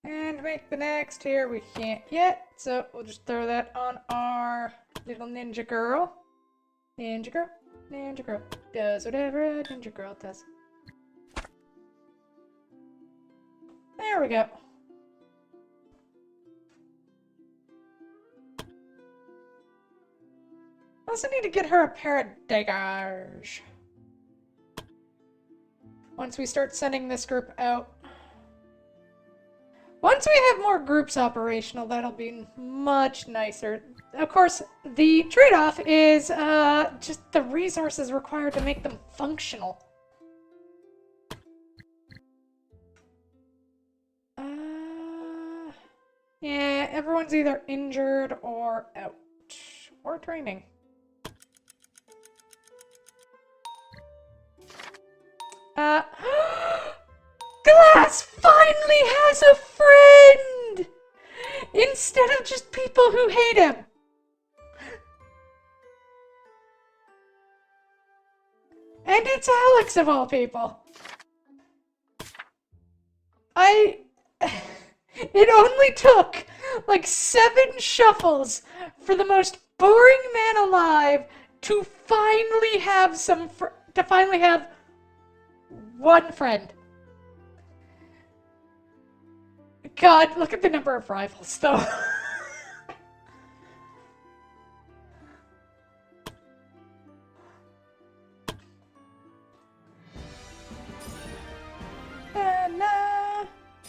And make the next here, we can't yet, so we'll just throw that on our little ninja girl. Ninja girl, ninja girl, does whatever a ninja girl does. There we go. Also need to get her a pair of daggers. Once we start sending this group out. Once we have more groups operational, that'll be much nicer. Of course, the trade-off is just the resources required to make them functional. Yeah, everyone's either injured or out. Or training. Glass finally has a friend! Instead of just people who hate him. And it's Alex of all people. It only took like 7 shuffles for the most boring man alive to finally have one friend. God, look at the number of rivals, though.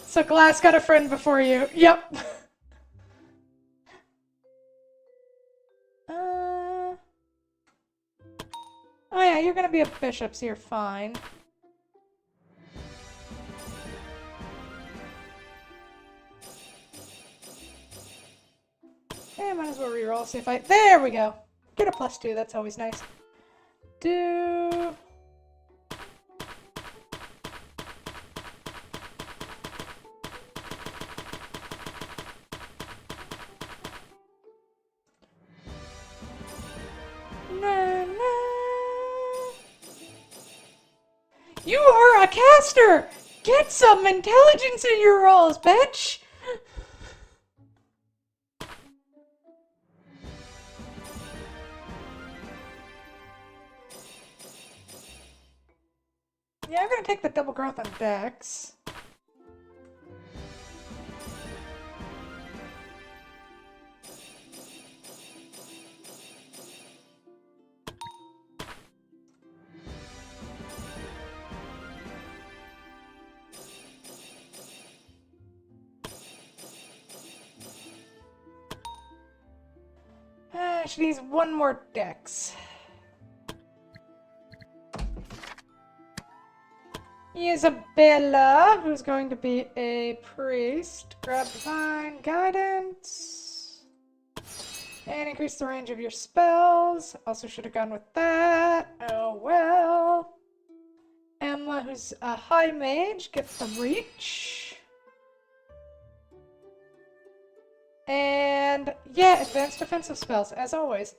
So Glass got a friend before you. Yep. Oh yeah, you're gonna be a bishop, so you're fine. Yeah, might as well reroll, see if I... There we go! Get a +2, that's always nice. Do... Na, na. You are a caster! Get some intelligence in your rolls, bitch! Yeah, I'm gonna take the double growth on Dex. She needs one more Dex. Isabella, who's going to be a priest. Grab Divine Guidance. And increase the range of your spells. Also should have gone with that. Oh well. Emma, who's a high mage, gets the reach. And yeah, advanced defensive spells, as always.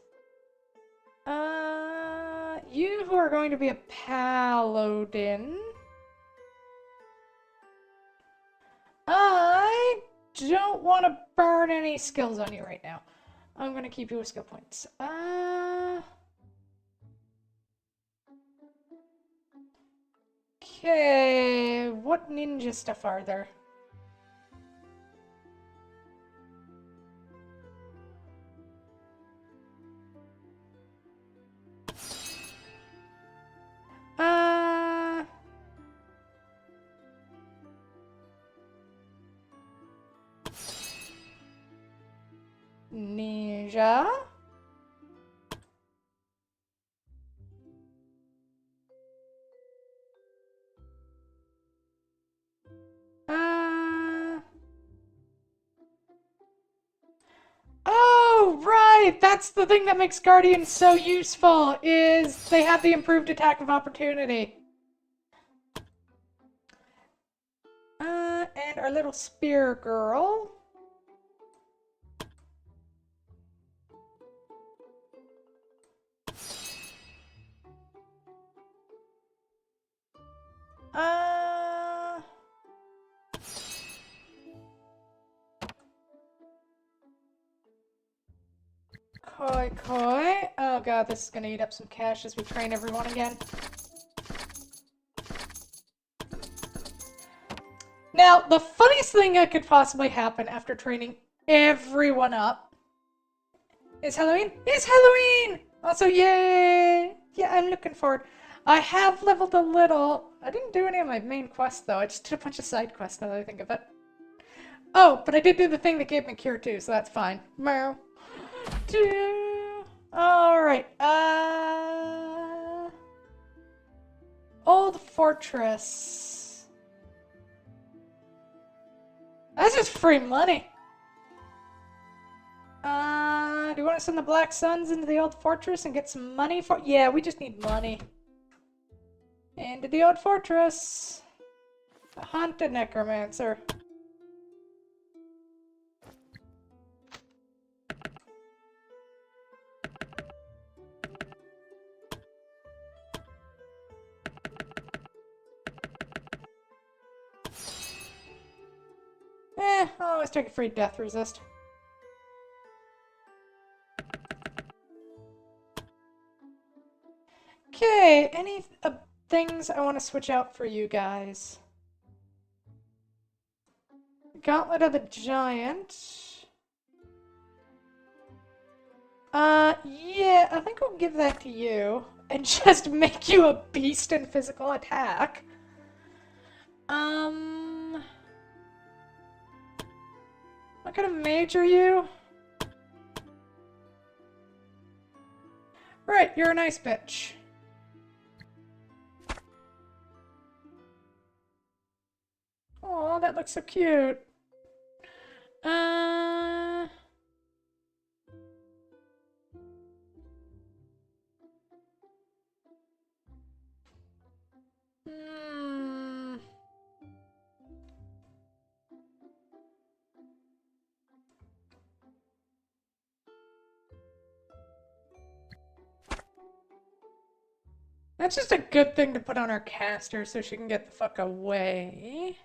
You who are going to be a paladin. I don't want to burn any skills on you right now. I'm gonna keep you with skill points. Okay, what ninja stuff are there? Ninja. Oh, right! That's the thing that makes Guardians so useful, is they have the improved attack of opportunity. And our little spear girl. Koi Koi. Oh god, this is gonna eat up some cash as we train everyone again. Now, the funniest thing that could possibly happen after training everyone up is Halloween. It's Halloween! Also, yay! Yeah, I'm looking forward. I have leveled a little. I didn't do any of my main quests, though. I just did a bunch of side quests, now that I think of it. Oh, but I did do the thing that gave me cure, too, so that's fine. Meow. Alright, Old Fortress. That's just free money. Do you want to send the Black Suns into the Old Fortress and get some money for— Yeah, we just need money. Into the Old Fortress. Hunt a necromancer. I'll always take a free death resist. Okay, any things I want to switch out for you guys? Gauntlet of the Giant. Yeah, I think I'll give that to you. And just make you a beast in physical attack. What kind of mage are you? Right, you're a nice bitch. Oh, that looks so cute. Hmm. That's just a good thing to put on our caster so she can get the fuck away.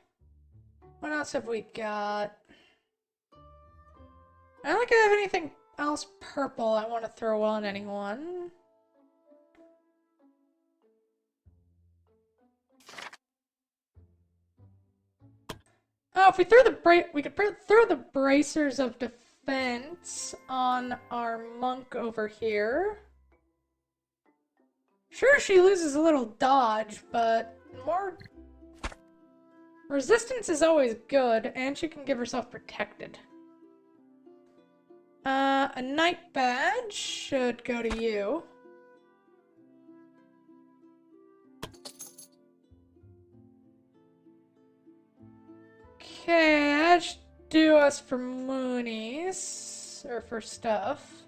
What else have we got? I don't think I have anything else purple I want to throw on anyone. if we throw we could throw the bracers of defense on our monk over here. Sure, she loses a little dodge, but more resistance is always good, and she can give herself protected. A knight badge should go to you. Okay, that should do us for moonies, or for stuff.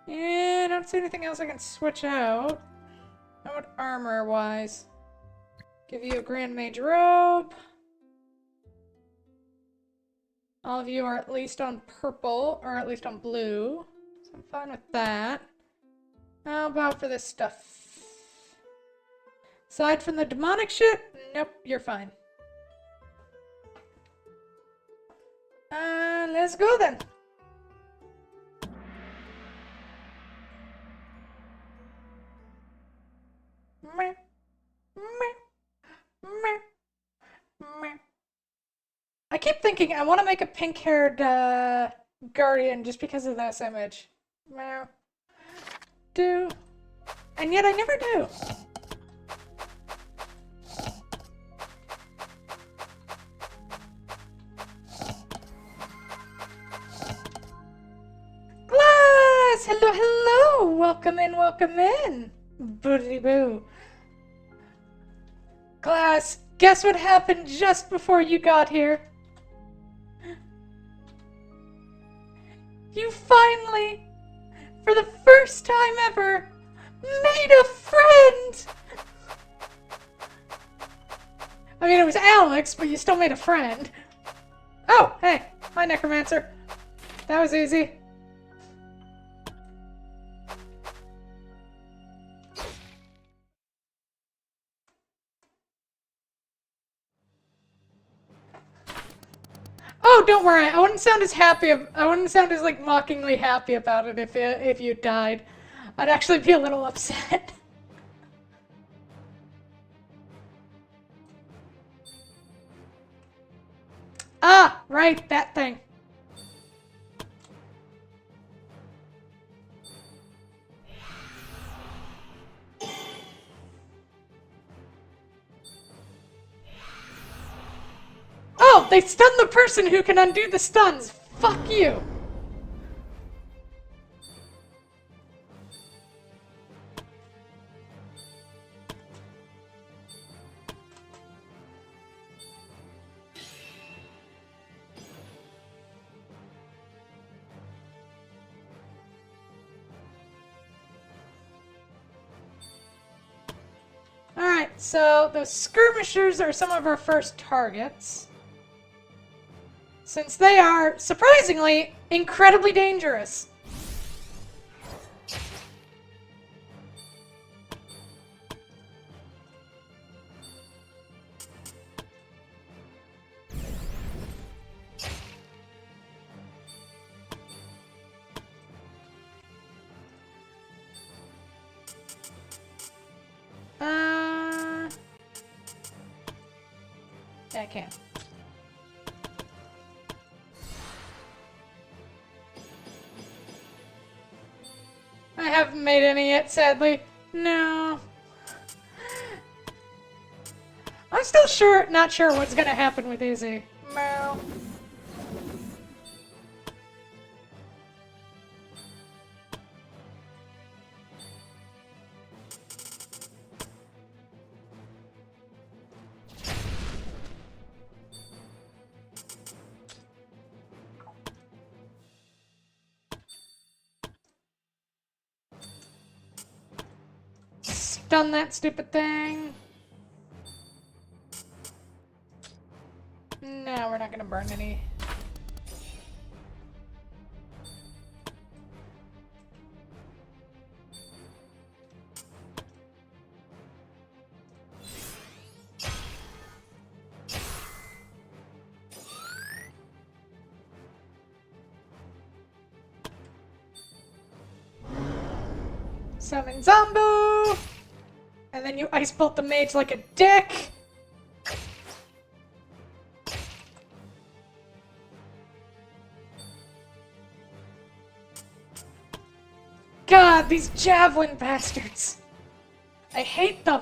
And I don't see anything else I can switch out. How about armor-wise? Give you a Grand Mage robe. All of you are at least on purple, or at least on blue. So I'm fine with that. How about for this stuff? Aside from the demonic shit, nope, you're fine. Let's go then. I keep thinking I want to make a pink-haired guardian just because of this image. And yet I never do. Glass! Hello, hello! Welcome in, welcome in! Boody boo. Glass, guess what happened just before you got here? You finally, for the first time ever, made a friend! I mean, it was Alex, but you still made a friend. Oh, hey. Hi, Necromancer. That was easy. Oh, don't worry. I wouldn't sound as happy. I wouldn't sound as like mockingly happy about it if you died. I'd actually be a little upset. Ah, right, that thing. Oh, they stun the person who can undo the stuns. Fuck you. Alright, so those skirmishers are some of our first targets. Since they are, surprisingly, incredibly dangerous. Yeah, I can. I haven't made any yet, sadly. No. I'm still not sure what's gonna happen with Izzy. No. Stun that stupid thing. No, we're not gonna burn any. Summon Zombo! And then you ice bolt the mage like a dick! God, these javelin bastards! I hate them!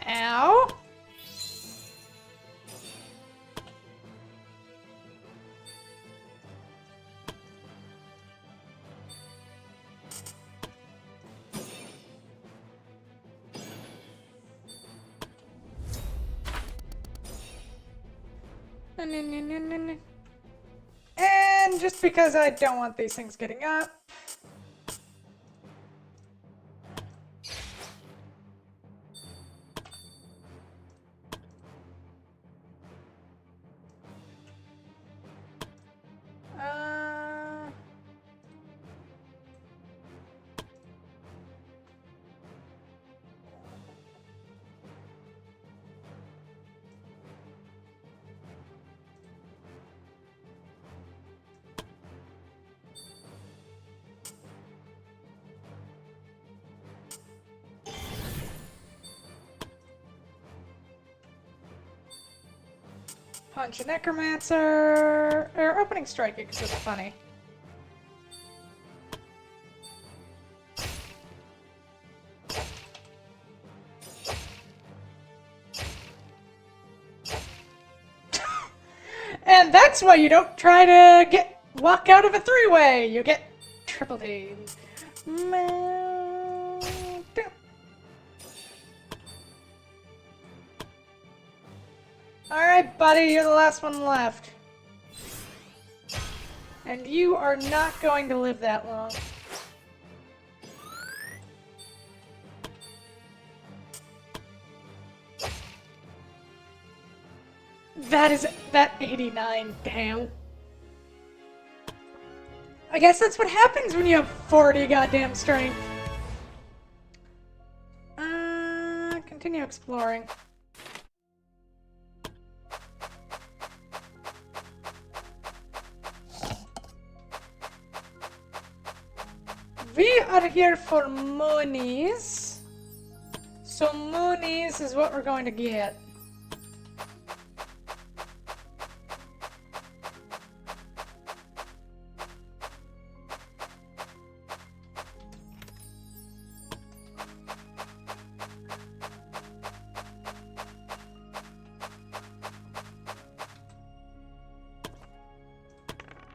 Ow! And just because I don't want these things getting up. Uh... Punch a Necromancer, or Opening Strike because it's funny. And that's why you don't try to walk out of a three-way. You get triple team. Alright, buddy, you're the last one left. And you are not going to live that long. That 89, damn. I guess that's what happens when you have 40 goddamn strength. Continue exploring. We are here for moonies. So moonies is what we're going to get.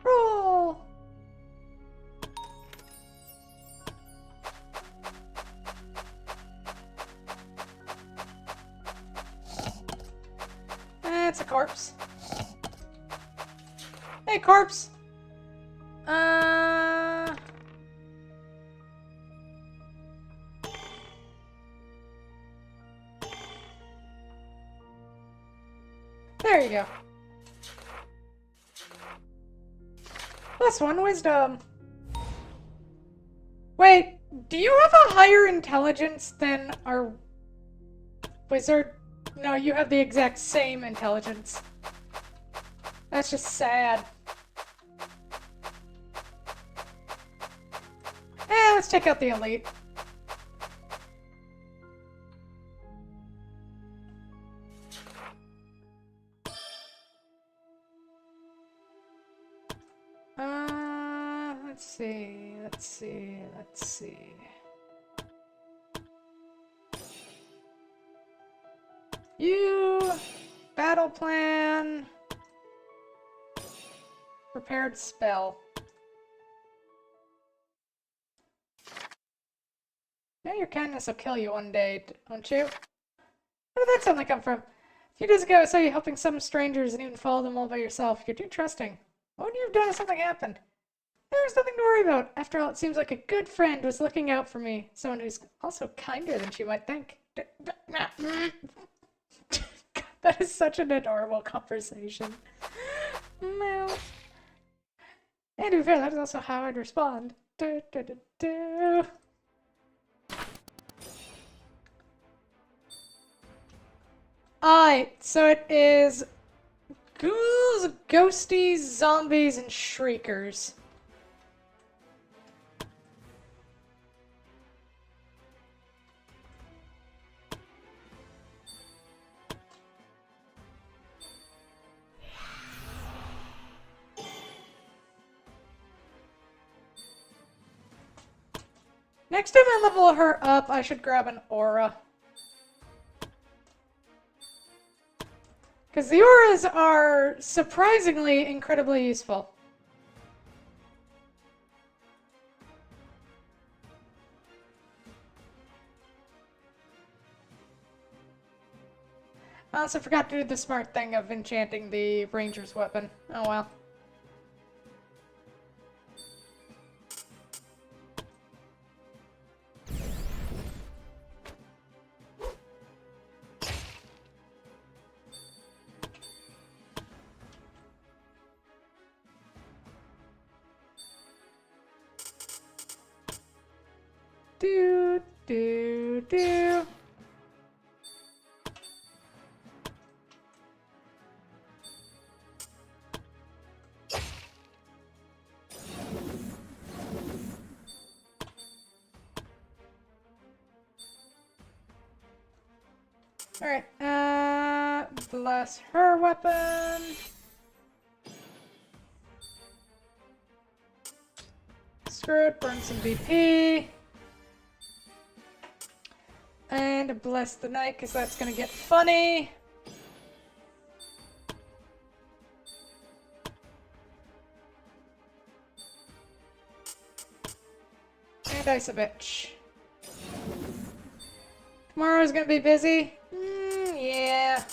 Roll! It's a corpse. Hey, corpse! There you go. +1 wisdom. Wait, do you have a higher intelligence than our wizard? No, you have the exact same intelligence. That's just sad. Let's check out the elite. Let's see. You, battle plan, prepared spell. Now your kindness will kill you one day, won't you? Where did that sound like come from? A few days ago, I saw you helping some strangers and even followed them all by yourself. You're too trusting. What would you have done if something happened? There's nothing to worry about. After all, it seems like a good friend was looking out for me. Someone who's also kinder than she might think. That is such an adorable conversation. Well, and to be fair, that is also how I'd respond. Alright, so it is ghouls, ghosties, zombies, and shriekers. Next time I level her up, I should grab an aura. Because the auras are surprisingly incredibly useful. I also forgot to do the smart thing of enchanting the ranger's weapon. Oh well. Do, do, do. Alright, bless her weapon. Screw it, burn some BP. And bless the knight, because that's gonna get funny. And ice a bitch. Tomorrow's gonna be busy. Yeah.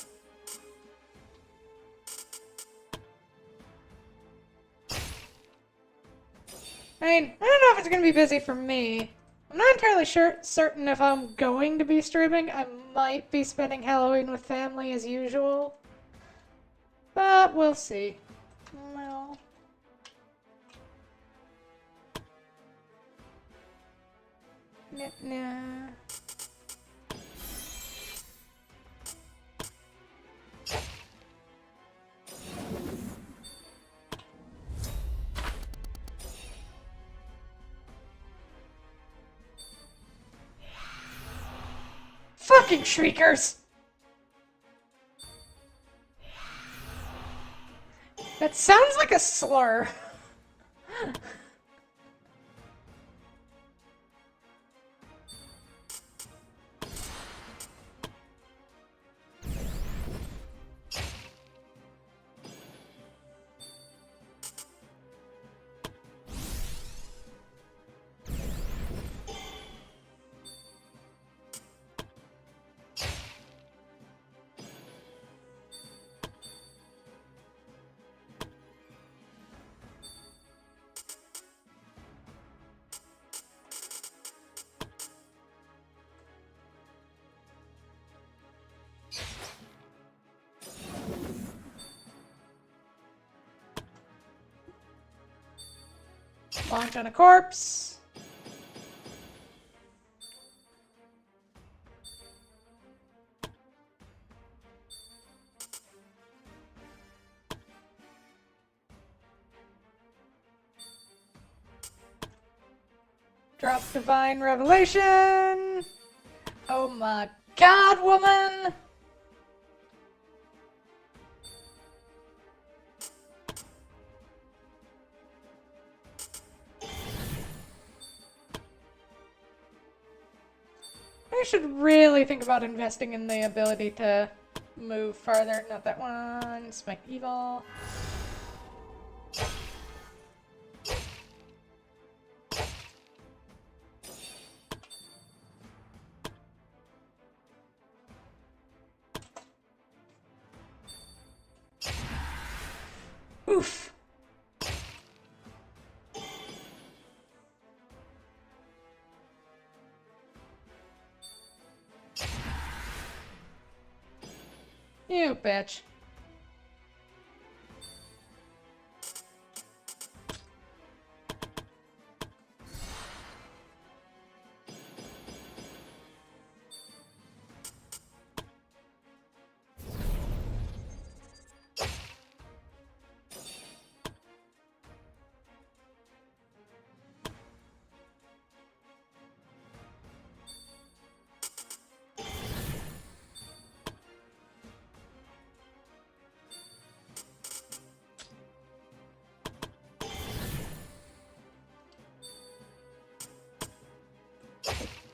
I mean, I don't know if it's gonna be busy for me. I'm not entirely certain if I'm going to be streaming. I might be spending Halloween with family as usual. But we'll see. Well. Nah. Fucking shriekers! That sounds like a slur. Bonk on a corpse. Drop Divine Revelation. Oh my god, woman! I should really think about investing in the ability to move farther. Not that one. Smite Evil. You bitch.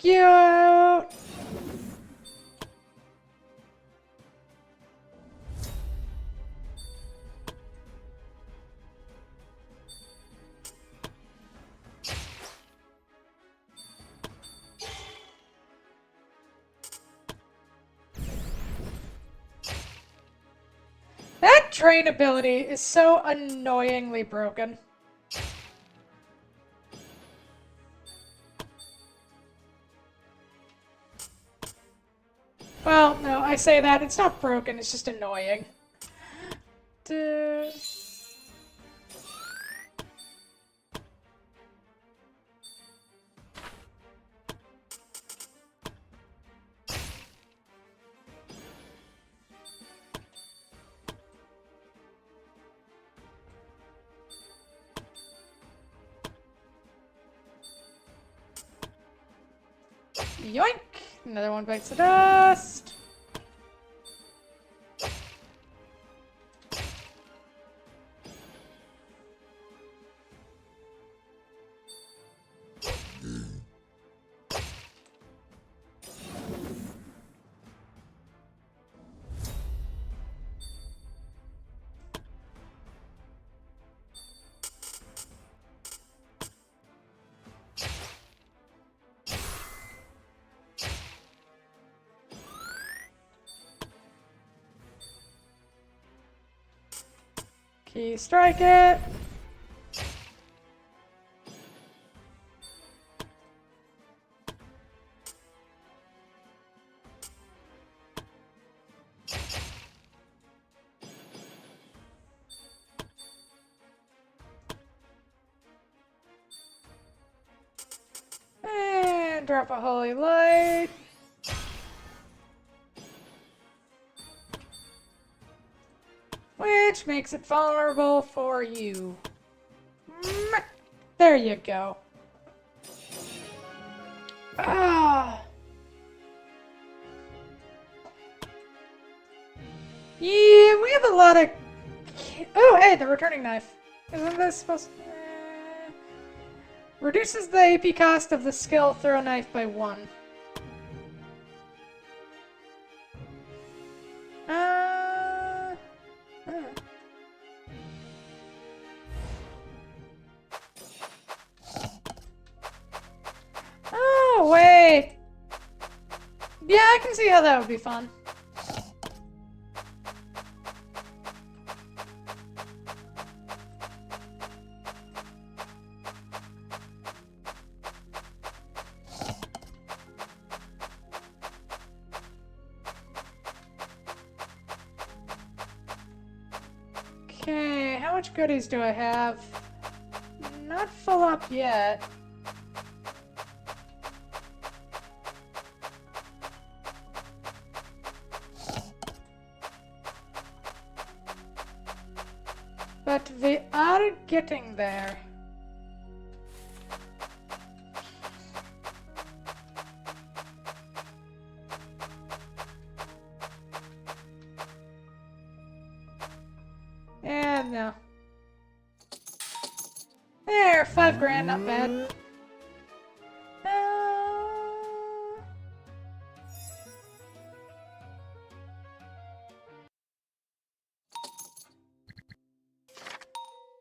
Cute. That train ability is so annoyingly broken. Well, no, I say that. It's not broken, it's just annoying. Duh. Yoink! Another one bites the dust. Key strike it. And drop a holy light. Which makes it vulnerable for you. There you go. Ah. Yeah, we have a lot of... Oh, hey, the returning knife. Isn't this supposed to... Reduces the AP cost of the skill throw knife by 1. Oh, wait. Yeah, I can see how that would be fun. Okay, how much goodies do I have? Not full up yet. But we are getting there. And no. There, 5 grand, not bad.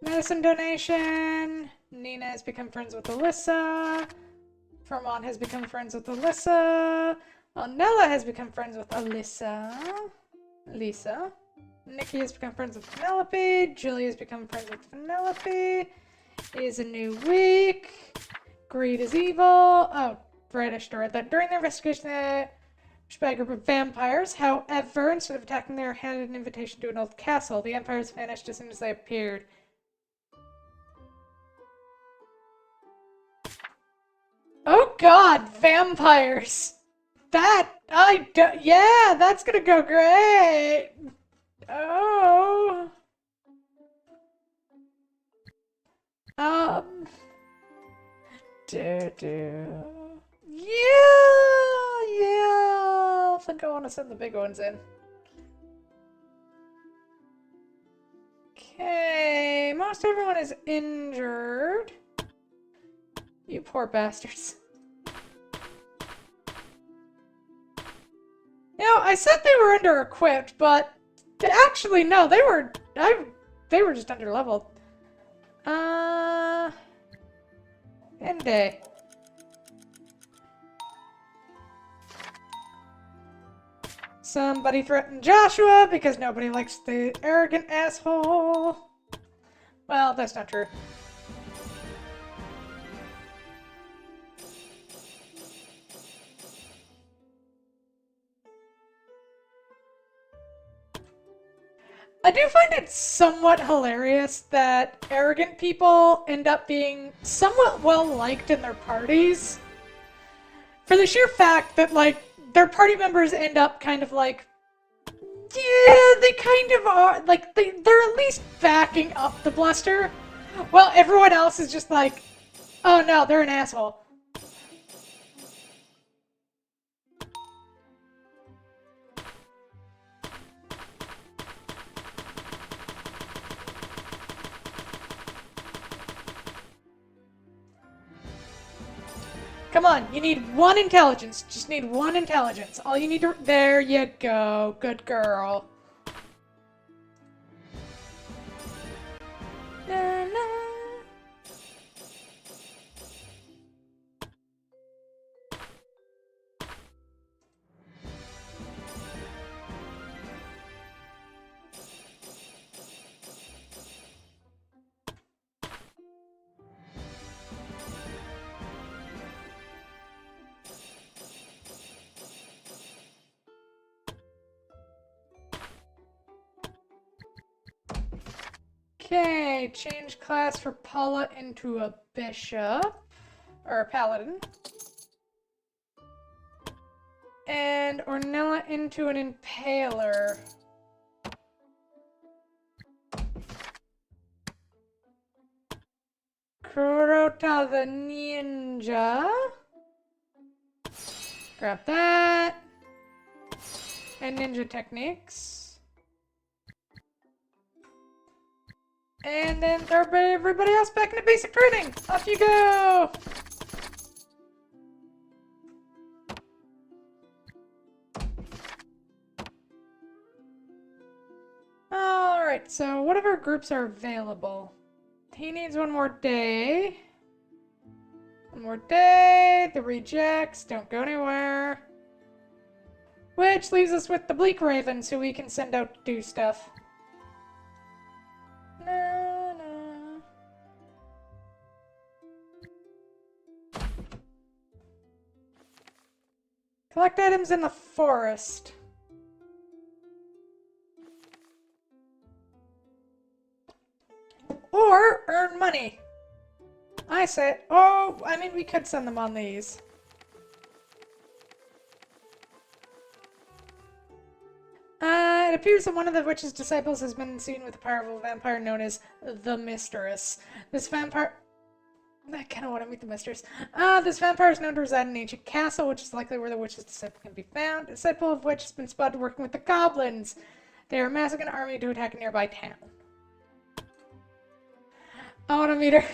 Medicine donation. Nina has become friends with Alyssa. Vermont has become friends with Alyssa. Nella has become friends with Alyssa. Lisa. Nikki has become friends with Penelope. Julie has become friends with Penelope. It is a new week. Greed is evil. Oh, right, I should write that. During the investigation, by a group of vampires. However, instead of attacking, they were handed an invitation to an old castle. The vampires vanished as soon as they appeared. Oh god, vampires! Yeah, that's gonna go great! Oh. Um. Yeah, I think I want to send the big ones in. Okay, most everyone is injured. You poor bastards. You know, I said they were under-equipped, but actually, no, they were just under-leveled. Ende. Somebody threatened Joshua because nobody likes the arrogant asshole. Well, that's not true. I do find it somewhat hilarious that arrogant people end up being somewhat well liked in their parties. For the sheer fact that, like, their party members end up kind of like, yeah, they kind of are, like, they're at least backing up the bluster, while everyone else is just like, oh no, they're an asshole. Come on, you need one intelligence. Just need one intelligence. All you need to... There you go. Good girl. Na, na. Okay, change class for Paula into a bishop. Or a paladin. And Ornella into an impaler. Kurota the ninja. Grab that. And ninja techniques. And then throw everybody else back into basic training. Off you go! Alright, so what of our groups are available? He needs one more day. One more day. The rejects don't go anywhere. Which leaves us with the Bleak Ravens, who we can send out to do stuff. Na, na. Collect items in the forest. Or earn money. I say, oh, I mean, we could send them on these. It appears that one of the witch's disciples has been seen with a powerful vampire known as the Mistress. This vampire... I kind of want to meet the Mistress. This vampire is known to reside in an ancient castle, which is likely where the witch's disciple can be found. A disciple of which has been spotted working with the goblins. They are amassing an army to attack a nearby town. I want to meet her.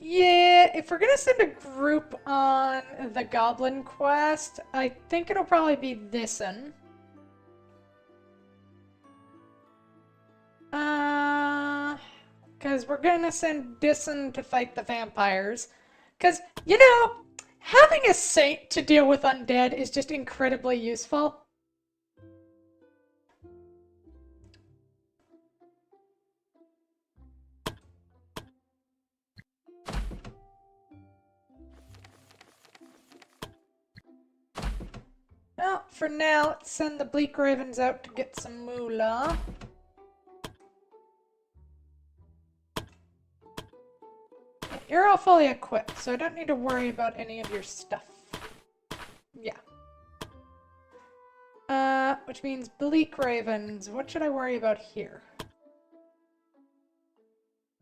Yeah, if we're gonna send a group on the Goblin quest, I think it'll probably be this one. Because we're gonna send Disson to fight the vampires. Because, you know, having a saint to deal with undead is just incredibly useful. for now, let's send the Bleak Ravens out to get some moolah. You're all fully equipped, so I don't need to worry about any of your stuff. Yeah. Which means Bleak Ravens. What should I worry about here?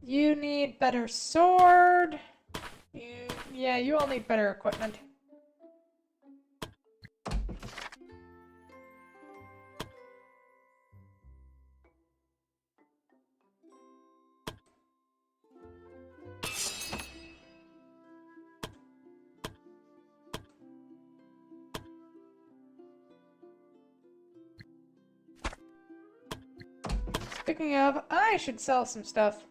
You need better sword. Yeah, you all need better equipment. Speaking of, I should sell some stuff.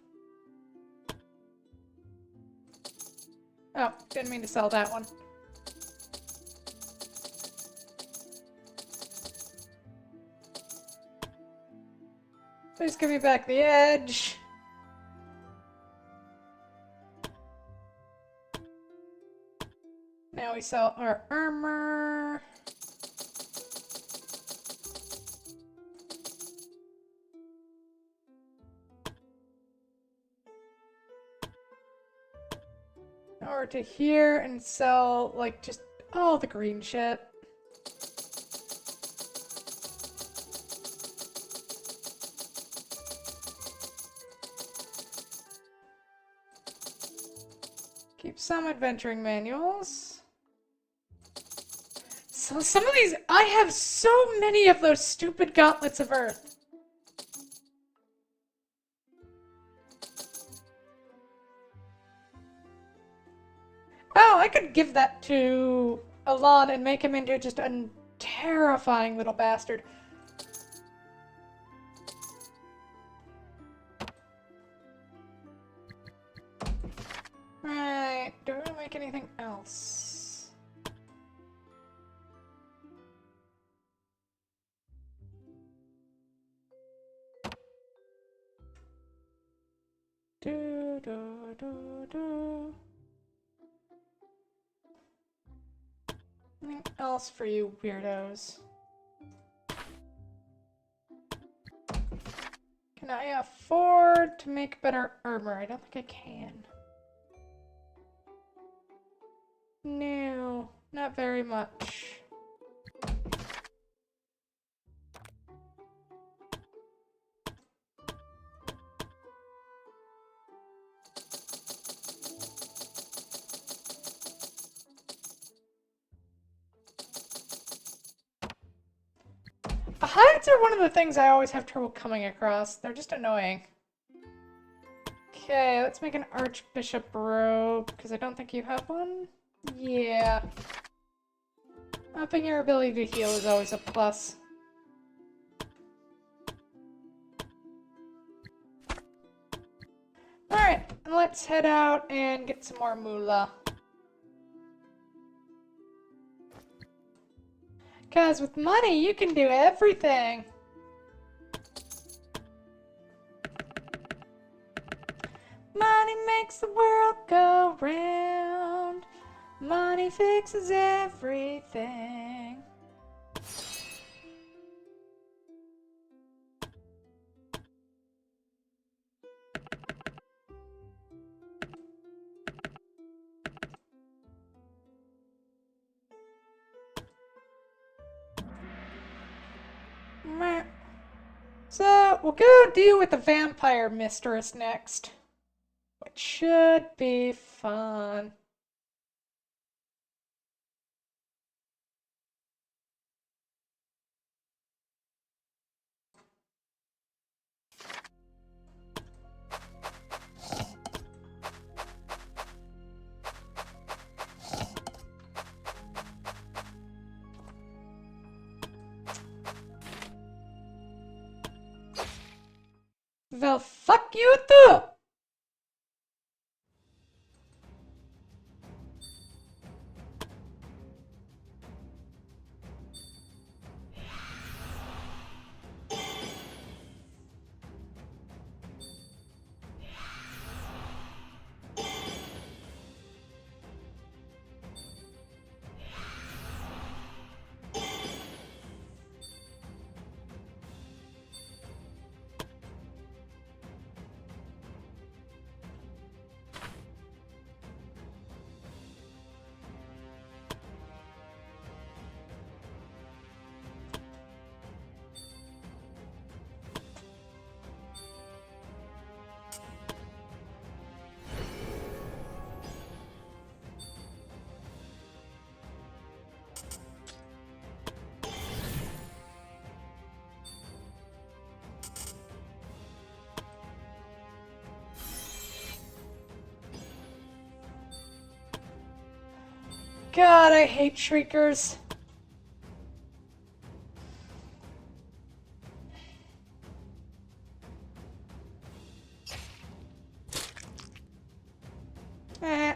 Oh, didn't mean to sell that one. Please give me back the edge. Now we sell our armor. Over to here and sell, like, just all the green shit. Keep some adventuring manuals. So some of these, I have so many of those stupid gauntlets of earth. Oh, I could give that to Alon and make him into just a terrifying little bastard. Right, do I make anything else? Do, do, do, do. Anything else for you weirdos? Can I afford to make better armor? I don't think I can. No, not very much. Hides are one of the things I always have trouble coming across. They're just annoying. Okay, let's make an Archbishop robe, because I don't think you have one. Yeah. Upping your ability to heal is always a plus. Alright, let's head out and get some more moolah. Because with money, you can do everything. Money makes the world go round. Money fixes everything. Meh. So, we'll go deal with the vampire mistress next. Which should be fun. Well, fuck you too! God, I hate shriekers.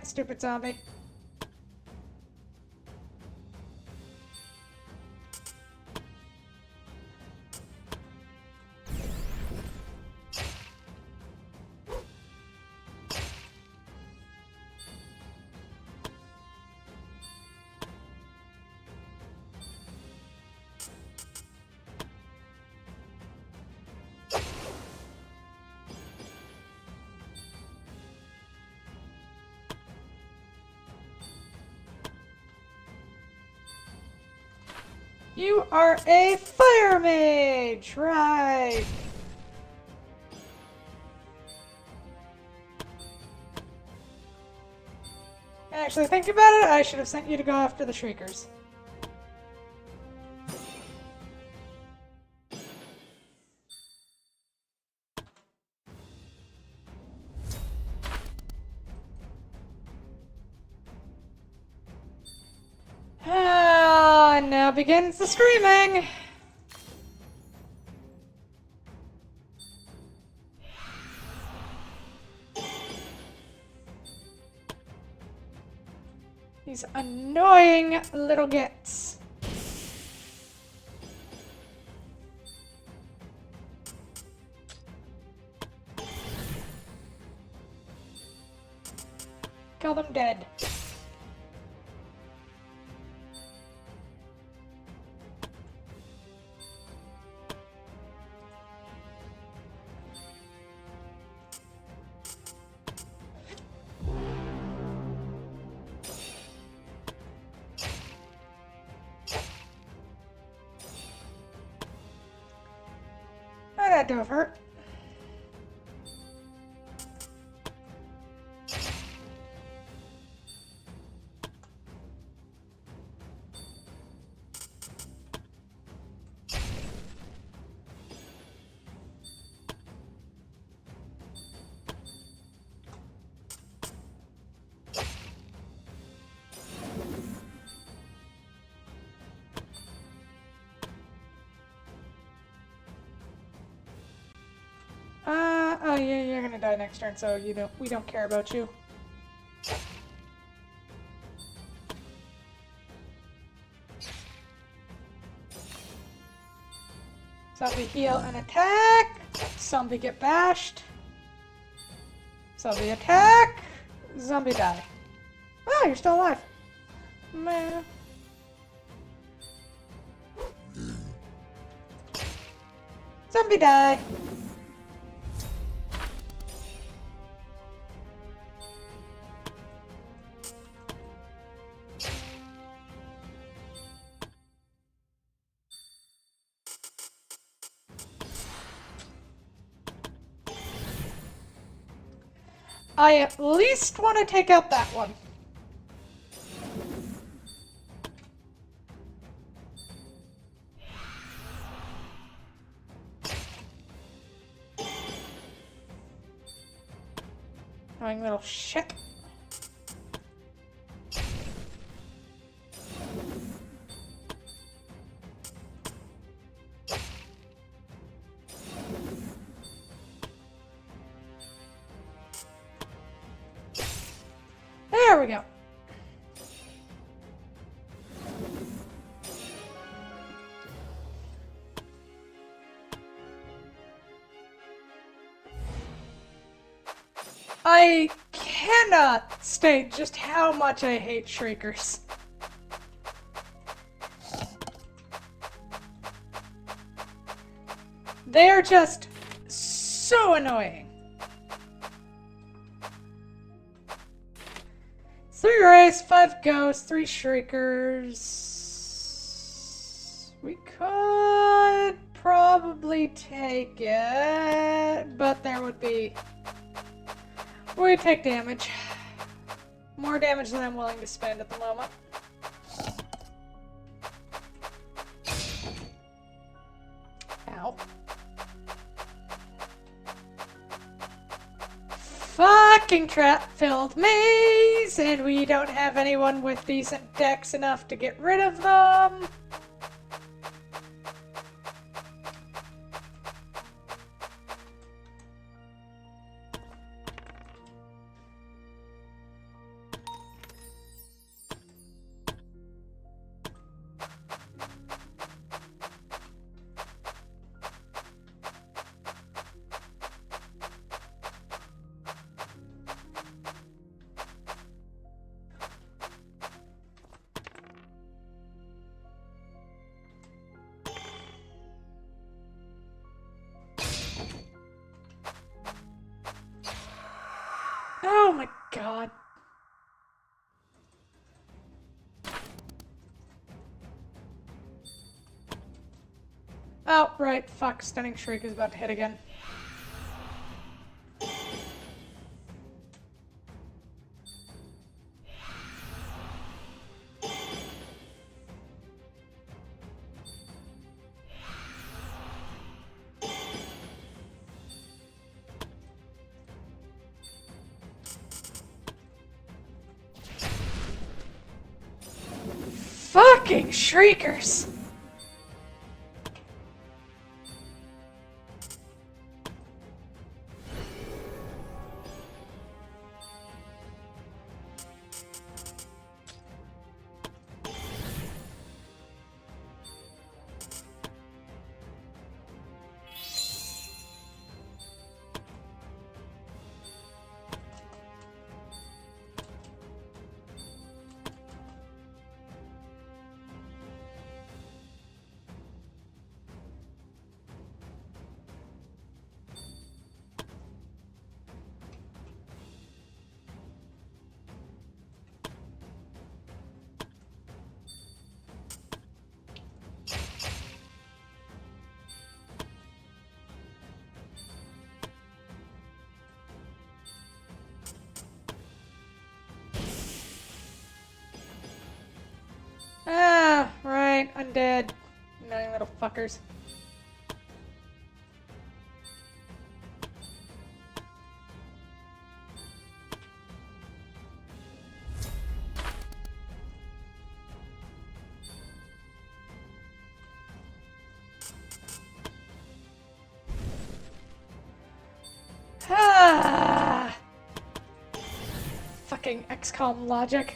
Stupid zombie. You are a fire mage, right? Actually, thinking about it, I should have sent you to go after the shriekers. Ah, now begins the screaming. These annoying little gits. Kill them dead. Oh, that do hurt. Oh yeah, you're gonna die next turn, so we don't care about you. Zombie heal and attack. Zombie get bashed. Zombie attack. Zombie die. Oh, you're still alive. Man. Zombie die. I at least want to take out that one. Annoying little shit. There we go. I cannot state just how much I hate shriekers. They are just so annoying. 3 race, 5 ghosts, 3 shriekers. We could probably take it, but there would be... We take damage. More damage than I'm willing to spend at the moment. Ow. fucking trap-filled maze, and we don't have anyone with decent decks enough to get rid of them. Oh my god. Oh, right. Fuck. Stunning Shriek is about to hit again. Fucking Shriekers! Ah, right. Undead. Annoying little fuckers. Ah! Fucking XCOM logic.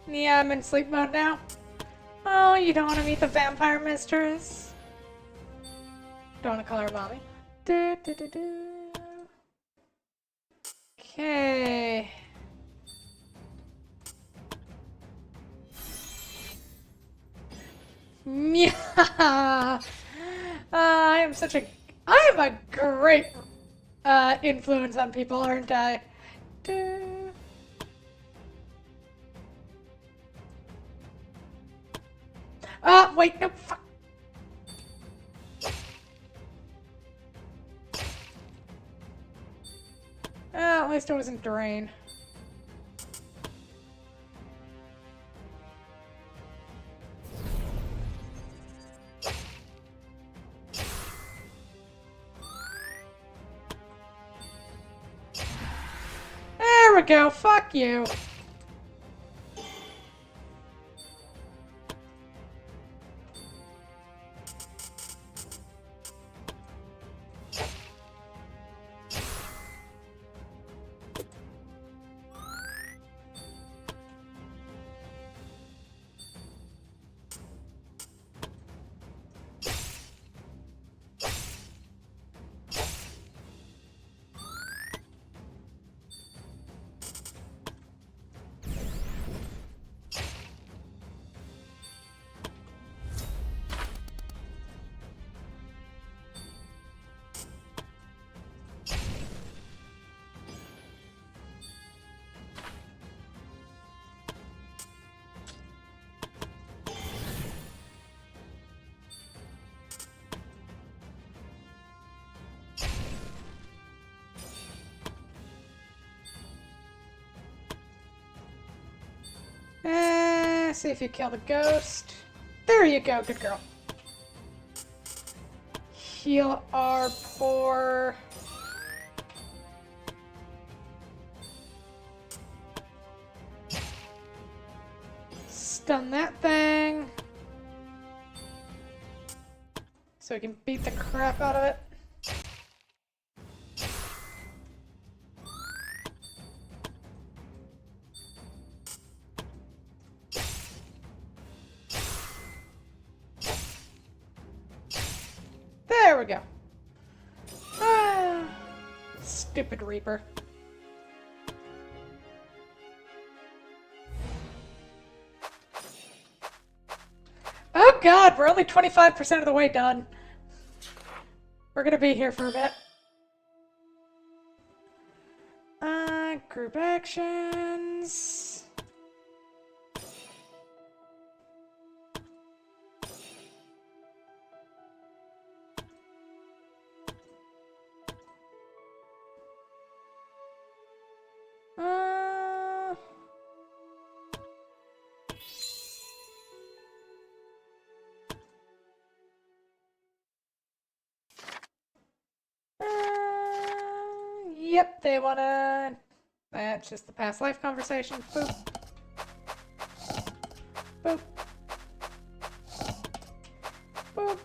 Yeah, I'm in sleep mode now. Oh, you don't want to meet the vampire mistress? Don't want to call her mommy. Okay. Yeah. I am a great influence on people, aren't I? Wait, no, fuck. At least it wasn't Drain. There we go, fuck you. See if you kill the ghost. There you go, good girl. Heal our poor... Stun that thing. So we can beat the crap out of it. There we go. Ah, stupid Reaper. Oh god, we're only 25% of the way done. We're gonna be here for a bit. Group actions. Yep, they wanna... That's just the past life conversation. Boop. Boop. Boop.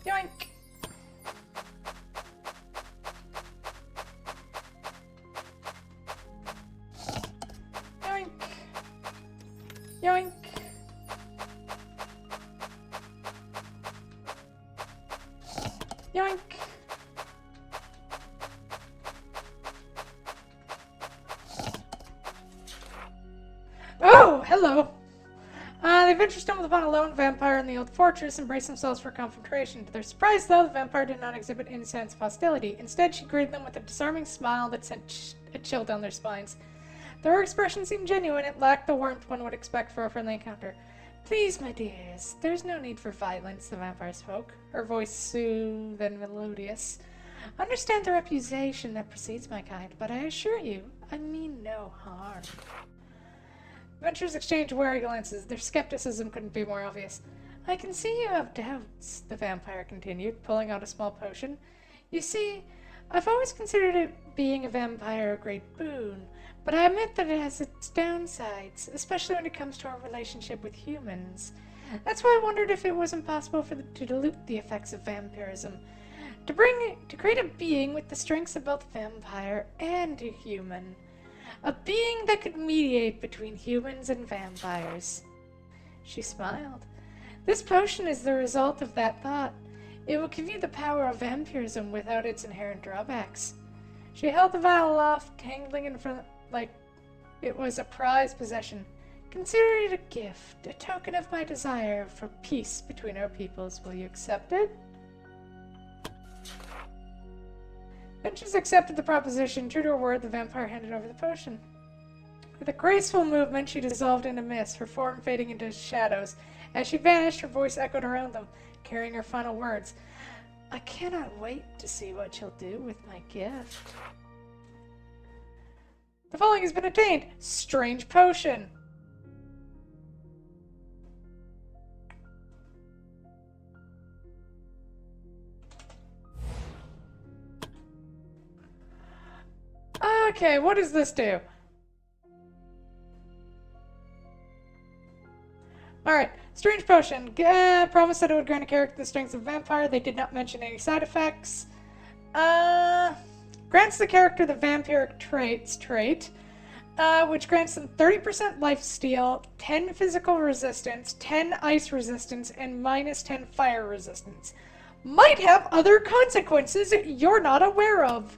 Yoink. Yoink. Yoink. Yoink. Oh, hello. The adventurers stumbled upon a lone vampire in the old fortress and braced themselves for confrontation. To their surprise, though, the vampire did not exhibit any signs of hostility. Instead, she greeted them with a disarming smile that sent a chill down their spines. Though her expression seemed genuine, it lacked the warmth one would expect for a friendly encounter. Please, my dears, there's no need for violence, the vampire spoke, her voice soothed and melodious. Understand the reputation that precedes my kind, but I assure you, I mean no harm. Adventurers exchanged wary glances. Their skepticism couldn't be more obvious. I can see you have doubts, the vampire continued, pulling out a small potion. You see, I've always considered being a vampire a great boon, but I admit that it has its downsides, especially when it comes to our relationship with humans. That's why I wondered if it wasn't possible for them to dilute the effects of vampirism, to create a being with the strengths of both vampire and a human. A being that could mediate between humans and vampires. She smiled. This potion is the result of that thought. It will give you the power of vampirism without its inherent drawbacks. She held the vial aloft, dangling in front like it was a prized possession. Consider it a gift, a token of my desire for peace between our peoples. Will you accept it? Adventurers accepted the proposition. True to her word, the vampire handed over the potion. With a graceful movement, she dissolved into mist, her form fading into shadows. As she vanished, her voice echoed around them, carrying her final words. I cannot wait to see what you'll do with my gift. The following has been attained. Strange potion. Okay, what does this do? Alright, strange potion. Promise that it would grant a character the strength of a vampire. They did not mention any side effects. Grants the character the vampiric traits trait, which grants them 30% lifesteal, 10 physical resistance, 10 ice resistance, and minus 10 fire resistance. Might have other consequences you're not aware of.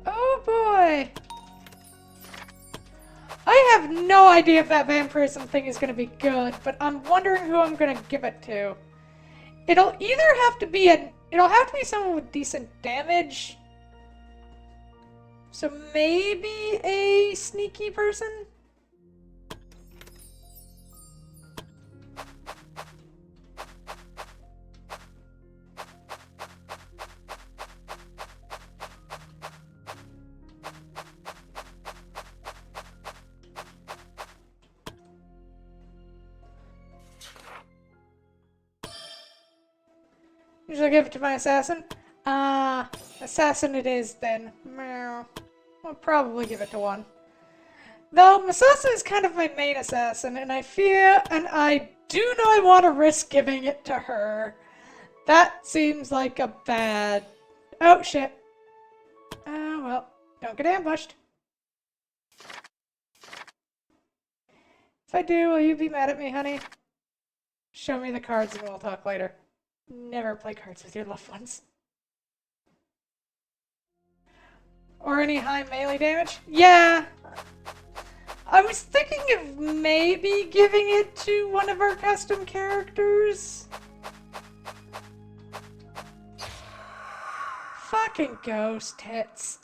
Oh boy! I have no idea if that vampirism thing is gonna be good, but I'm wondering who I'm gonna give it to. It'll either have to be someone with decent damage. So maybe a sneaky person? Usually give it to my assassin. Assassin it is then. Meow. I'll probably give it to one. Though Misasa is kind of my main assassin, and I do know I want to risk giving it to her. That seems like a bad... Oh, shit. Oh, well. Don't get ambushed. If I do, will you be mad at me, honey? Show me the cards and we'll talk later. Never play cards with your loved ones. Or any high melee damage? Yeah! I was thinking of maybe giving it to one of our custom characters. Fucking ghost hits.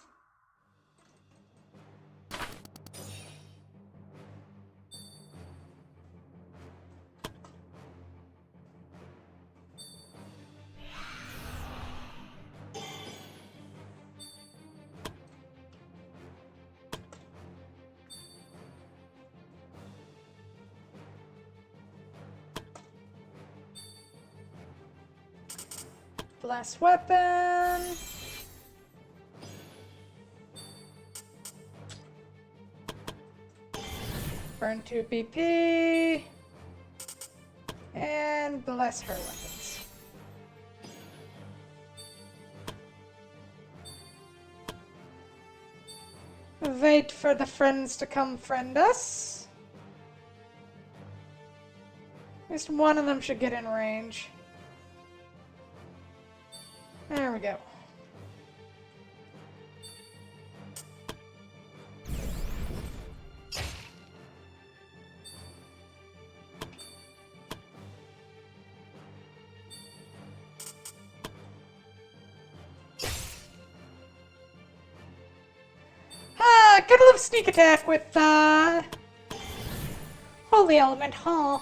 Blast weapon. Burn 2 BP. And bless her weapons. Wait for the friends to come friend us. At least one of them should get in range. There we go. Gotta love sneak attack with, Holy Element, huh?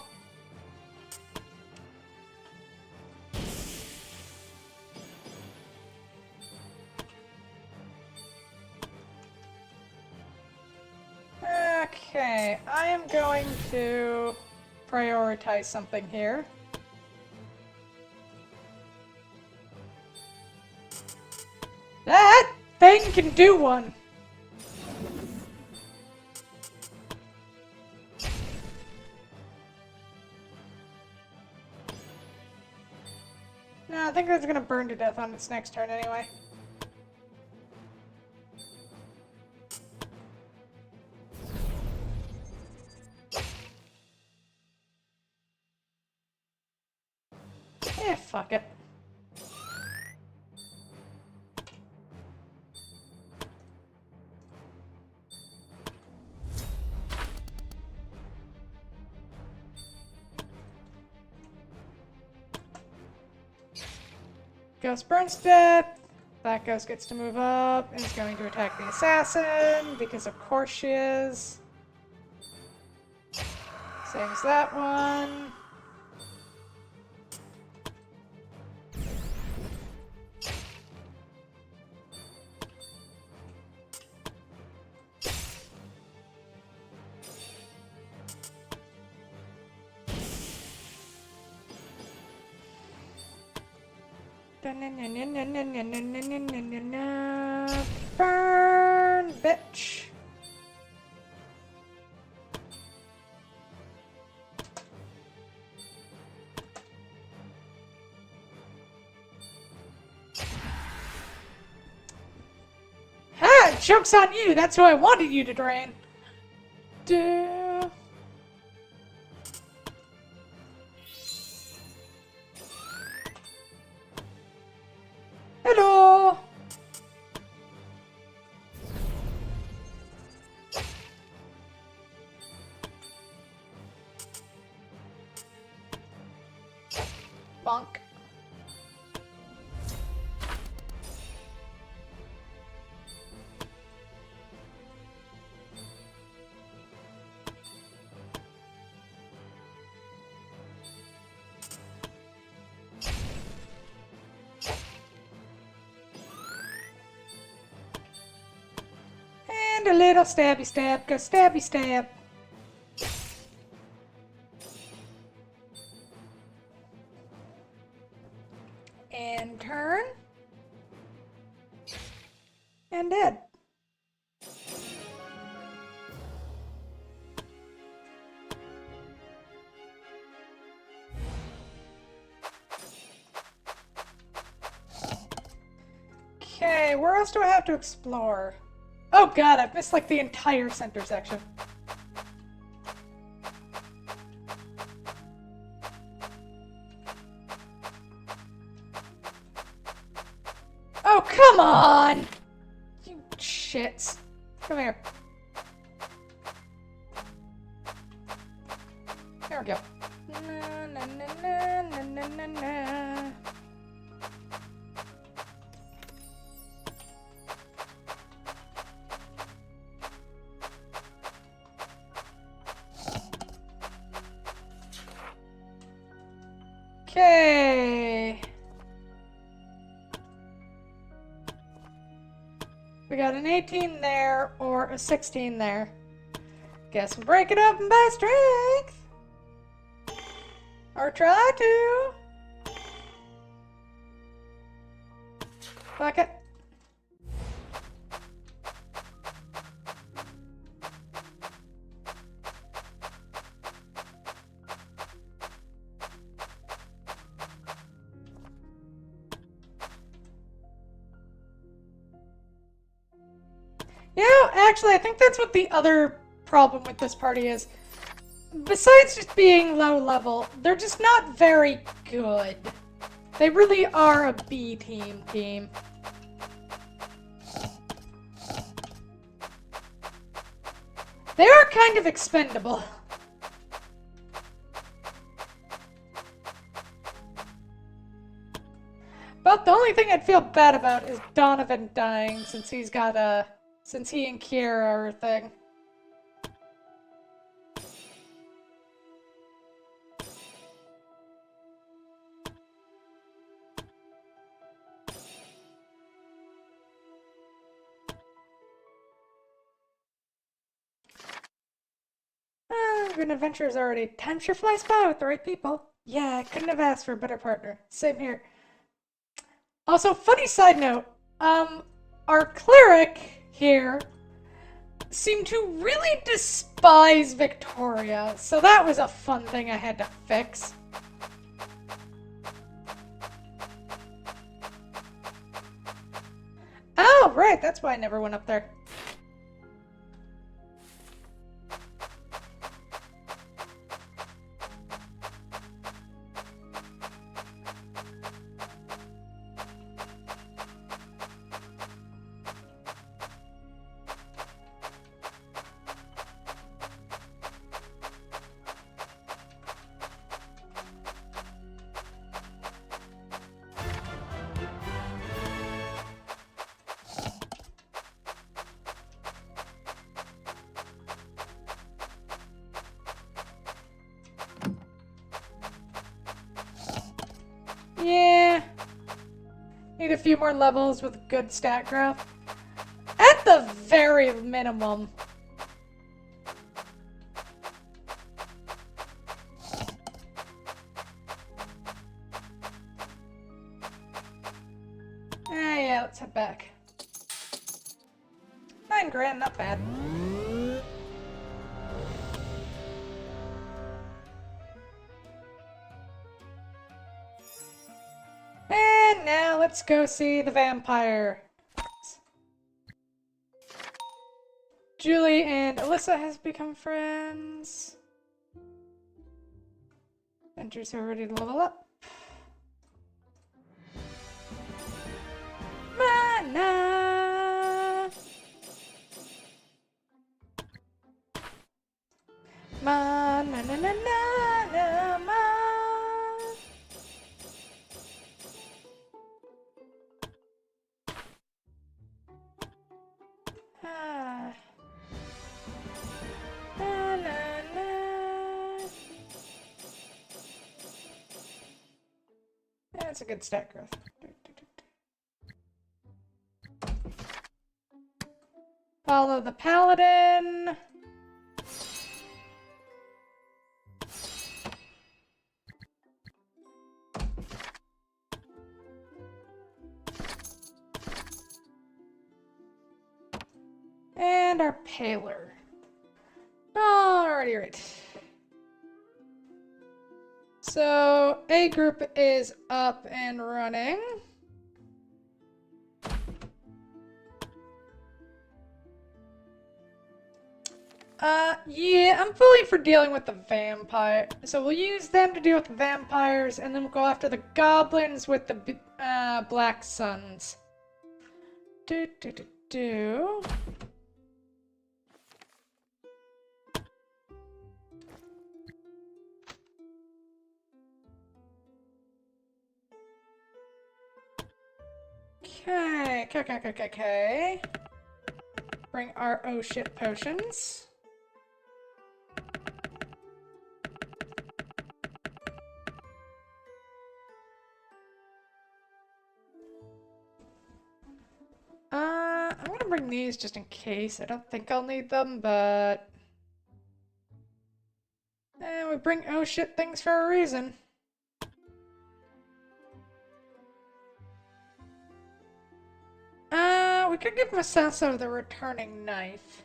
Okay, I am going to prioritize something here. That thing can do one! No, I think that's gonna burn to death on its next turn anyway. Fuck it. Ghost burns to death. That ghost gets to move up and is going to attack the assassin because of course she is. Same as that one. Burn, bitch. Ha! Joke's on you! That's who I wanted you to drain! Duh. Hello! Bonk. And a little stabby stab, go stabby stab. And turn. And dead. Okay, where else do I have to explore? Oh god, I've missed like the entire center section. Oh, come on! You shits. Come here. There we go. Na, na, na, na, na, na, na. Okay. We got an 18 there or a 16 there. Guess we'll break it up by strength. Or try to. Fuck it. You know, actually, I think that's what the other problem with this party is. Besides just being low level, they're just not very good. They really are a B team. They are kind of expendable. But the only thing I'd feel bad about is Donovan dying, since he's got a... Since he and Kiera are a thing. An adventure is already. Time sure flies by with the right people. Yeah, I couldn't have asked for a better partner. Same here. Also, funny side note, our cleric here seemed to really despise Victoria, so that was a fun thing I had to fix. Oh, right, that's why I never went up there. Yeah. Need a few more levels with good stat graph. At the very minimum. Yeah, let's head back. 9 grand, not bad. And now let's go see the vampire. Julie and Alyssa has become friends. Adventures are ready to level up. Mana! Mana na na na na ma. Ah. Na na na. That's a good stat growth. Follow the paladin. and are paler. Alrighty, right. So, A group is up and running. Yeah, I'm fully for dealing with the vampire. So we'll use them to deal with the vampires, and then we'll go after the goblins with the Black Suns. Do. Okay. Bring our oh shit potions. I'm gonna bring these just in case. I don't think I'll need them, but... we bring oh shit things for a reason. We could give Masaso the returning knife.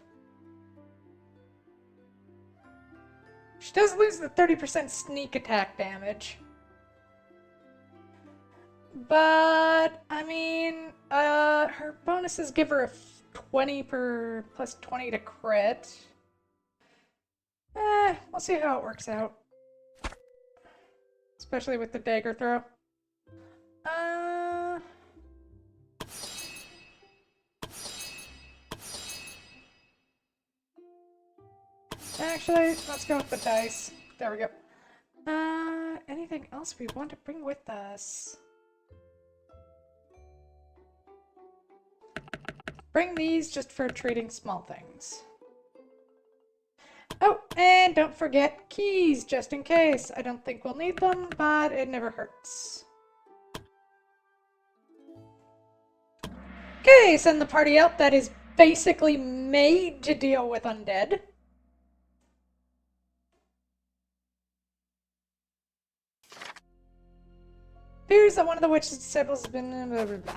She does lose the 30% sneak attack damage. But, I mean, her bonuses give her a 20 per plus 20 to crit. We'll see how it works out. Especially with the dagger throw. Actually, let's go with the dice. There we go. Anything else we want to bring with us? Bring these just for trading small things. Oh, and don't forget keys, just in case. I don't think we'll need them, but it never hurts. Okay, send the party out that is basically made to deal with undead. Appears that one of the witch's disciples has been blah blah blah.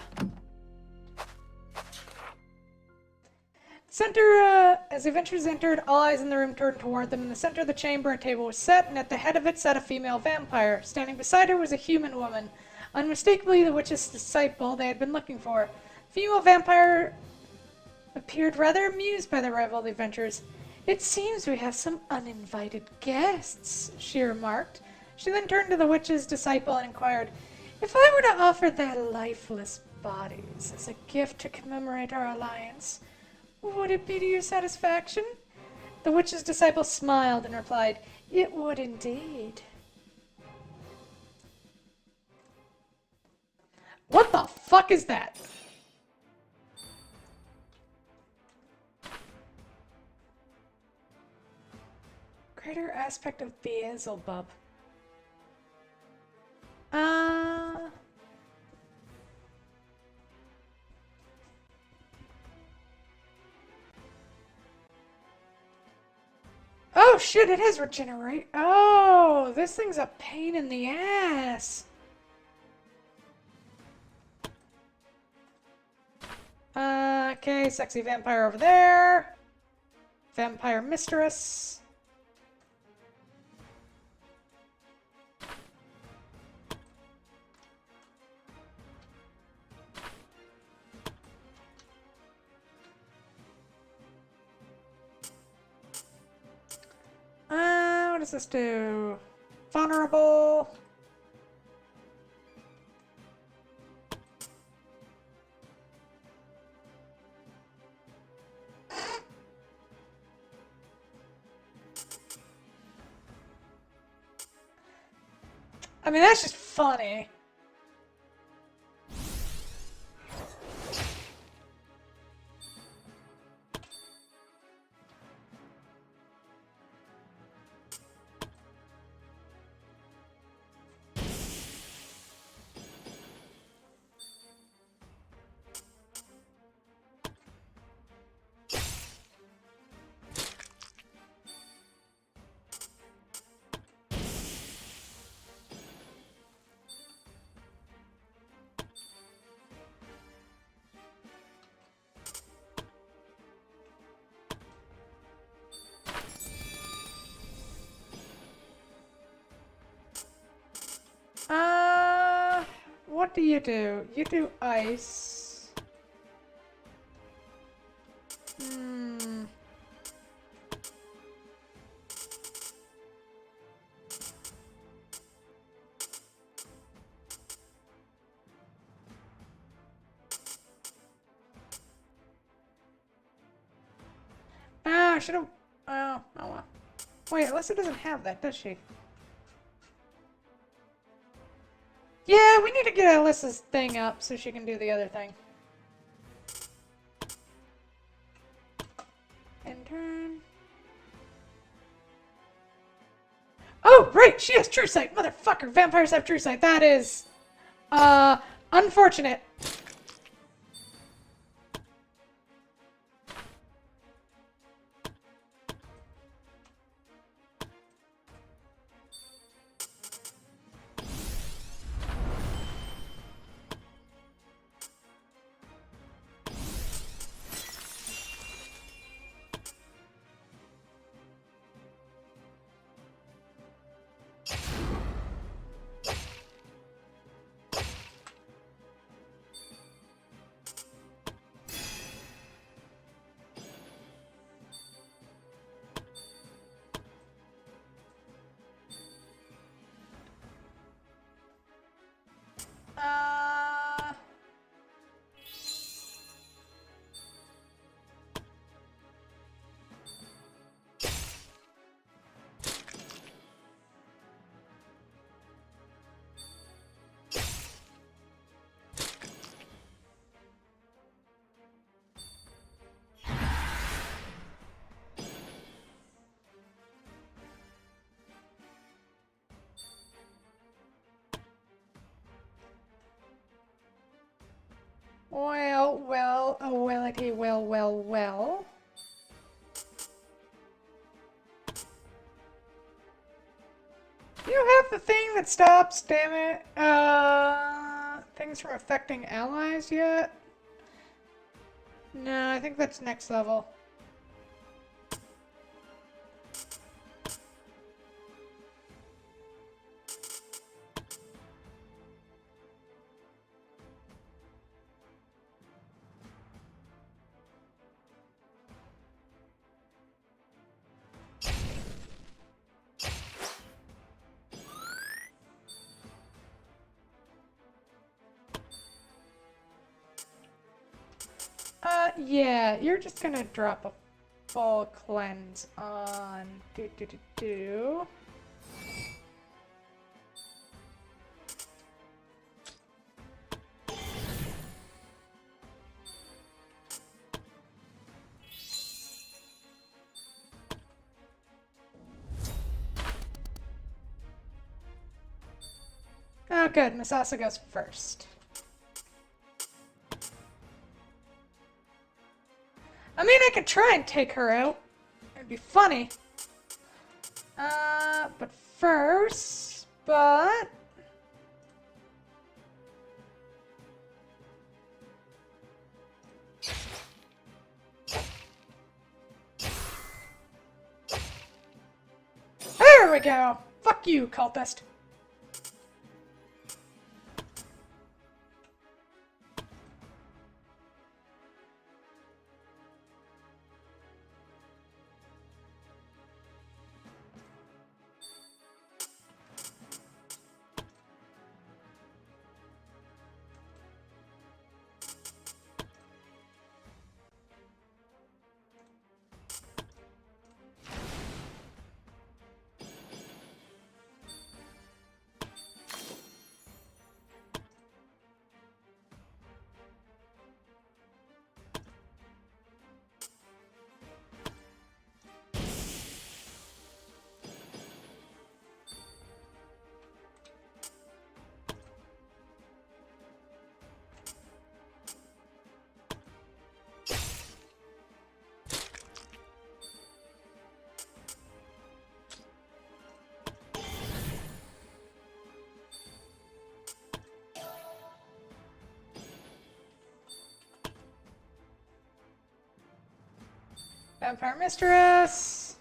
Center, as the adventurers entered, all eyes in the room turned toward them. In the center of the chamber, a table was set, and at the head of it sat a female vampire. Standing beside her was a human woman, unmistakably the witch's disciple they had been looking for. The female vampire appeared rather amused by the arrival of the adventurers. "It seems we have some uninvited guests," she remarked. She then turned to the witch's disciple and inquired, "If I were to offer their lifeless bodies as a gift to commemorate our alliance, would it be to your satisfaction?" The witch's disciple smiled and replied, "It would indeed." What the fuck is that? Greater aspect of Beelzebub. Oh shit, it is regenerate. Oh, this thing's a pain in the ass. Okay, sexy vampire over there. Vampire mistress. What does this do? Vulnerable. I mean, that's just funny. what do? You do ice. Hmm. Ah, I should have. Oh well. Wait, Alyssa doesn't have that, does she? Yeah, we need to get Alyssa's thing up so she can do the other thing. Intern. Oh, right, she has true sight. Motherfucker, vampires have true sight. That is, unfortunate. Uh, well, oh, wellity, well. You have the thing that stops, damn it, things from affecting allies yet? No, I think that's next level. Yeah, you're just gonna drop a full cleanse on do. Oh, good. Misasa goes first. I mean, I could try and take her out. It'd be funny. But first, there we go. Fuck you, cultist. Vampire Mistress.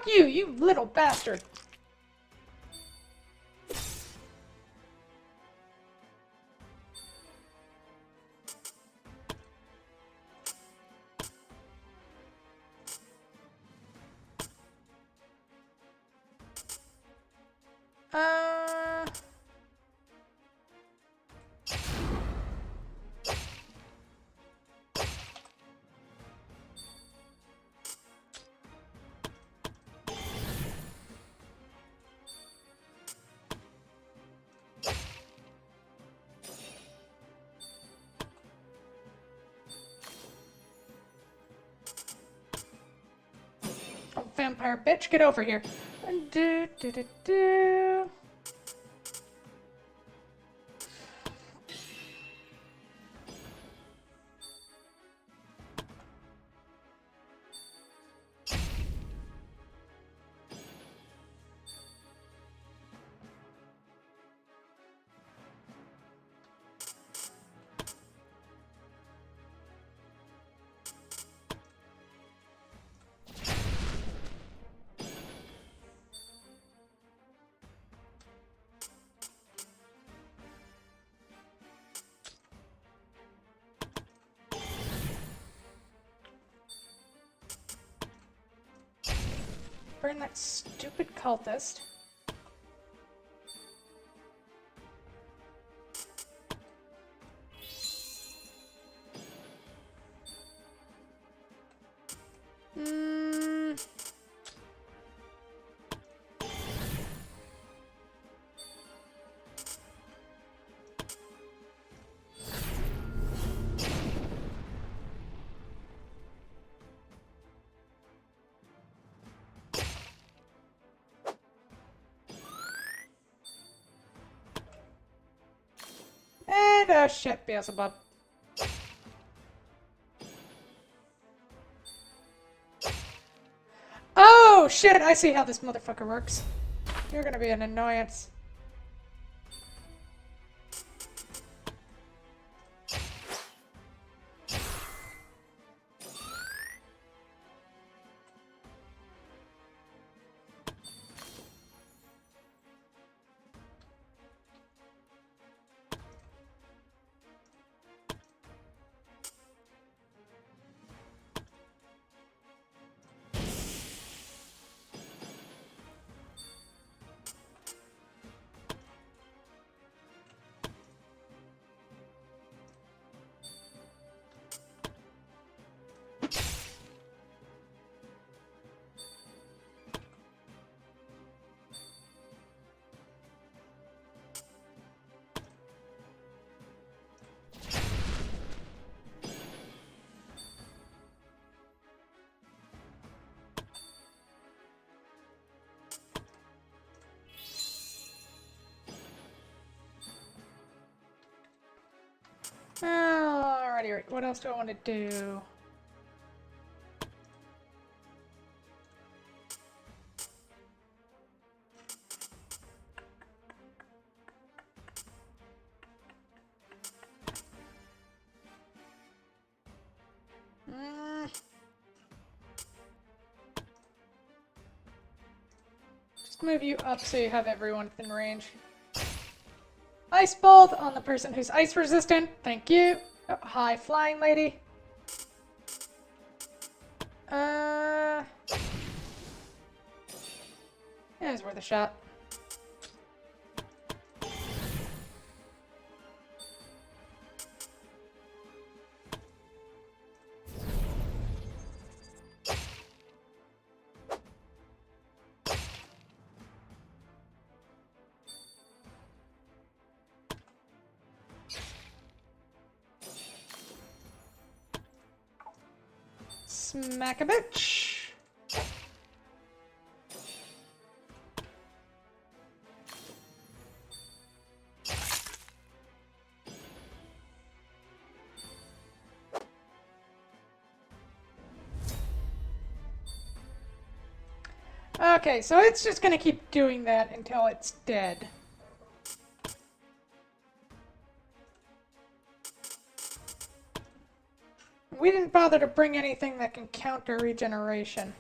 Fuck you, you little bastard! Uh... Oh, vampire bitch, get over here. Do, do, do, do. Burn that stupid cultist. Hmm. And shit, Beelzebub. Oh shit, I see how this motherfucker works. You're gonna be an annoyance. Alrighty, what else do I want to do? Just move you up so you have everyone within range. Ice Bolt on the person who's ice resistant. Thank you. Oh, hi, flying lady. Yeah, it's worth a shot. Smack a bitch. Okay, so it's just gonna keep doing that until it's dead. We didn't bother to bring anything that can counter regeneration.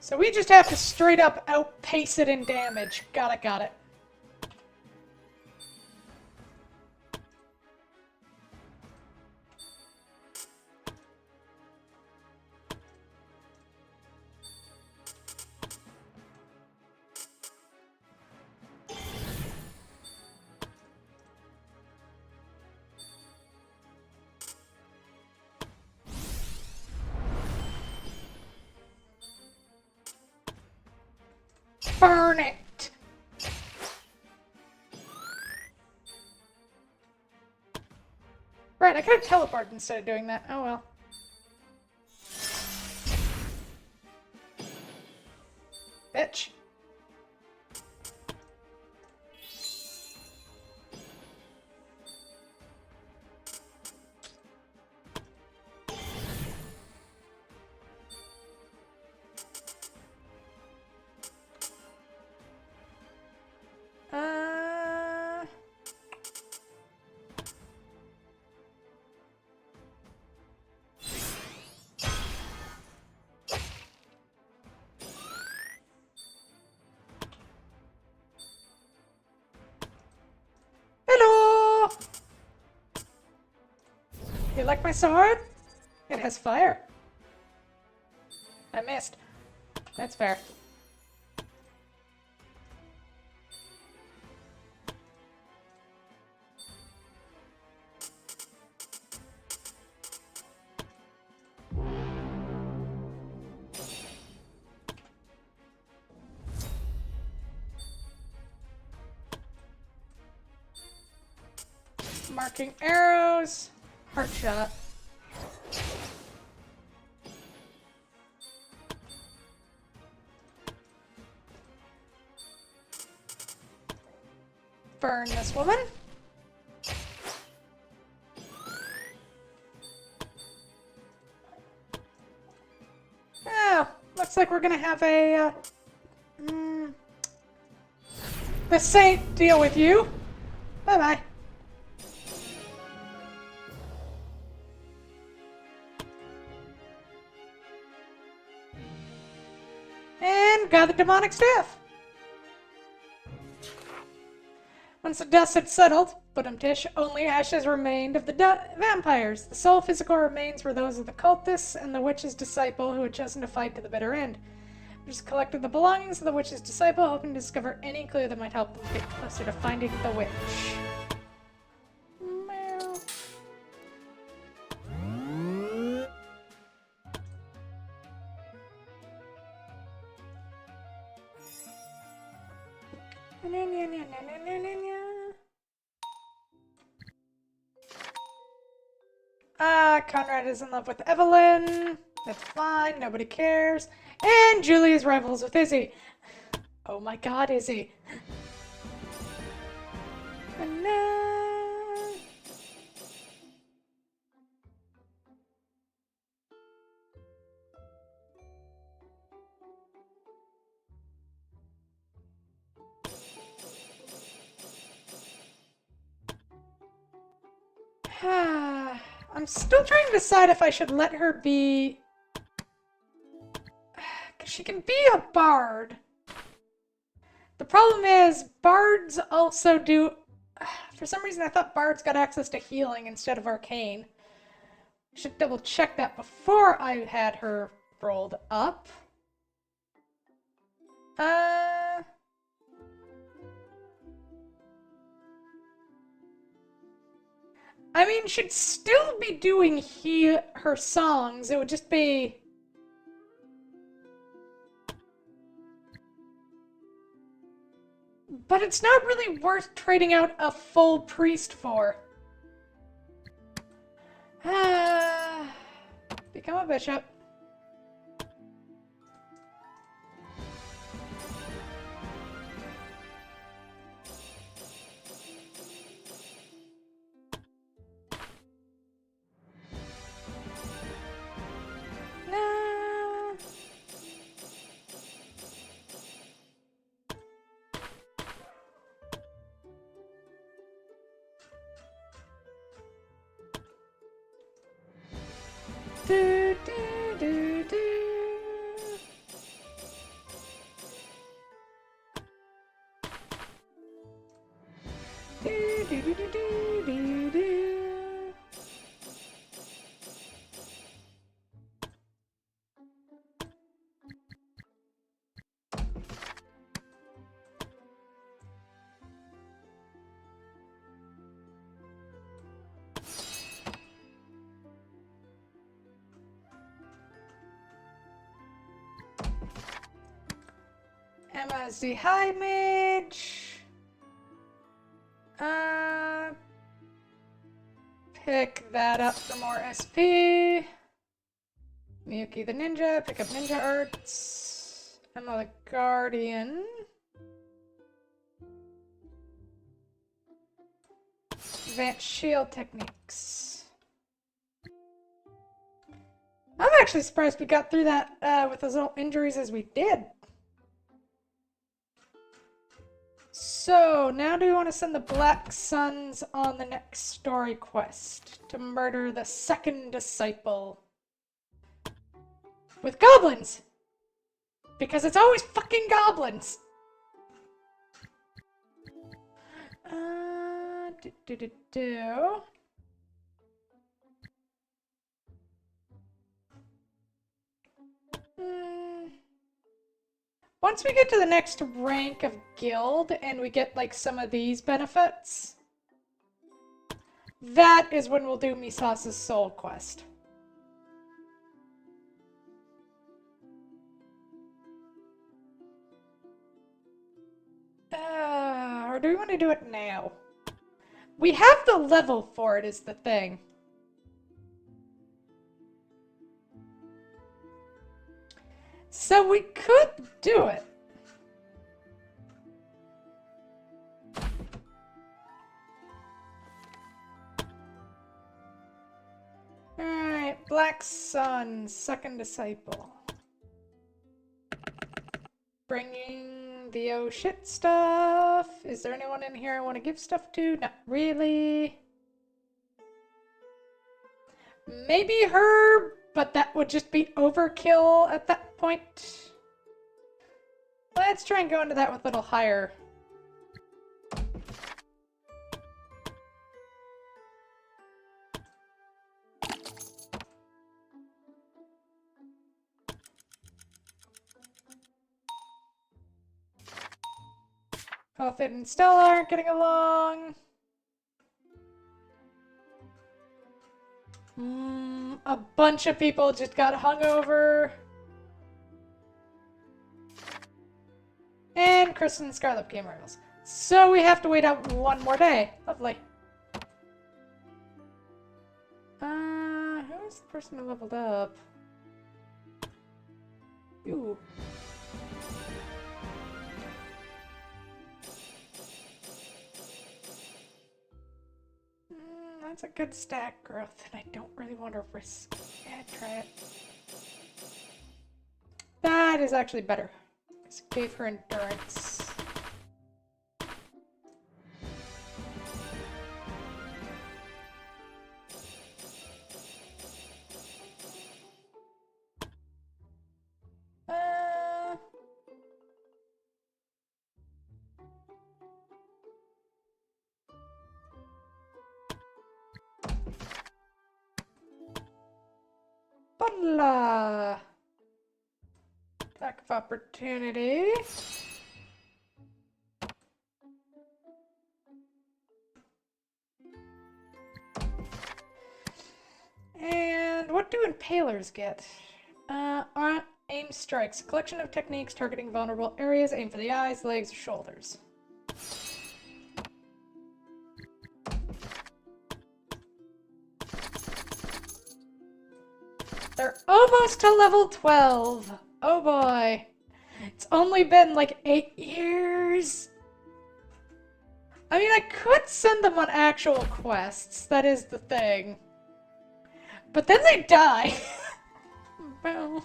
So we just have to straight up outpace it in damage. Got it, got it. Burn it! Right, I could have teleported instead of doing that. Oh well. Bitch. Hello! You like my sword? It has fire. I missed. That's fair. Marking arrows. Heart shot. Burn this woman. Oh, looks like we're gonna have a, the Saint deal with you. Bye-bye. And got the demonic staff. Once the dust had settled, Tish, only ashes remained of the vampires. The sole physical remains were those of the cultists and the witch's disciple who had chosen to fight to the bitter end. We just collected the belongings of the witch's disciple, hoping to discover any clue that might help them get closer to finding the witch. Meow. Conrad is in love with Evelyn. That's fine, nobody cares. And Julia's rivals with Izzy. Oh my god, Izzy. I'm still trying to decide if I should let her be... Because she can be a bard. The problem is, bards also do... For some reason, I thought bards got access to healing instead of arcane. I should double check that before I had her rolled up. I mean, she'd still be doing her songs. It would just be... But it's not really worth trading out a full priest for. Become a bishop. Do, do, do, do. as the High Mage. Pick that up for more SP. Miyuki the Ninja, pick up Ninja Arts. Emma the Guardian. Advanced Shield Techniques. I'm actually surprised we got through that with as little injuries as we did. So, now do we want to send the Black Suns on the next story quest to murder the second disciple? With goblins! Because it's always fucking goblins! Once we get to the next rank of guild and we get like some of these benefits, that is when we'll do Misasa's soul quest. Or do we want to do it now? We have the level for it is the thing. So we could do it. Alright, Black Sun, second disciple. Bringing the oh shit stuff. Is there anyone in here I want to give stuff to? Not really. Maybe her, but that would just be overkill at that point. Let's try and go into that with a little higher. Hofit and Stella aren't getting along. A bunch of people just got hungover. And Kristen and Scarlet became rivals. So we have to wait out one more day. Lovely. Who's the person who leveled up? Ooh. That's a good stack growth, and I don't really want to risk it. Yeah, try it. That is actually better. This gave her endurance. Butla! Attack of opportunity. And what do impalers get? Aim strikes. A collection of techniques targeting vulnerable areas. Aim for the eyes, legs, or shoulders. They're almost to level 12. Oh boy. It's only been like 8 years. I mean, I could send them on actual quests. That is the thing. But then they die. Well.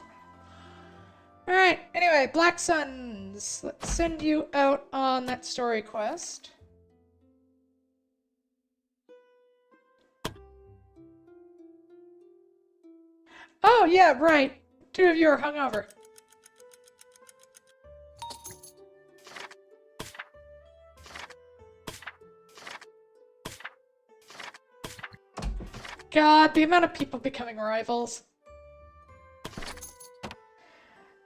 Alright, anyway, Black Suns. Let's send you out on that story quest. Oh, yeah, right. 2 of you are hungover. God, the amount of people becoming rivals.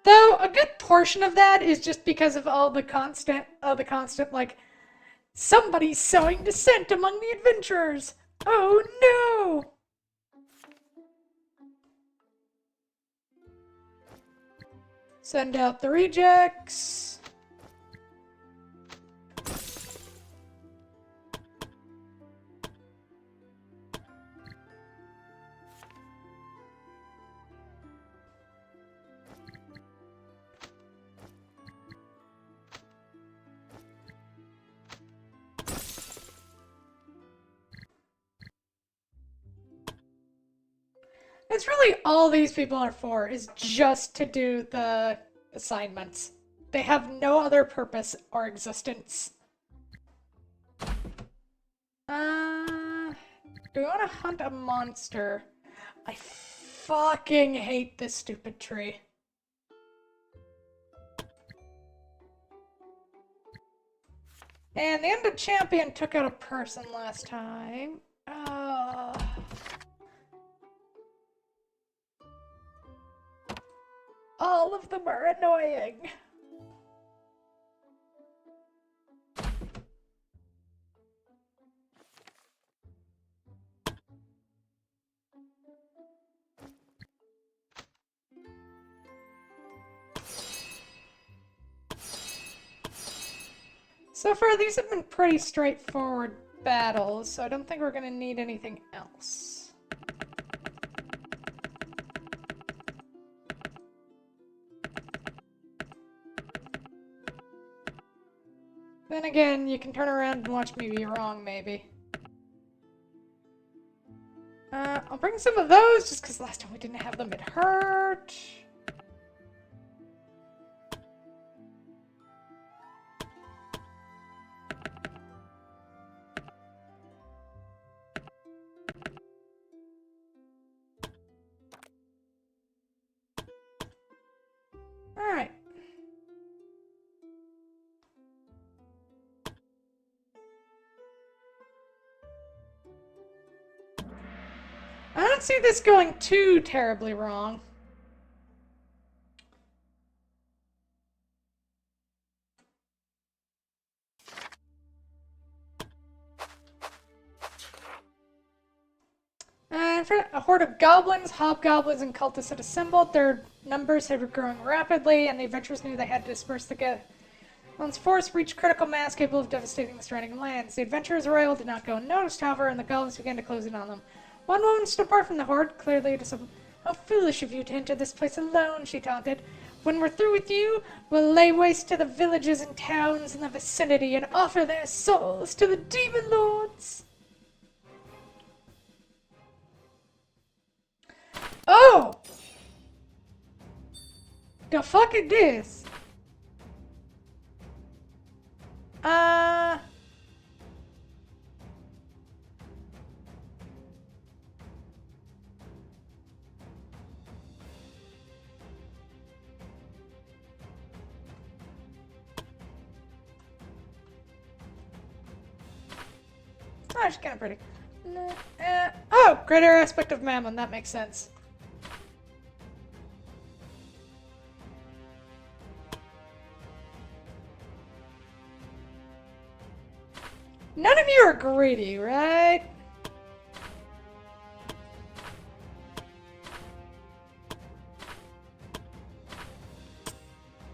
Though, a good portion of that is just because of all the constant, like, somebody's sowing dissent among the adventurers. Oh, no! Send out the rejects. That's really all these people are for, is just to do the assignments. They have no other purpose or existence. Do we want to hunt a monster? I fucking hate this stupid tree. And the Undead Champion took out a person last time. All of them are annoying. So far, these have been pretty straightforward battles, so I don't think we're gonna need anything else. Then again, you can turn around and watch me be wrong, maybe. I'll bring some of those, just because last time we didn't have them, it hurt. Alright. I don't see this going too terribly wrong. A horde of goblins, hobgoblins, and cultists had assembled. Their numbers had been growing rapidly, and the adventurers knew they had to disperse the goblins' force reached critical mass capable of devastating the surrounding lands. The adventurers' arrival did not go unnoticed, however, and the goblins began to close in on them. One woman stood apart from the horde, clearly disappointed. How foolish of you to enter this place alone, she taunted. When we're through with you, we'll lay waste to the villages and towns in the vicinity and offer their souls to the demon lords. Oh! The fuck is this? Oh, she's kind of pretty. Oh, greater aspect of Mammon. That makes sense. None of you are greedy, right?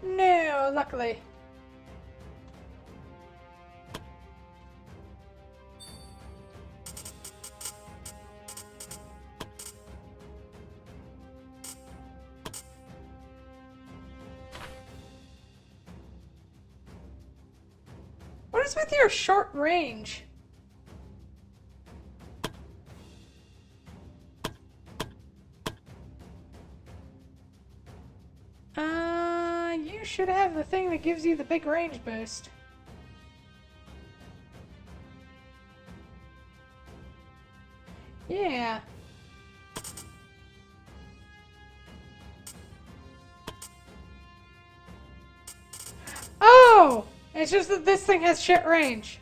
No, luckily. What is with your short range? You should have the thing that gives you the big range boost. Yeah. Oh! It's just that this thing has shit range.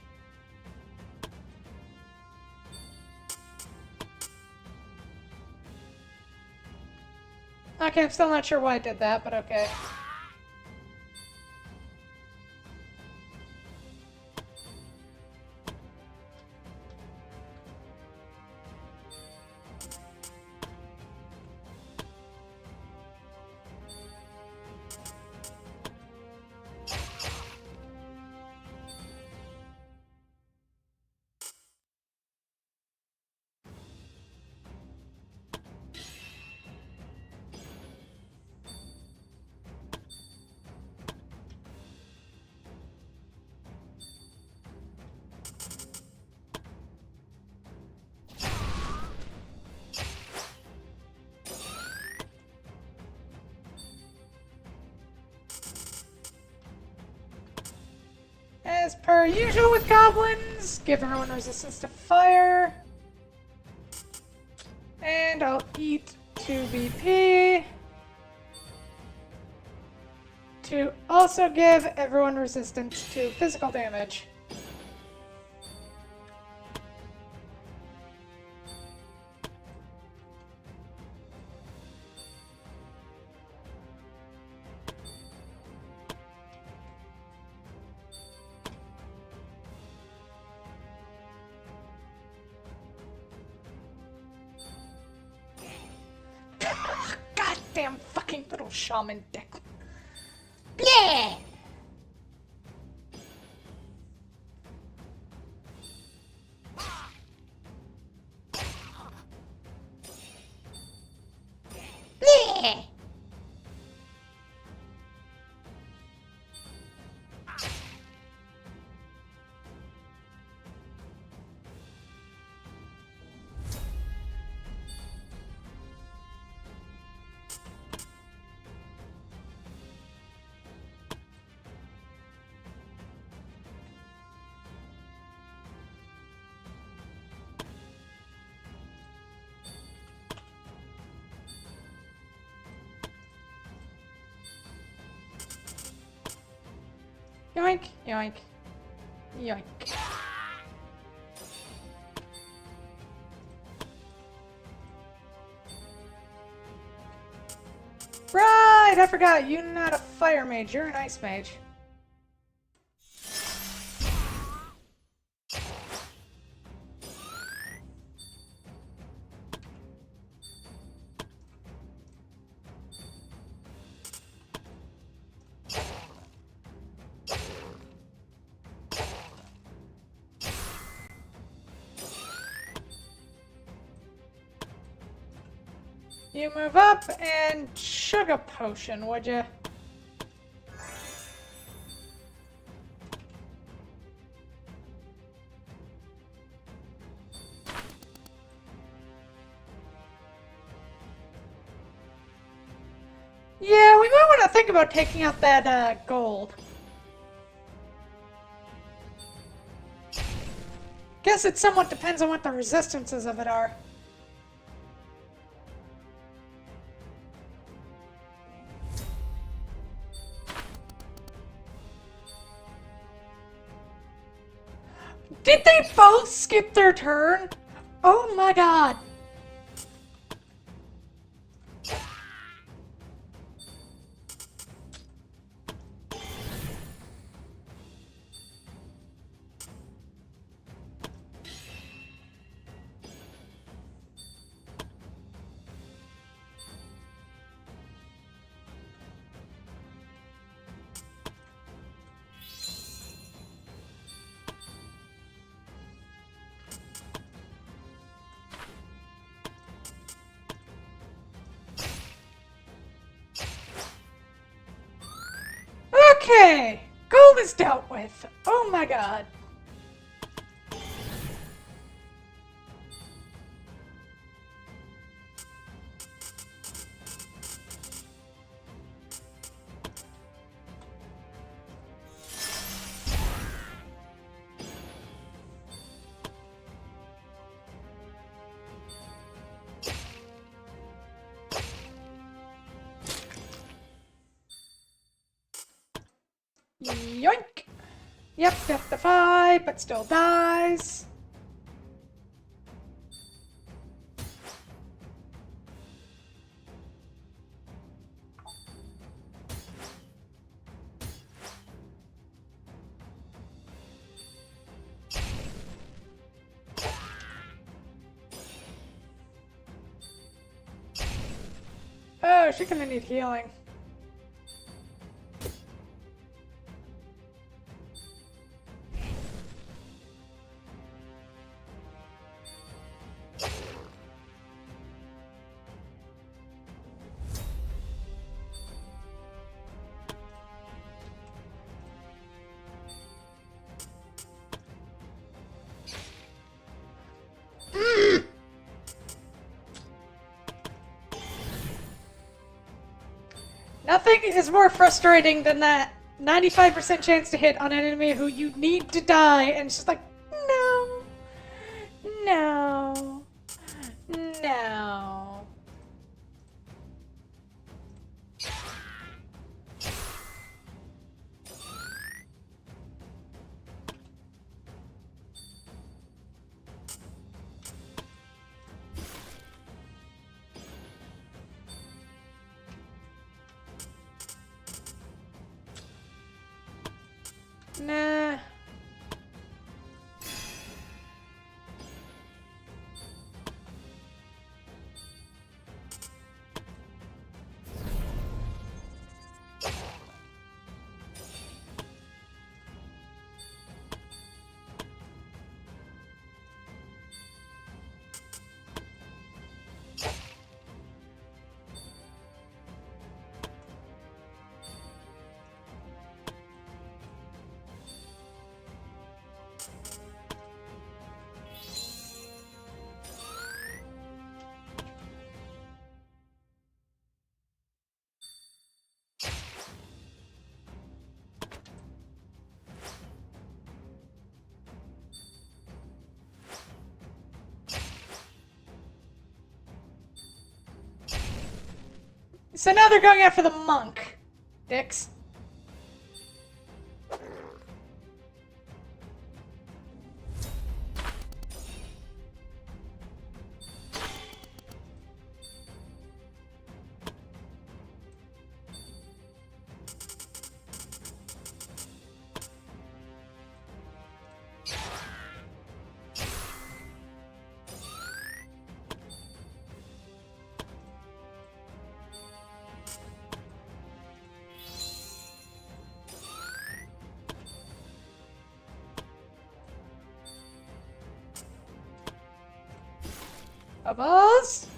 Okay, I'm still not sure why I did that, but okay. As per usual with goblins, give everyone resistance to fire. And I'll eat 2 BP to also give everyone resistance to physical damage. Goddamn fucking little shaman dick. Yeah. Yeah. Yoink, yoink, yoink. Right, I forgot, you're not a fire mage, you're an ice mage. You move up and sugar potion, would you? Yeah, we might want to think about taking out that gold. Guess it somewhat depends on what the resistances of it are. Did they both skip their turn? Oh my god. Okay, gold is dealt with. Oh my god. Yoink! Yep, death defied, but still dies. Oh, she's gonna need healing. Nothing is more frustrating than that 95% chance to hit on an enemy who you need to die, and it's just like, no, no, no. Nah. So now they're going after the monk. Dicks. Bubbles?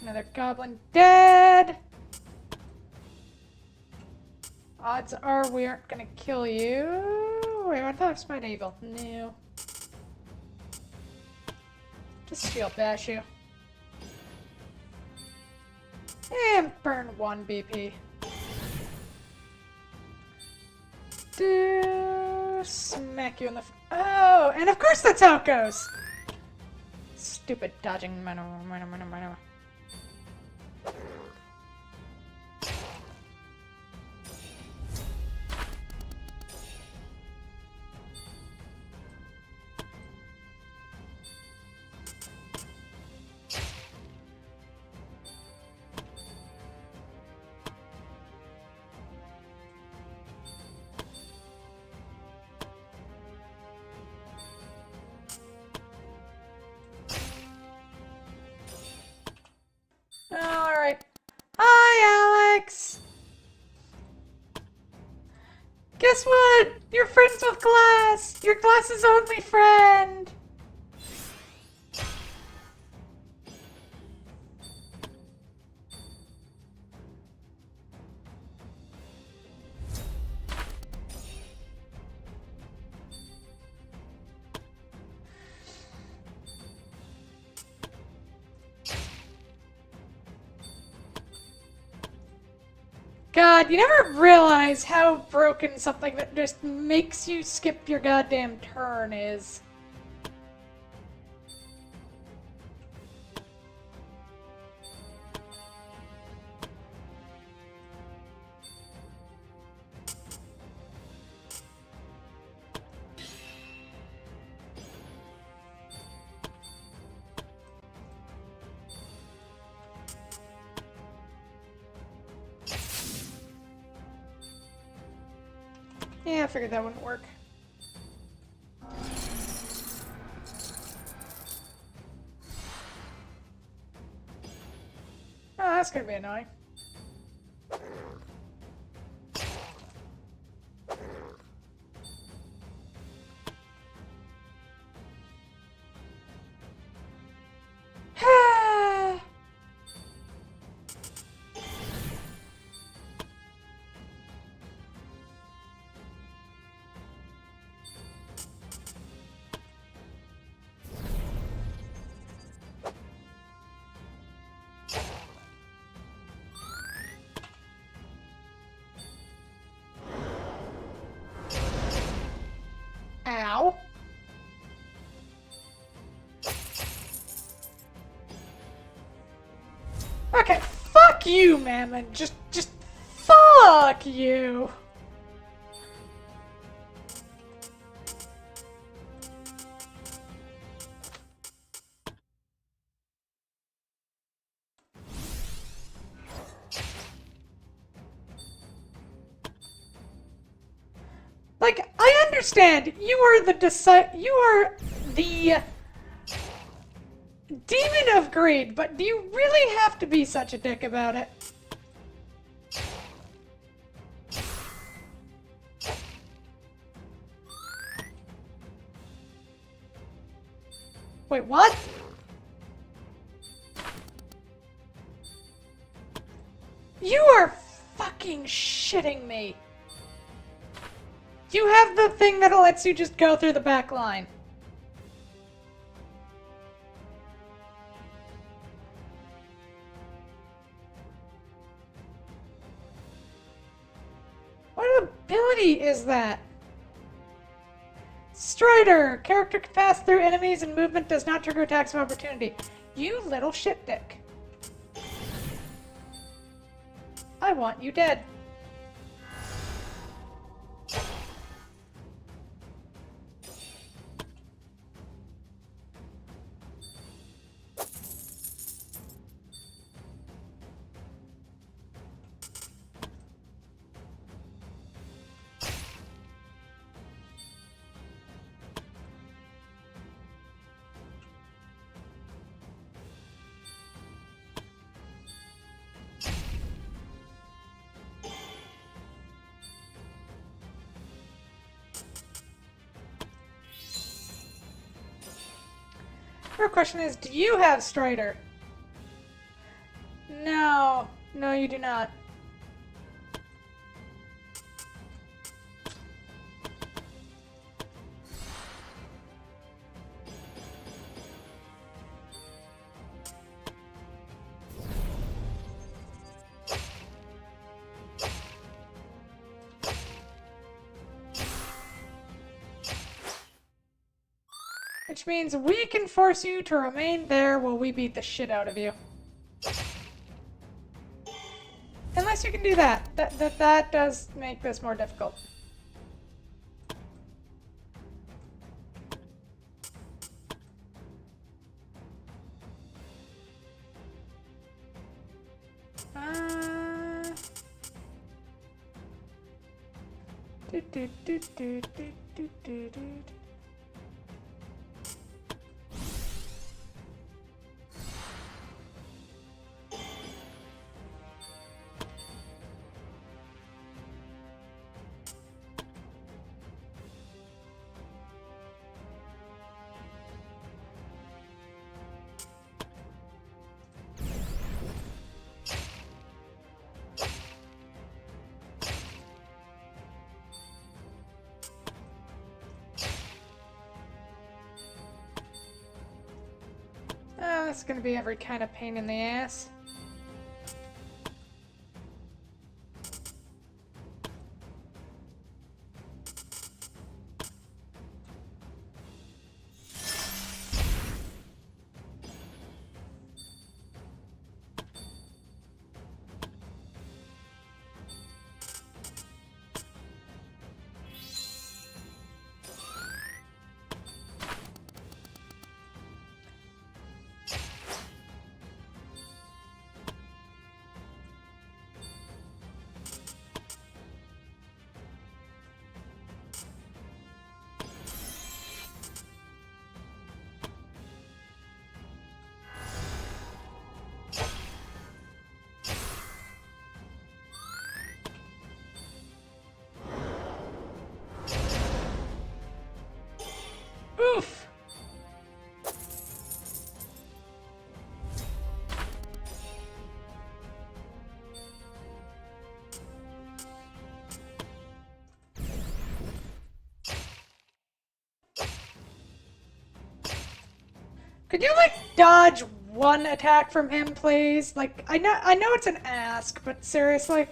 Another goblin dead. Odds are we aren't gonna kill you. Wait, I thought I was evil. No. Just shield bash you. And burn 1 BP. Smack you in the oh, and of course that's how it goes! Stupid dodging maneuver. Alright. Hi, Alex! Guess what? You're friends with Glass! You're Glass's only friend! God, you never realize how broken something that just makes you skip your goddamn turn is. Yeah, I figured that wouldn't work. Oh, that's gonna be annoying. Okay, fuck you, Mammon. Just fuck you. Like, I understand you are the demon of greed, but do you really have to be such a dick about it? Wait, what? You are fucking shitting me. You have the thing that lets you just go through the back line. What ability is that? Strider! Character can pass through enemies and movement does not trigger attacks of opportunity. You little shit dick. I want you dead. Our question is, do you have Strider? No. No, you do not. Which means we can force you to remain there while we beat the shit out of you. Unless you can do that. That does make this more difficult. Do, do, do, do, do, do, do, do. Oh, that's gonna be every kind of pain in the ass. Oof! Could you, like, dodge one attack from him, please? Like, I know it's an ask, but seriously?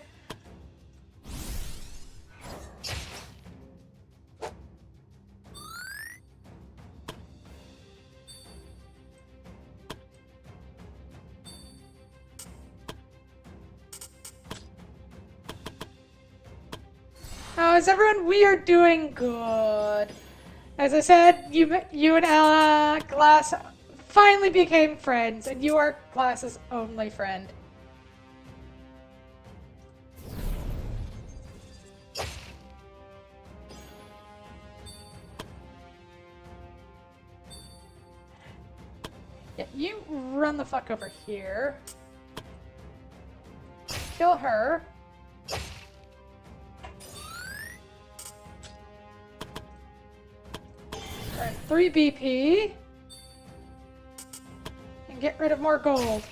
How is everyone? We are doing good. As I said, you and Ella Glass finally became friends, and you are Glass's only friend. Yeah, you run the fuck over here. Kill her. Earn 3 BP. And get rid of more gold.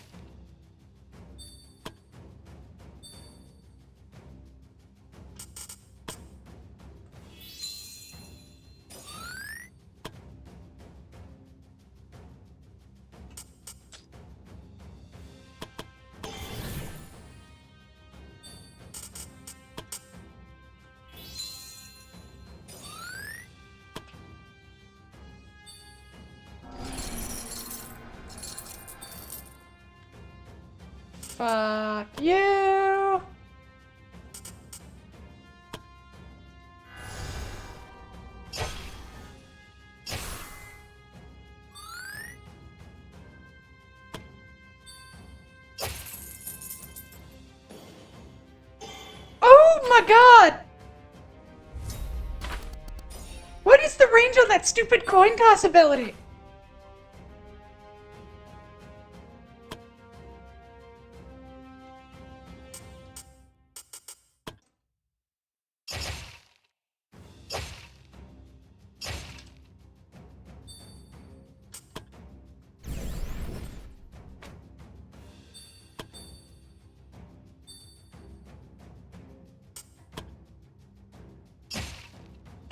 Fuck you! Oh my god! What is the range on that stupid coin toss ability?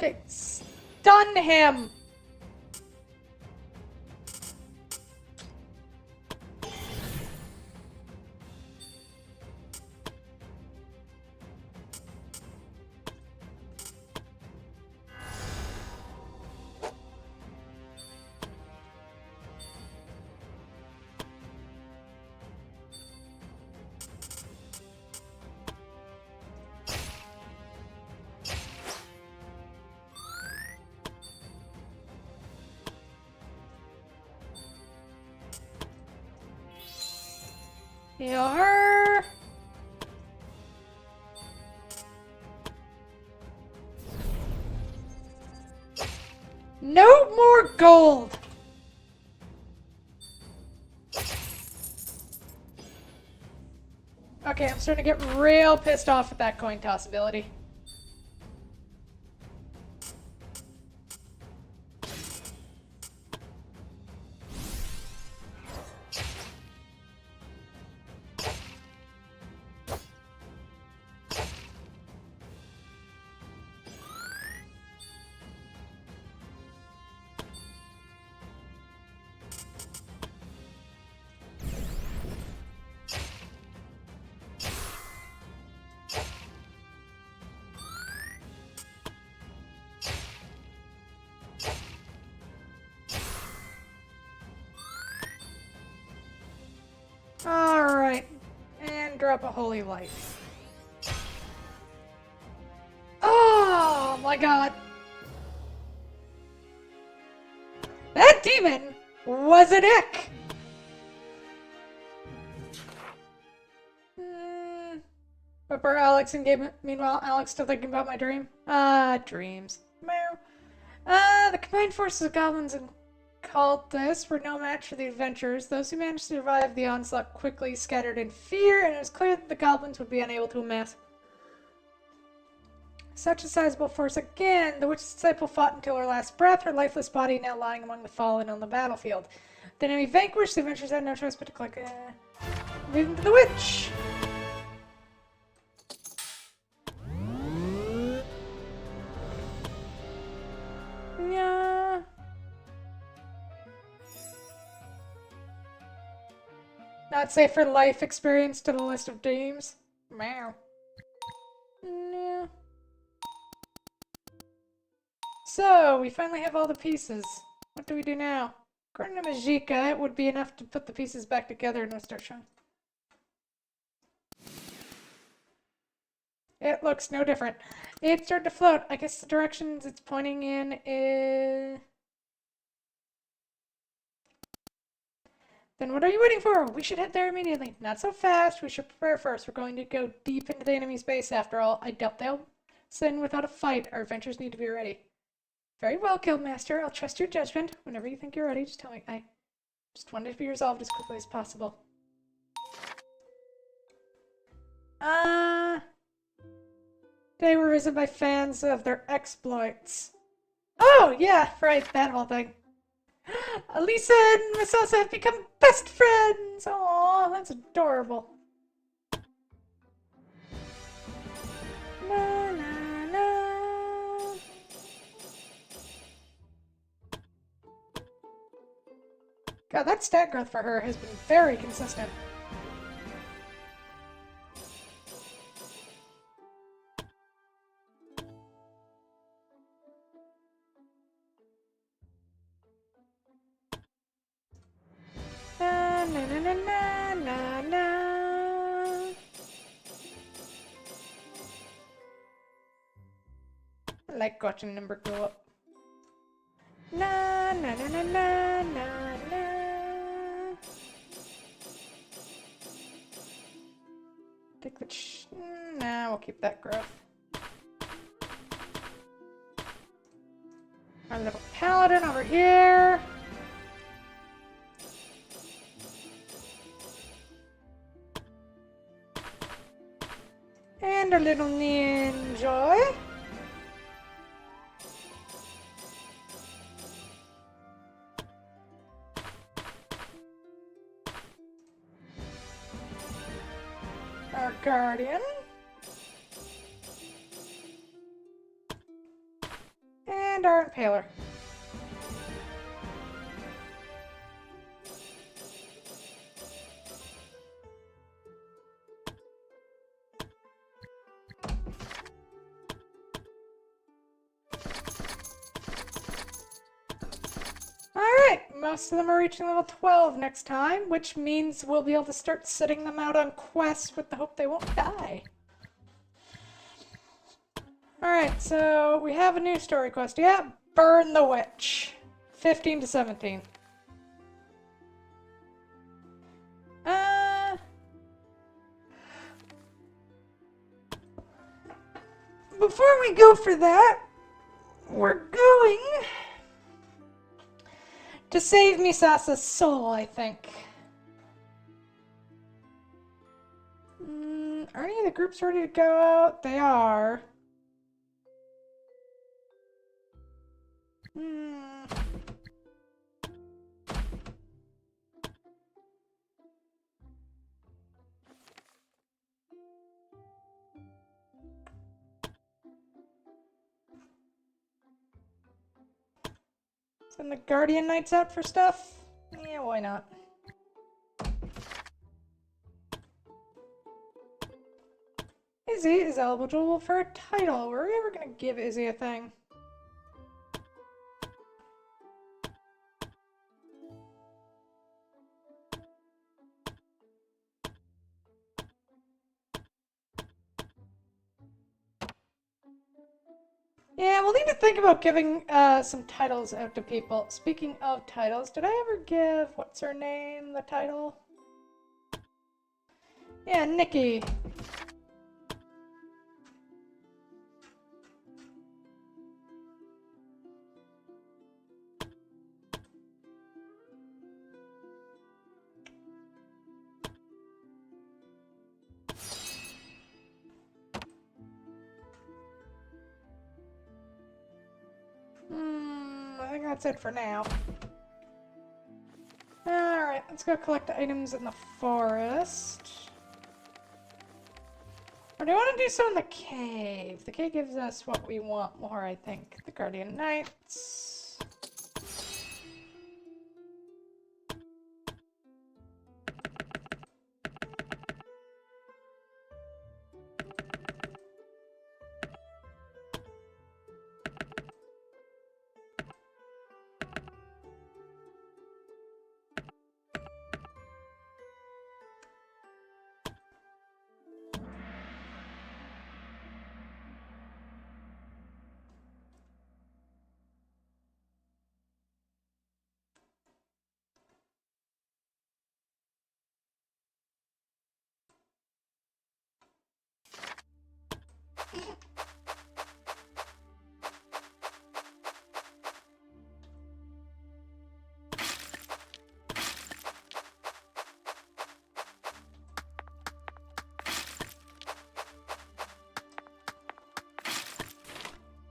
Okay, stun him! Heal her! No more gold! Okay, I'm starting to get real pissed off with that coin toss ability. Alright. And drop a holy life. Oh my god. That demon was an ick! But for Alex and Gabe, meanwhile, Alex still thinking about my dream. Dreams. Meow. The combined forces of goblins and cultists were no match for the adventurers. Those who managed to survive the onslaught quickly scattered in fear, and it was clear that the goblins would be unable to amass such a sizable force again. The witch's disciple fought until her last breath, her lifeless body now lying among the fallen on the battlefield. The enemy vanquished, the adventurers had no choice but to click moving to the witch. Yeah. Not safe for life experience to the list of dreams. Meow. Yeah. So, we finally have all the pieces. What do we do now? According to Majika, it would be enough to put the pieces back together and we'll start showing. It looks no different. It started to float. I guess the directions it's pointing in is... Then what are you waiting for? We should head there immediately. Not so fast. We should prepare first. We're going to go deep into the enemy's base after all. I doubt they'll send without a fight. Our adventures need to be ready. Very well, Guildmaster. I'll trust your judgment. Whenever you think you're ready, just tell me. I just want it to be resolved as quickly as possible. They were risen by fans of their exploits. Oh, yeah, right, that whole thing. Alisa and Misasa have become best friends! Aw, that's adorable. Na, na, na. God, that stat growth for her has been very consistent. Na, na, na, na, na, na, na. I like watching number go up. Na, na, na, na, na, na, na. Take the nah, we'll keep that growth. Our little paladin over here. And our little ninja. Our guardian. And our impaler. Alright, most of them are reaching level 12 next time, which means we'll be able to start setting them out on quests with the hope they won't die. Alright, so we have a new story quest. Yeah, Burn the Witch. 15 to 17. Before we go for that, we're going to save Misasa's soul, I think. Are any of the groups ready to go out? They are. Send the Guardian Knights out for stuff? Yeah, why not? Izzy is eligible for a title. Were we ever gonna give Izzy a thing? Yeah, we'll need to think about giving some titles out to people. Speaking of titles, did I ever give what's her name the title? Yeah, Nikki. I think that's it for now. Alright, let's go collect items in the forest. Or do you want to do so in the cave? The cave gives us what we want more, I think. The Guardian Knights.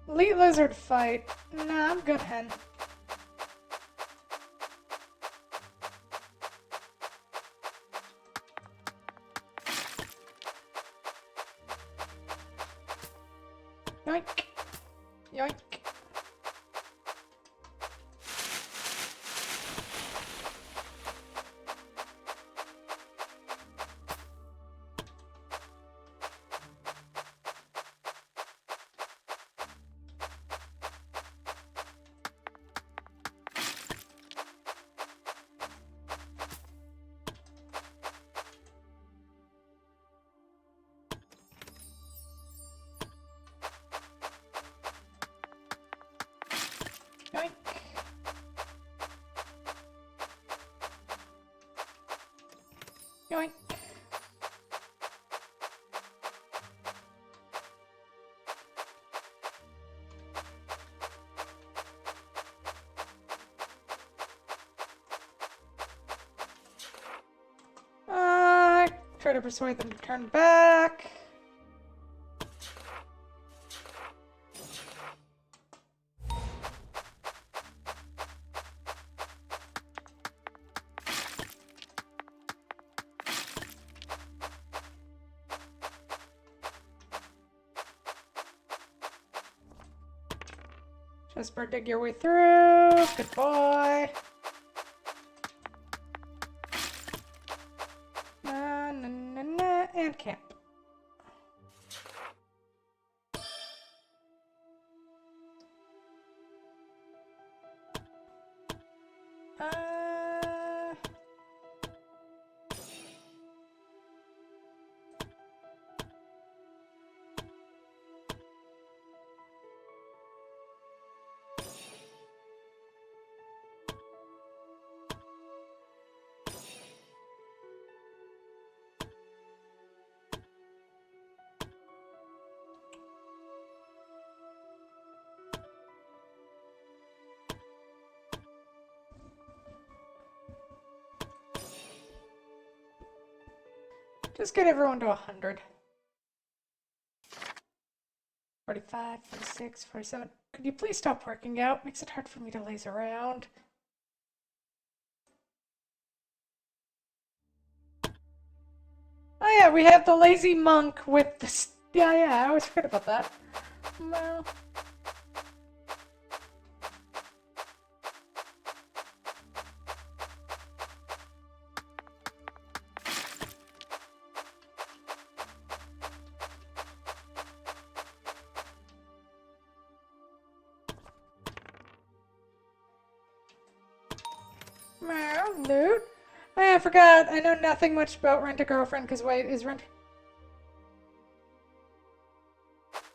Elite lizard fight. Nah, I'm good, hen. Yoink. Yoink. Yoink. Yoink. Try to persuade them to turn back. Jesper, dig your way through. Good boy. Na, na, na, na, and camp. Uh... Just get everyone to 100. 45, 46, 47. Could you please stop working out? Makes it hard for me to laze around. Oh yeah, we have the lazy monk with the... Yeah, I always forget about that. Well... Loot. Oh, yeah, I forgot. I know nothing much about Rent-A-Girlfriend, because wait, is Rent...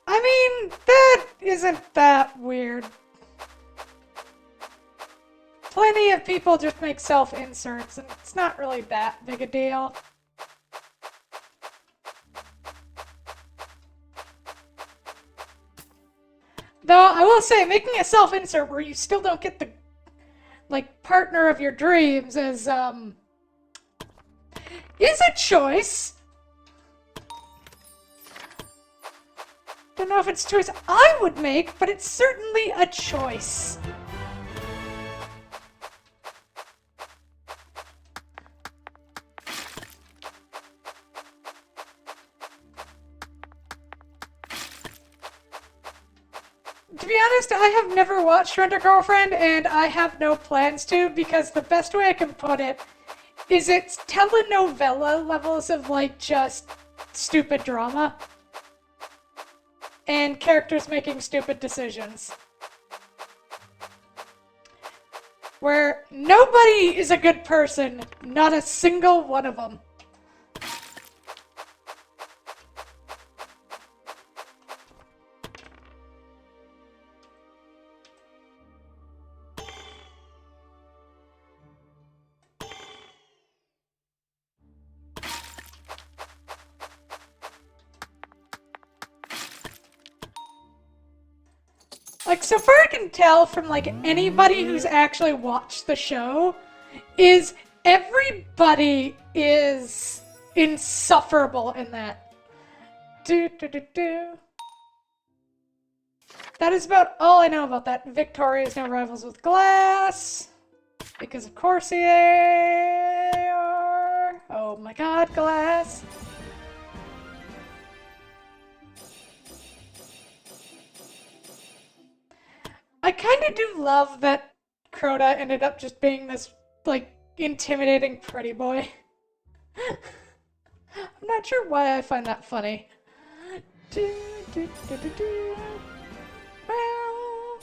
I mean, that isn't that weird. Plenty of people just make self-inserts, and it's not really that big a deal. Though, I will say, making a self-insert where you still don't get the, like, partner of your dreams is a choice. Don't know if it's a choice I would make, but it's certainly a choice. To be honest, I have never watched Rent-A-Girlfriend, and I have no plans to, because the best way I can put it is it's telenovela levels of, like, just stupid drama. And characters making stupid decisions. Where nobody is a good person, not a single one of them. like, so far I can tell from, like, anybody who's actually watched the show, is everybody is insufferable in that. Do, do, do, do. That is about all I know about that. Victoria is now rivals with Glass. Because of course they are. Oh my god, Glass. I kind of do love that Crota ended up just being this, like, intimidating pretty boy. I'm not sure why I find that funny. Do, do, do, do, do. Well...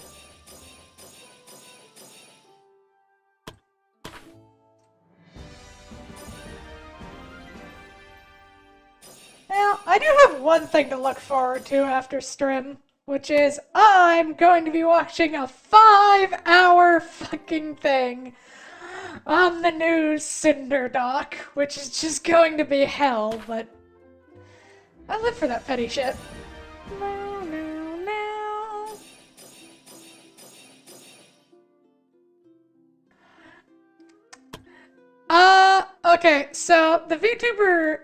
Now, I do have one thing to look forward to after Strim, which is I'm going to be watching a 5-hour fucking thing on the new Cinder doc, which is just going to be hell, but I live for that petty shit. No, no, no. Okay, so the VTuber,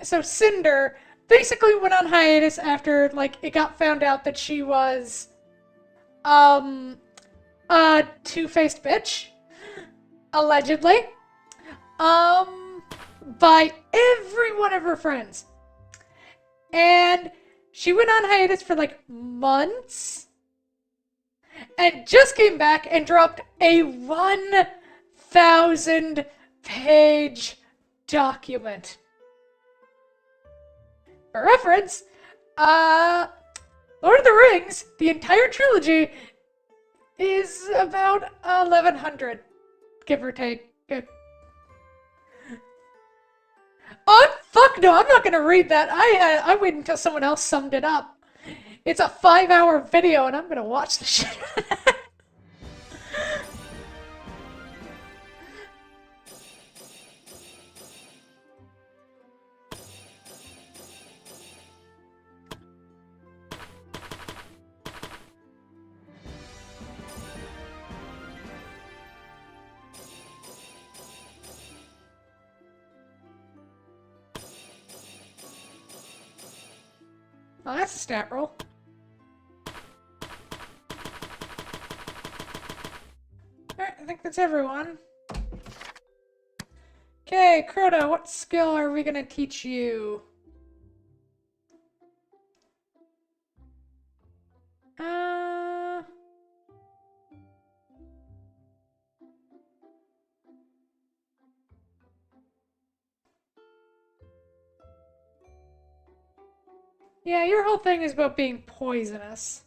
so Cinder basically went on hiatus after, like, it got found out that she was, a two-faced bitch, allegedly, by every one of her friends. And she went on hiatus for, like, months, and just came back and dropped a 1,000-page document. For reference, Lord of the Rings, the entire trilogy, is about 1,100, give or take. Oh, fuck no, I'm not gonna read that. I wait until someone else summed it up. It's a 5-hour video and I'm gonna watch the shit. Oh, that's a stat roll. Alright, I think that's everyone. Okay, Crota, what skill are we gonna teach you? Yeah, your whole thing is about being poisonous.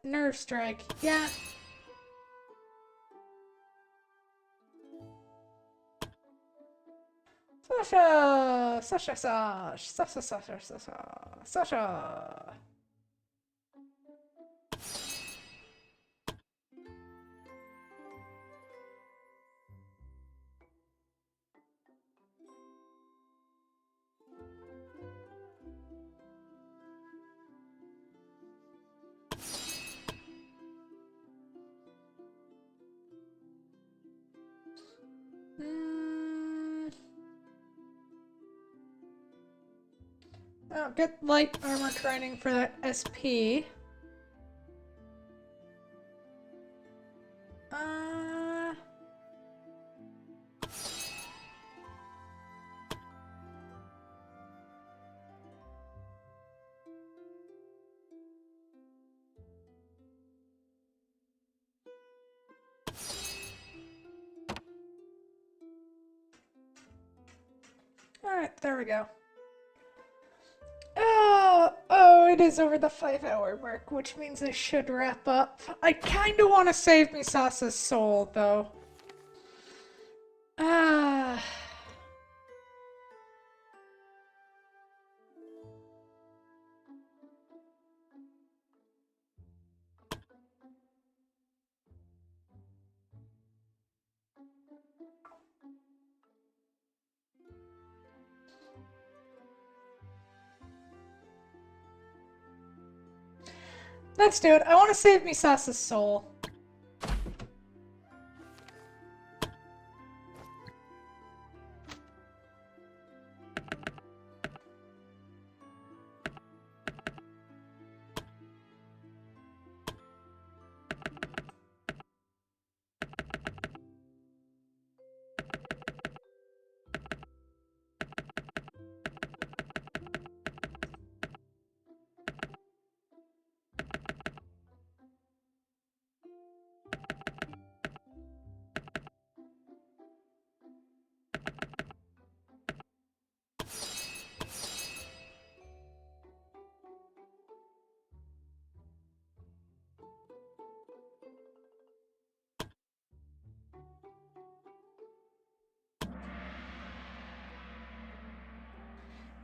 Nerve strike. Yeah. Sasha! Sasha, Sasha, Sasha, Sasha, Sasha, Sasha. Oh, get light armor training for that SP. Alright, there we go. Oh, it is over the 5-hour mark, which means I should wrap up. I kinda want to save Misasa's soul, though. Ah. Let's do it. I want to save Misasa's soul.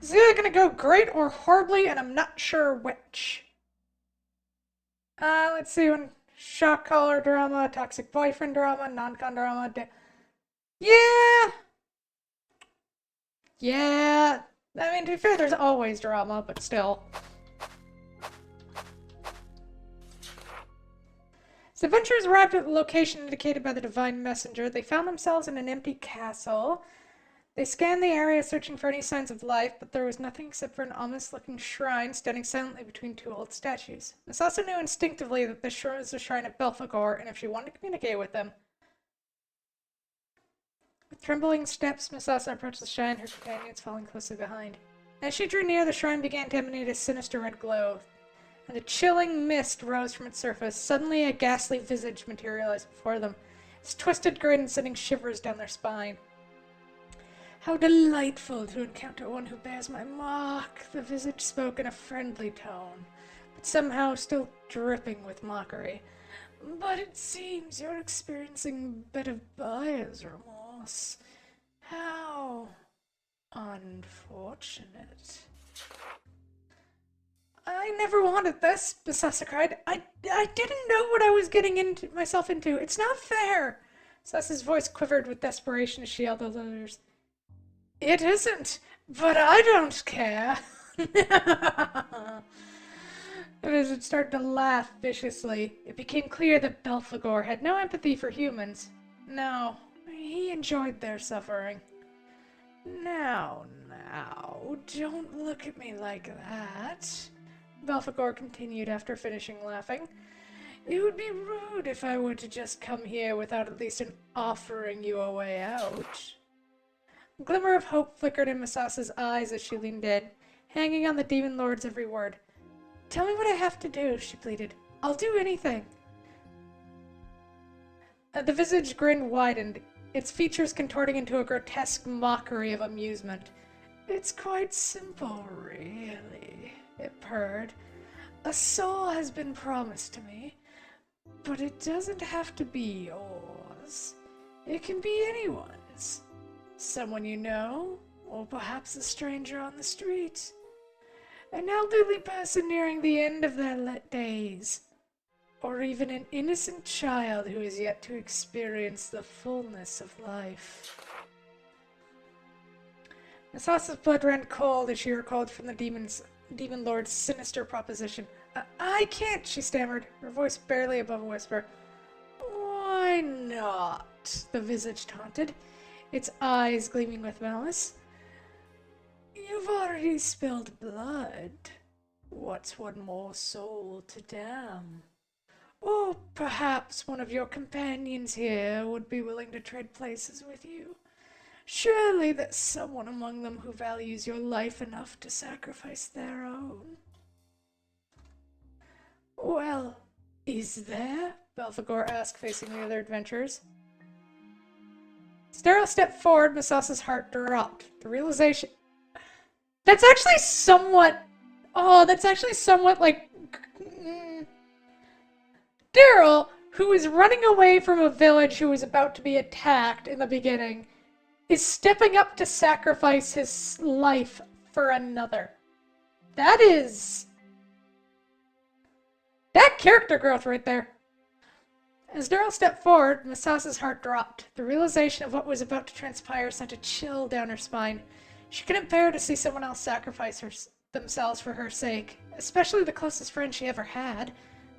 It's either gonna go great or horribly, and I'm not sure which. Let's see when shock collar drama, toxic boyfriend drama, non-con drama. Yeah! Yeah. I mean, to be fair, there's always drama, but still. As the adventurers arrived at the location indicated by the divine messenger, they found themselves in an empty castle. They scanned the area searching for any signs of life, but there was nothing except for an ominous-looking shrine standing silently between two old statues. Misasa knew instinctively that this was the shrine of Belphegor, and if she wanted to communicate with them... With trembling steps, Misasa approached the shrine, her companions following closely behind. As she drew near, the shrine began to emanate a sinister red glow, and a chilling mist rose from its surface. Suddenly, a ghastly visage materialized before them, its twisted grin sending shivers down their spine. How delightful to encounter one who bears my mark, the visage spoke in a friendly tone, but somehow still dripping with mockery. But it seems you're experiencing a bit of buyer's remorse. How unfortunate. I never wanted this, Misasa cried. I didn't know what I was getting myself into. It's not fair. Misasa's voice quivered with desperation as she held the others. It isn't, but I don't care. The wizard started to laugh viciously. It became clear that Belphegor had no empathy for humans. No, he enjoyed their suffering. Now, don't look at me like that, Belphegor continued after finishing laughing. It would be rude if I were to just come here without at least offering you a way out. A glimmer of hope flickered in Misasa's eyes as she leaned in, hanging on the Demon Lord's every word. Tell me what I have to do, she pleaded. I'll do anything. The visage grin widened, its features contorting into a grotesque mockery of amusement. It's quite simple, really, it purred. A soul has been promised to me, but it doesn't have to be yours. It can be anyone's. Someone you know, or perhaps a stranger on the street. An elderly person nearing the end of their days, or even an innocent child who is yet to experience the fullness of life. Misasa's blood ran cold as she recalled from the Demon Lord's sinister proposition. I can't, she stammered, her voice barely above a whisper. Why not? The visage taunted, its eyes gleaming with malice. You've already spilled blood. What's one more soul to damn? Or perhaps one of your companions here would be willing to trade places with you. Surely there's someone among them who values your life enough to sacrifice their own. Well, is there? Belphegor asked, facing the other adventurers. As Darrow stepped forward, Misasa's heart dropped. The realization... That's actually somewhat like... Daryl, who is running away from a village who was about to be attacked in the beginning, is stepping up to sacrifice his life for another. That character growth right there. As Daryl stepped forward, Misasa's heart dropped. The realization of what was about to transpire sent a chill down her spine. She couldn't bear to see someone else sacrifice themselves for her sake, especially the closest friend she ever had.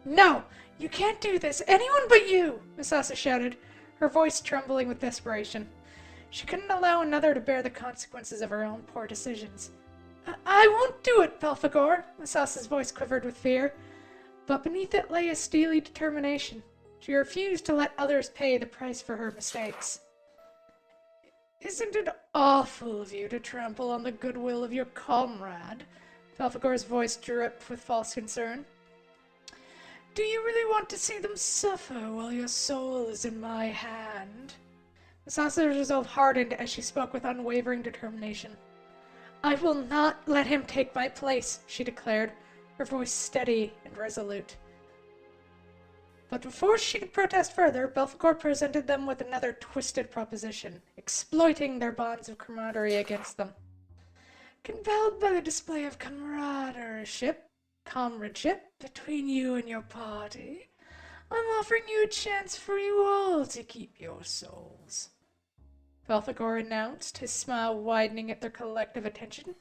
No! You can't do this! Anyone but you! Misasa shouted, her voice trembling with desperation. She couldn't allow another to bear the consequences of her own poor decisions. I won't do it, Belphegor! Misasa's voice quivered with fear, but beneath it lay a steely determination. She refused to let others pay the price for her mistakes. Isn't it awful of you to trample on the goodwill of your comrade? Belphegor's voice dripped with false concern. Do you really want to see them suffer while your soul is in my hand? Misasa's resolve hardened as she spoke with unwavering determination. I will not let him take my place, she declared, her voice steady and resolute. But before she could protest further, Belphegor presented them with another twisted proposition, exploiting their bonds of camaraderie against them. Compelled by the display of comradeship between you and your party, I'm offering you a chance for you all to keep your souls. Belphegor announced, his smile widening at their collective attention.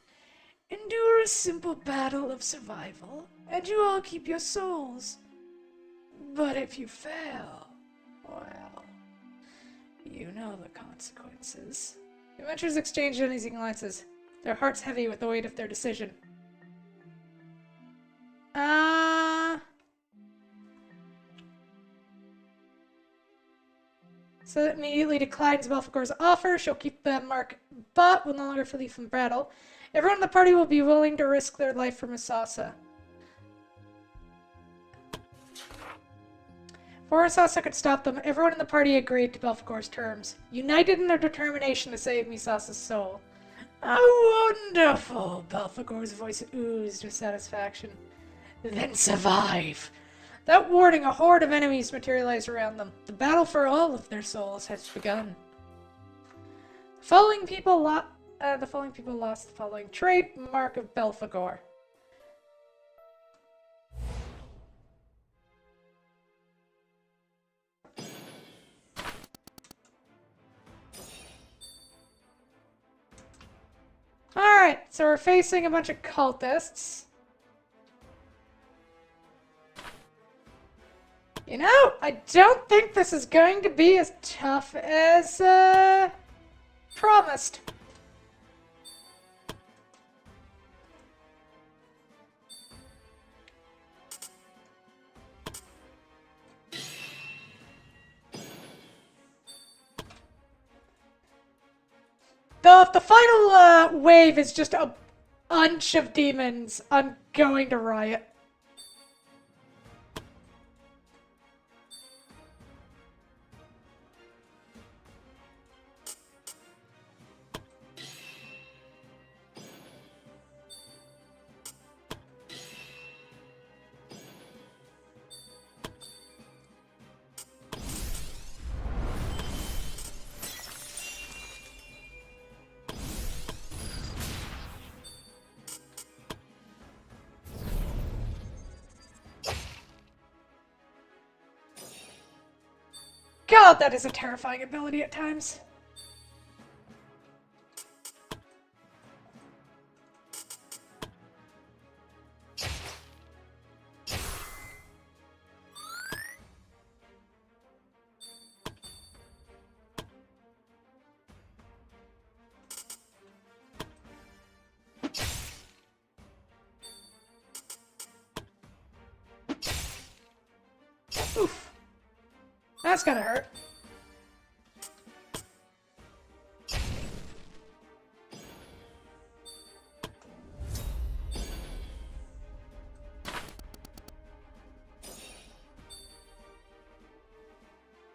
Endure a simple battle of survival, and you all keep your souls. But if you fail, well, you know the consequences. The adventurers exchanged uneasy glances, their hearts heavy with the weight of their decision. So that immediately declines Belphegor's offer. She'll keep the mark, but will no longer flee from battle. Everyone in the party will be willing to risk their life for Misasa. Before Misasa could stop them, everyone in the party agreed to Belphegor's terms, united in their determination to save Misasa's soul. Oh, wonderful! Belphegor's voice oozed with satisfaction. Then survive! Without warning, a horde of enemies materialized around them. The battle for all of their souls has begun. The following people lost the following trait, mark of Belphegor. Alright, so we're facing a bunch of cultists. You know, I don't think this is going to be as tough as, promised. The final, wave is just a bunch of demons, I'm going to riot. God, that is a terrifying ability at times. Oof. That's gonna hurt.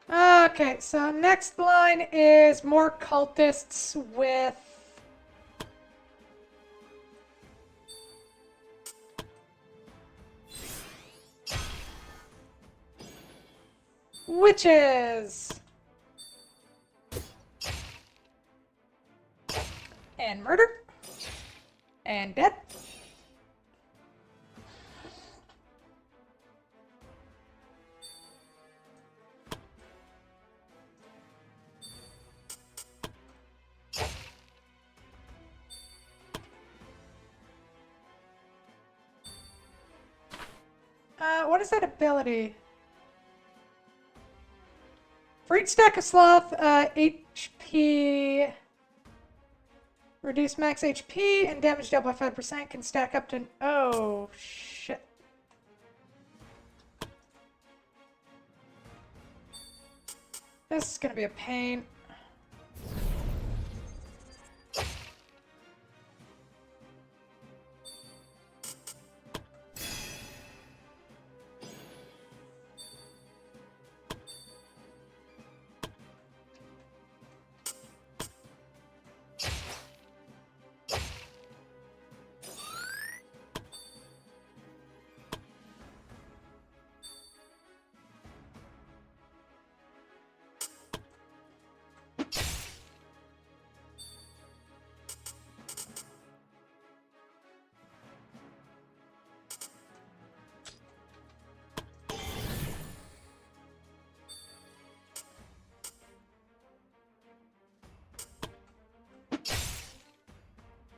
Okay, so next line is more cultists with witches and murder and death. what is that ability? For each stack of sloth, HP... Reduce max HP and damage dealt by 5% can stack up to... Oh, shit. This is gonna be a pain.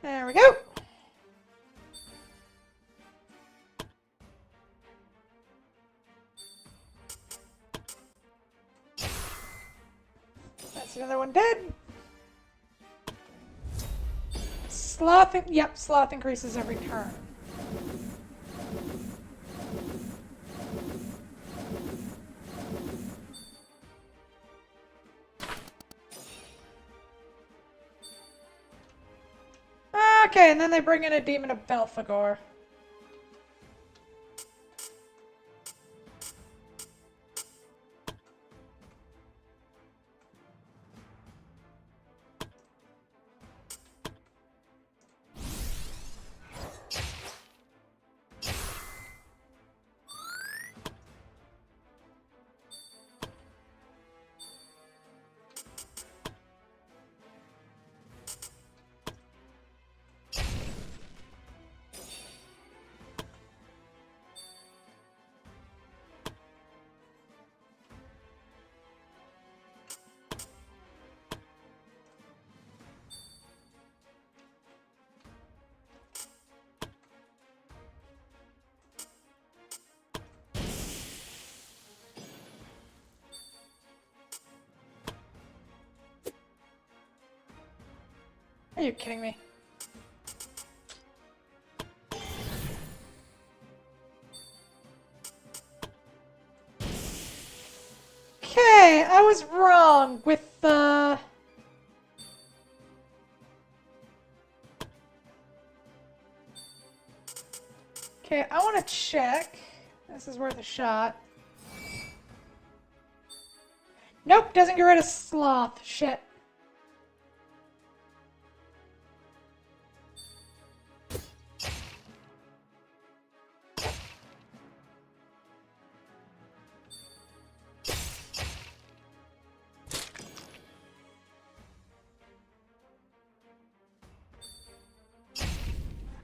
There we go. That's another one dead. Sloth, yep, sloth increases every turn. Okay, and then they bring in a demon of Belphegor. Are you kidding me? Okay, I was wrong with the... Okay, I want to check. This is worth a shot. Nope, doesn't get rid of sloth. Shit.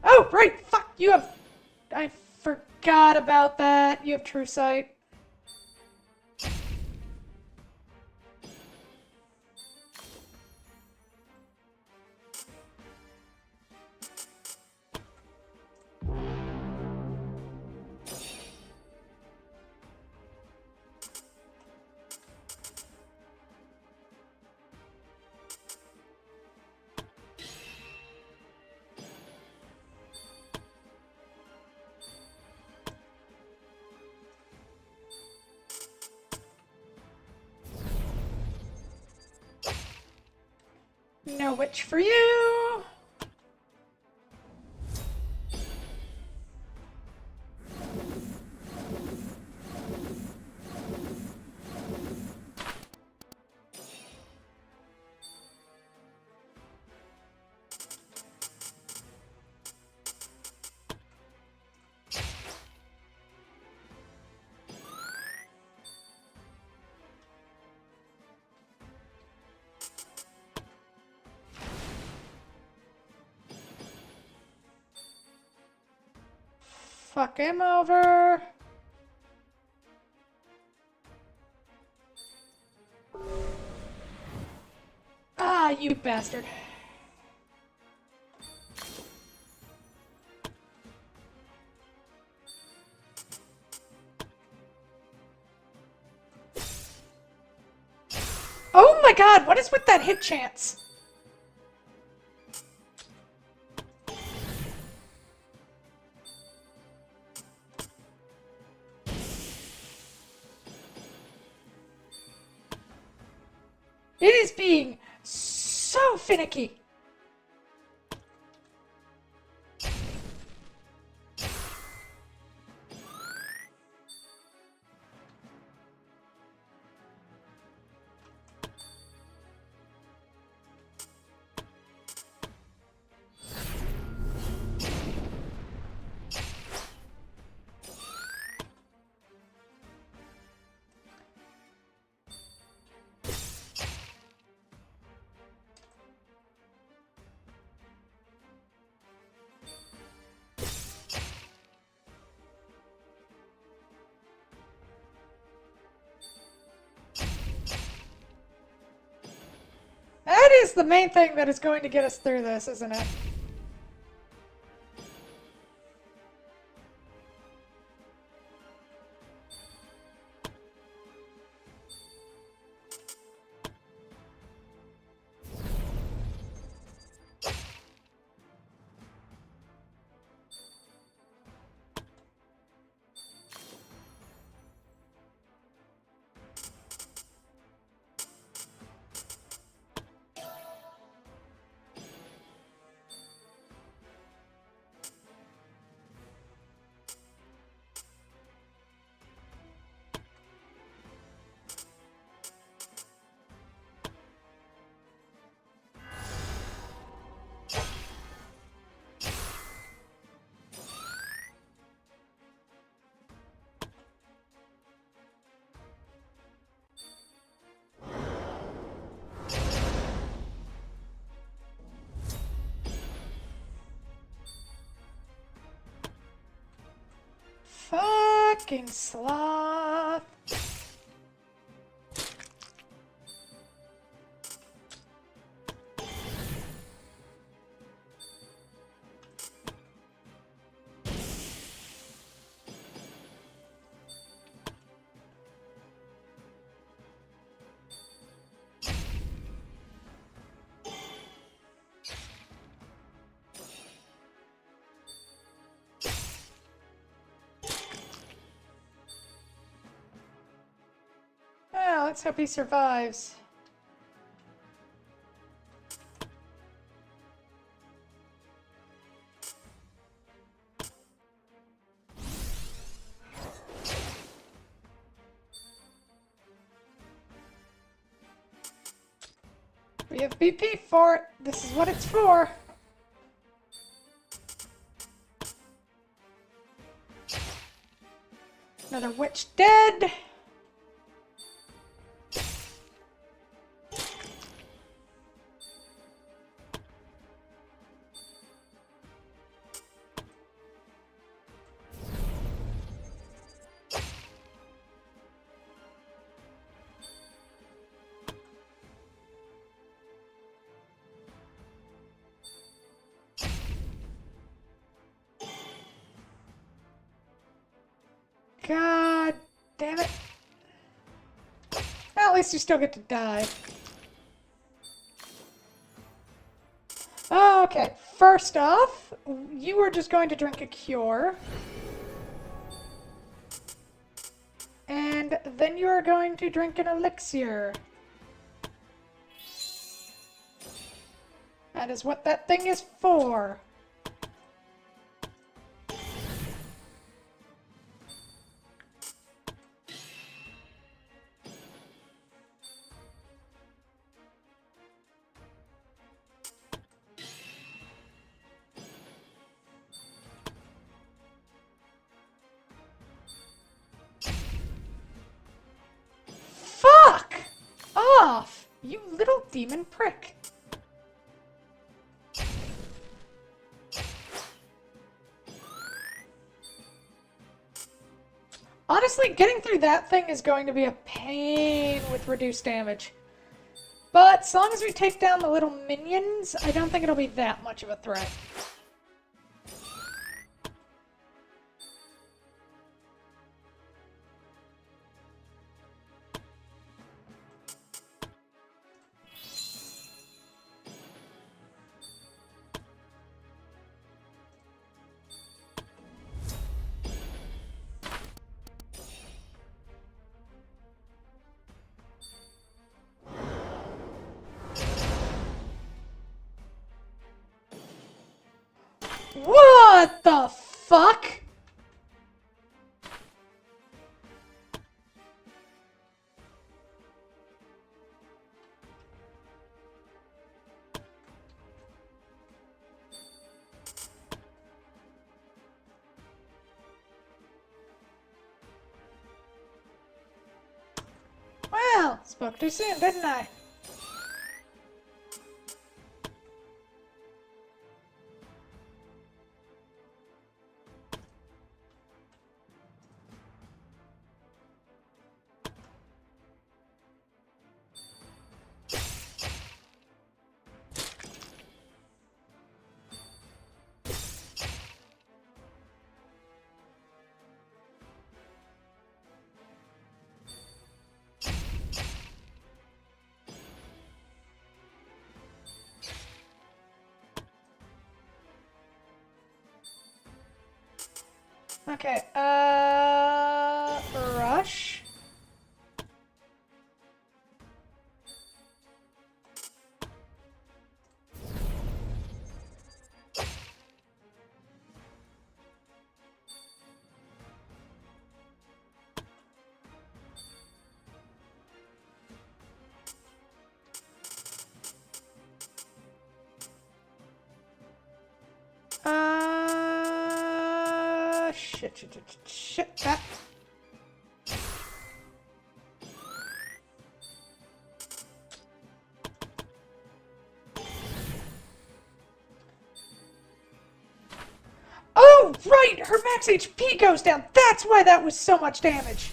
Oh, right! Fuck! You have... I forgot about that. You have True Sight. No witch for you! Fuck him over. Ah, you bastard. my god, what is with that hit chance? It is being so finicky. That is the main thing that is going to get us through this, isn't it? Fucking sloth. Well, let's hope he survives. We have BP for it. This is what it's for. Another witch dead. God damn it. Well, at least you still get to die. Okay, first off, you are just going to drink a cure. And then you are going to drink an elixir. That is what that thing is for. Fuck off, you little demon prick. Honestly, getting through that thing is going to be a pain with reduced damage. But as long as we take down the little minions, I don't think it'll be that much of a threat. What the fuck? Well, spoke too soon, didn't I? Okay, rush. Shit, that. Oh, right! Her max HP goes down! That's why that was so much damage!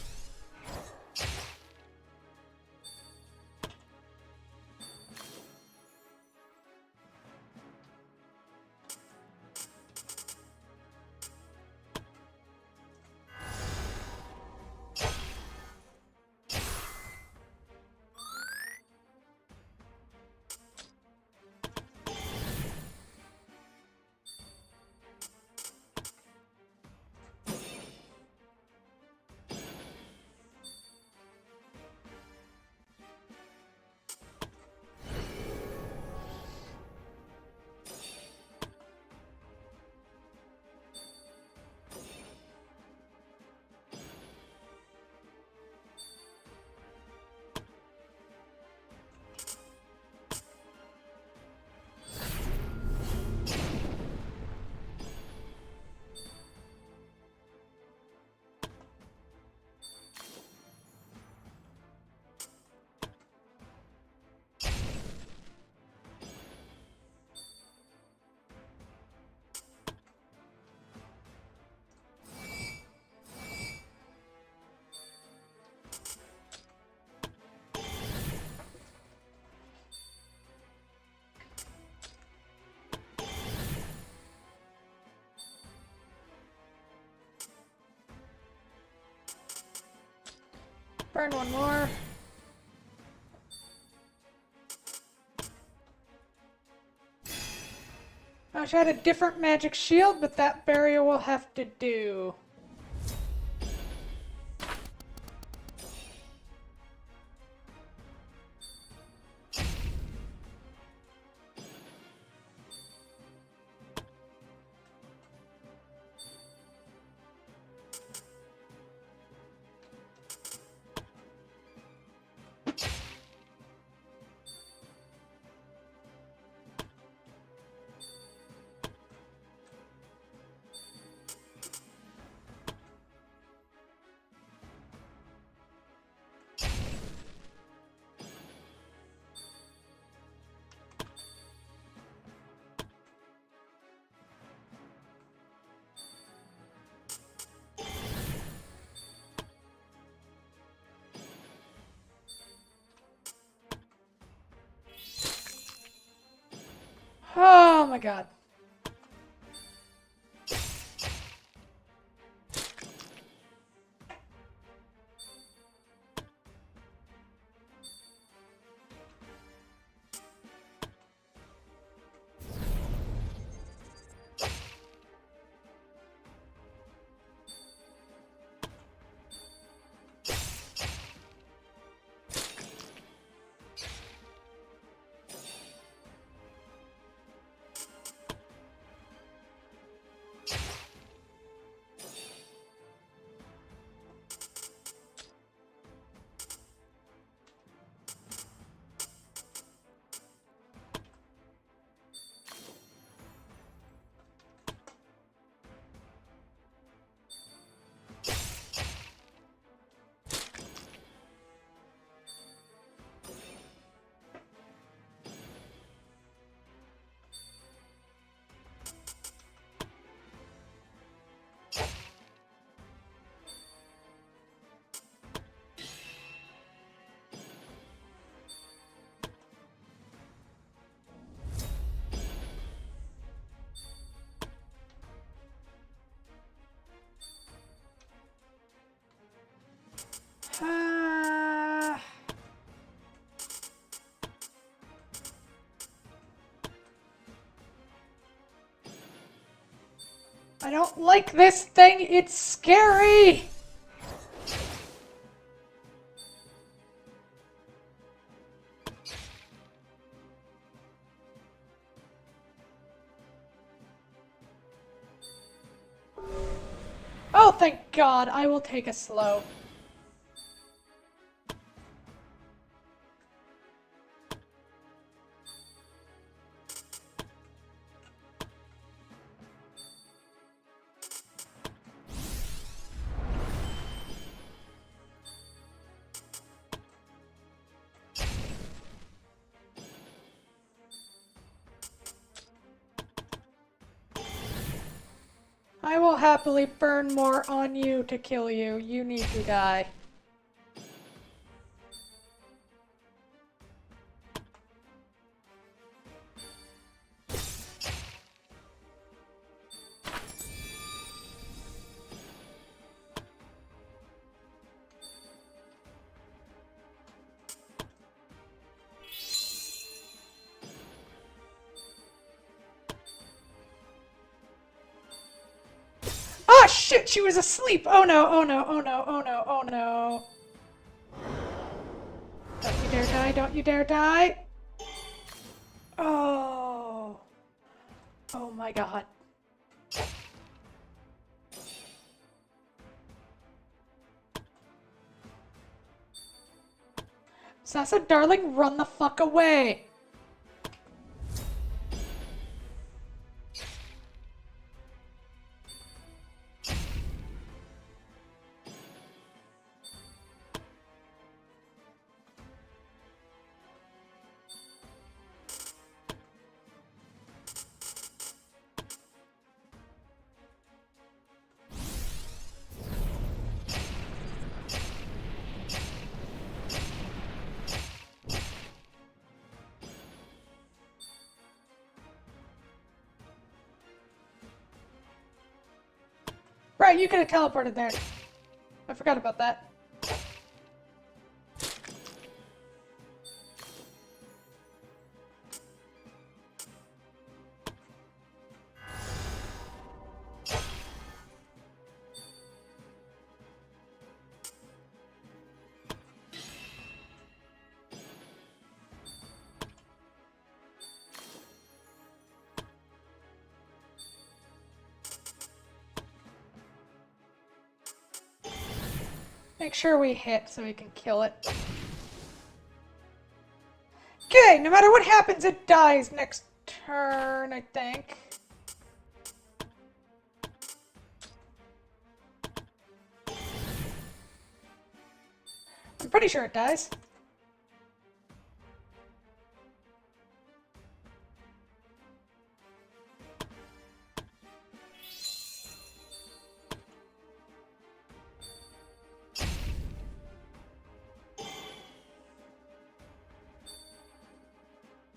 Burn one more. I wish I had a different magic shield, but that barrier will have to do. Oh my god. I don't like this thing. It's scary. Oh, thank God. I will take a slow. I will happily burn more on you to kill you. You need to die. Oh shit, she was asleep! Oh no, oh no, oh no, oh no, oh no. Don't you dare die, don't you dare die! Oh. Oh my God. Sasa, darling, run the fuck away! Right, you could have teleported there. I forgot about that. Make sure we hit so we can kill it. Okay, no matter what happens, it dies next turn, I think. I'm pretty sure it dies.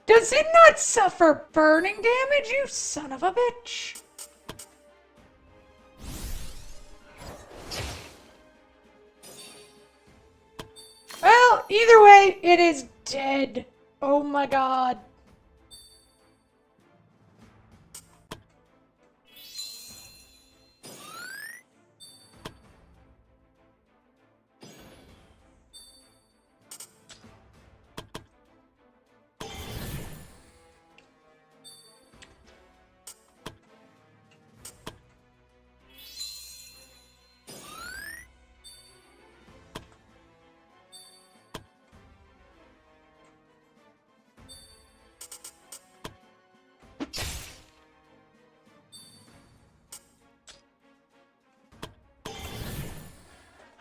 Does it not suffer burning damage, you son of a bitch? Well, either way, it is dead. Oh my God.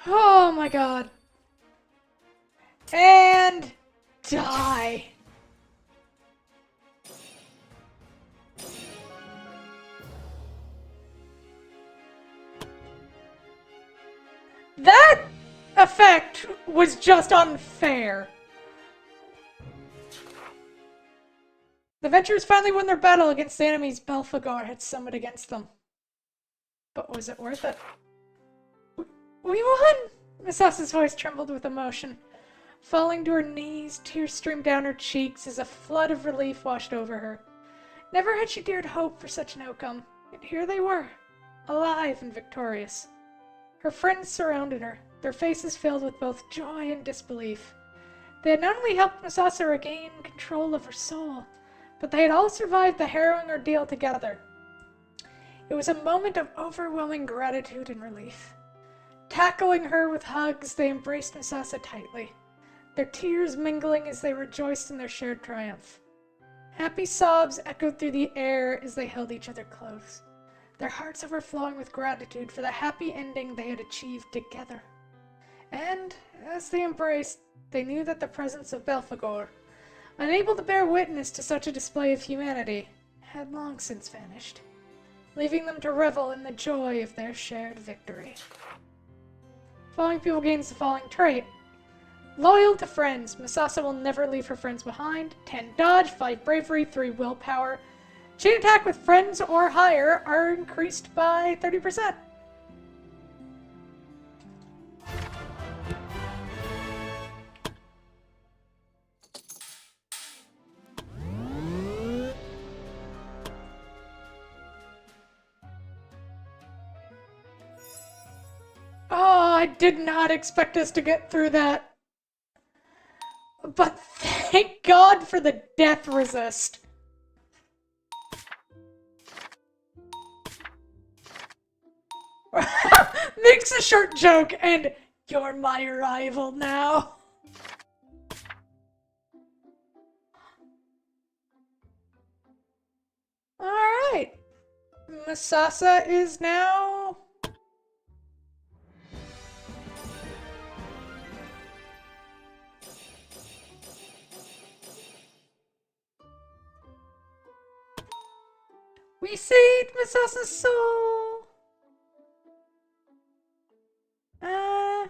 Oh my God. And die. That effect was just unfair. The Venturers finally won their battle against the enemies Belphegor had summoned against them. But was it worth it? We won! Miss Sasa's voice trembled with emotion. Falling to her knees, tears streamed down her cheeks as a flood of relief washed over her. Never had she dared hope for such an outcome, yet here they were. alive and victorious. Her friends surrounded her, their faces filled with both joy and disbelief. They had not only helped Misasa regain control of her soul, but they had all survived the harrowing ordeal together. It was a moment of overwhelming gratitude and relief. Tackling her with hugs, they embraced Misasa tightly, their tears mingling as they rejoiced in their shared triumph. Happy sobs echoed through the air as they held each other close, their hearts overflowing with gratitude for the happy ending they had achieved together. And, as they embraced, they knew that the presence of Belphegor, unable to bear witness to such a display of humanity, had long since vanished, leaving them to revel in the joy of their shared victory. Falling People gains the following trait. Loyal to friends, Misasa will never leave her friends behind. 10 dodge, 5 bravery, 3 willpower. Chain attack with friends or higher are increased by 30%. Oh, I did not expect us to get through that. But thank God for the death resist. Makes a short joke and you're my rival now. Alright. Misasa is now... We saved Misasa's soul! Uh...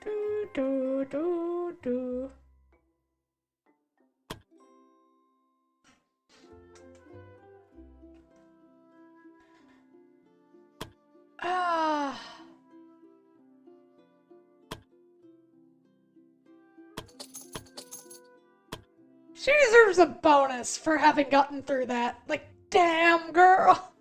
Do, do, do, do. Ah... She deserves a bonus for having gotten through that. Like, damn, girl!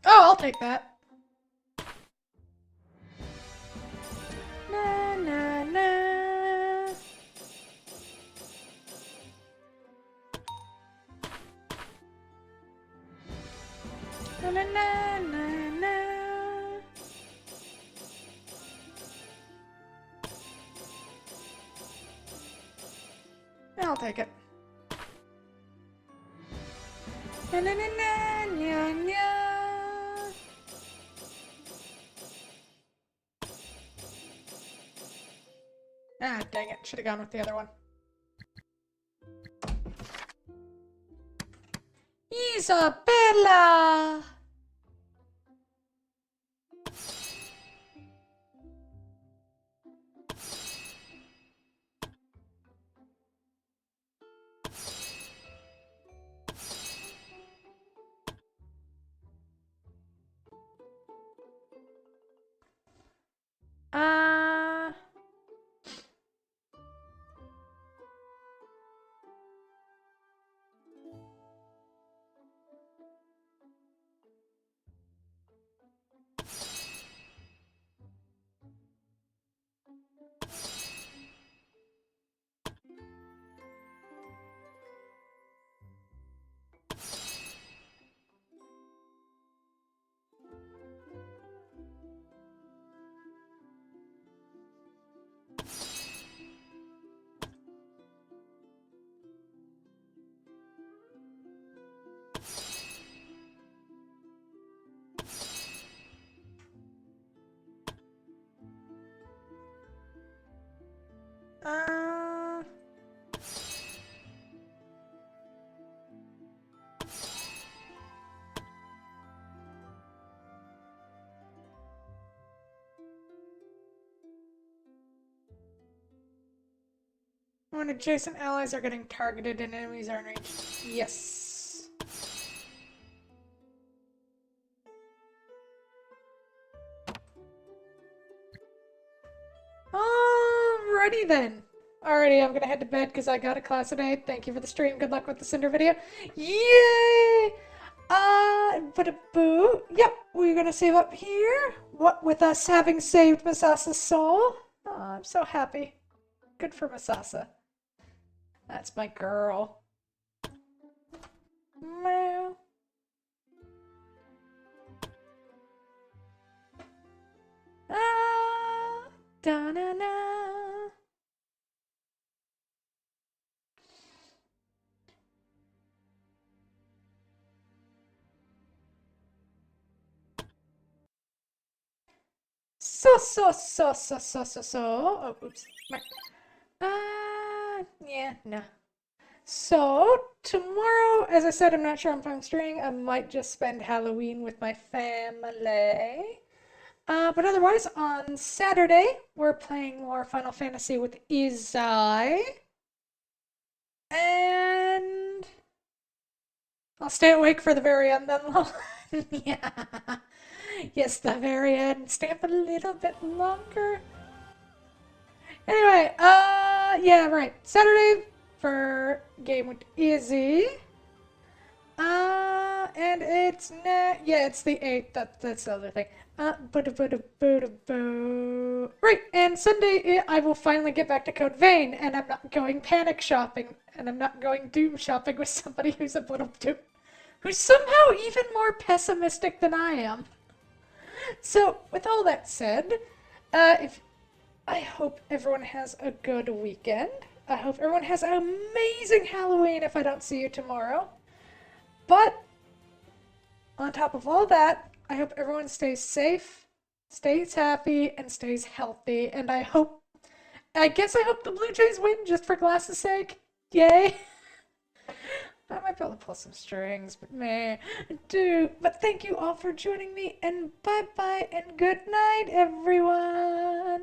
Oh, I'll take that. Na na na. Na na na na na. I'll take it. Na na na na na na. Ah, dang it. Should have gone with the other one. Isabella! Uh... Uh... When adjacent allies are getting targeted and enemies are in range. Yes. Alrighty then. Alrighty, I'm gonna head to bed because I got a class today. Thank you for the stream. Good luck with the Cinder video. Yay! But a boo. Yep, we're gonna save up here. What with us having saved Masasa's soul? Oh, I'm so happy. Good for Masasa. That's my girl. Meow. Ah, da-na-na. So. Oh, oops. Yeah, no. So, tomorrow, as I said, I'm not sure if I'm streaming. I might just spend Halloween with my family. But otherwise, on Saturday, we're playing more Final Fantasy with Izai. And I'll stay awake for the very end then. Yeah. Yes, the very end. Stay up a little bit longer. Anyway, yeah, right. Saturday for game with Izzy. And it's yeah, it's the 8th. That's the other thing. Right, and Sunday I will finally get back to Code Vein, and I'm not going panic shopping, and I'm not going doom shopping with somebody who's a little doom, who's somehow even more pessimistic than I am. So, with all that said, I hope everyone has a good weekend. I hope everyone has an amazing Halloween if I don't see you tomorrow. But on top of all that, I hope everyone stays safe, stays happy, and stays healthy. And I guess I hope the Blue Jays win just for Glass's sake. Yay! I might be able to pull some strings, but meh. But thank you all for joining me, and bye bye, and good night, everyone!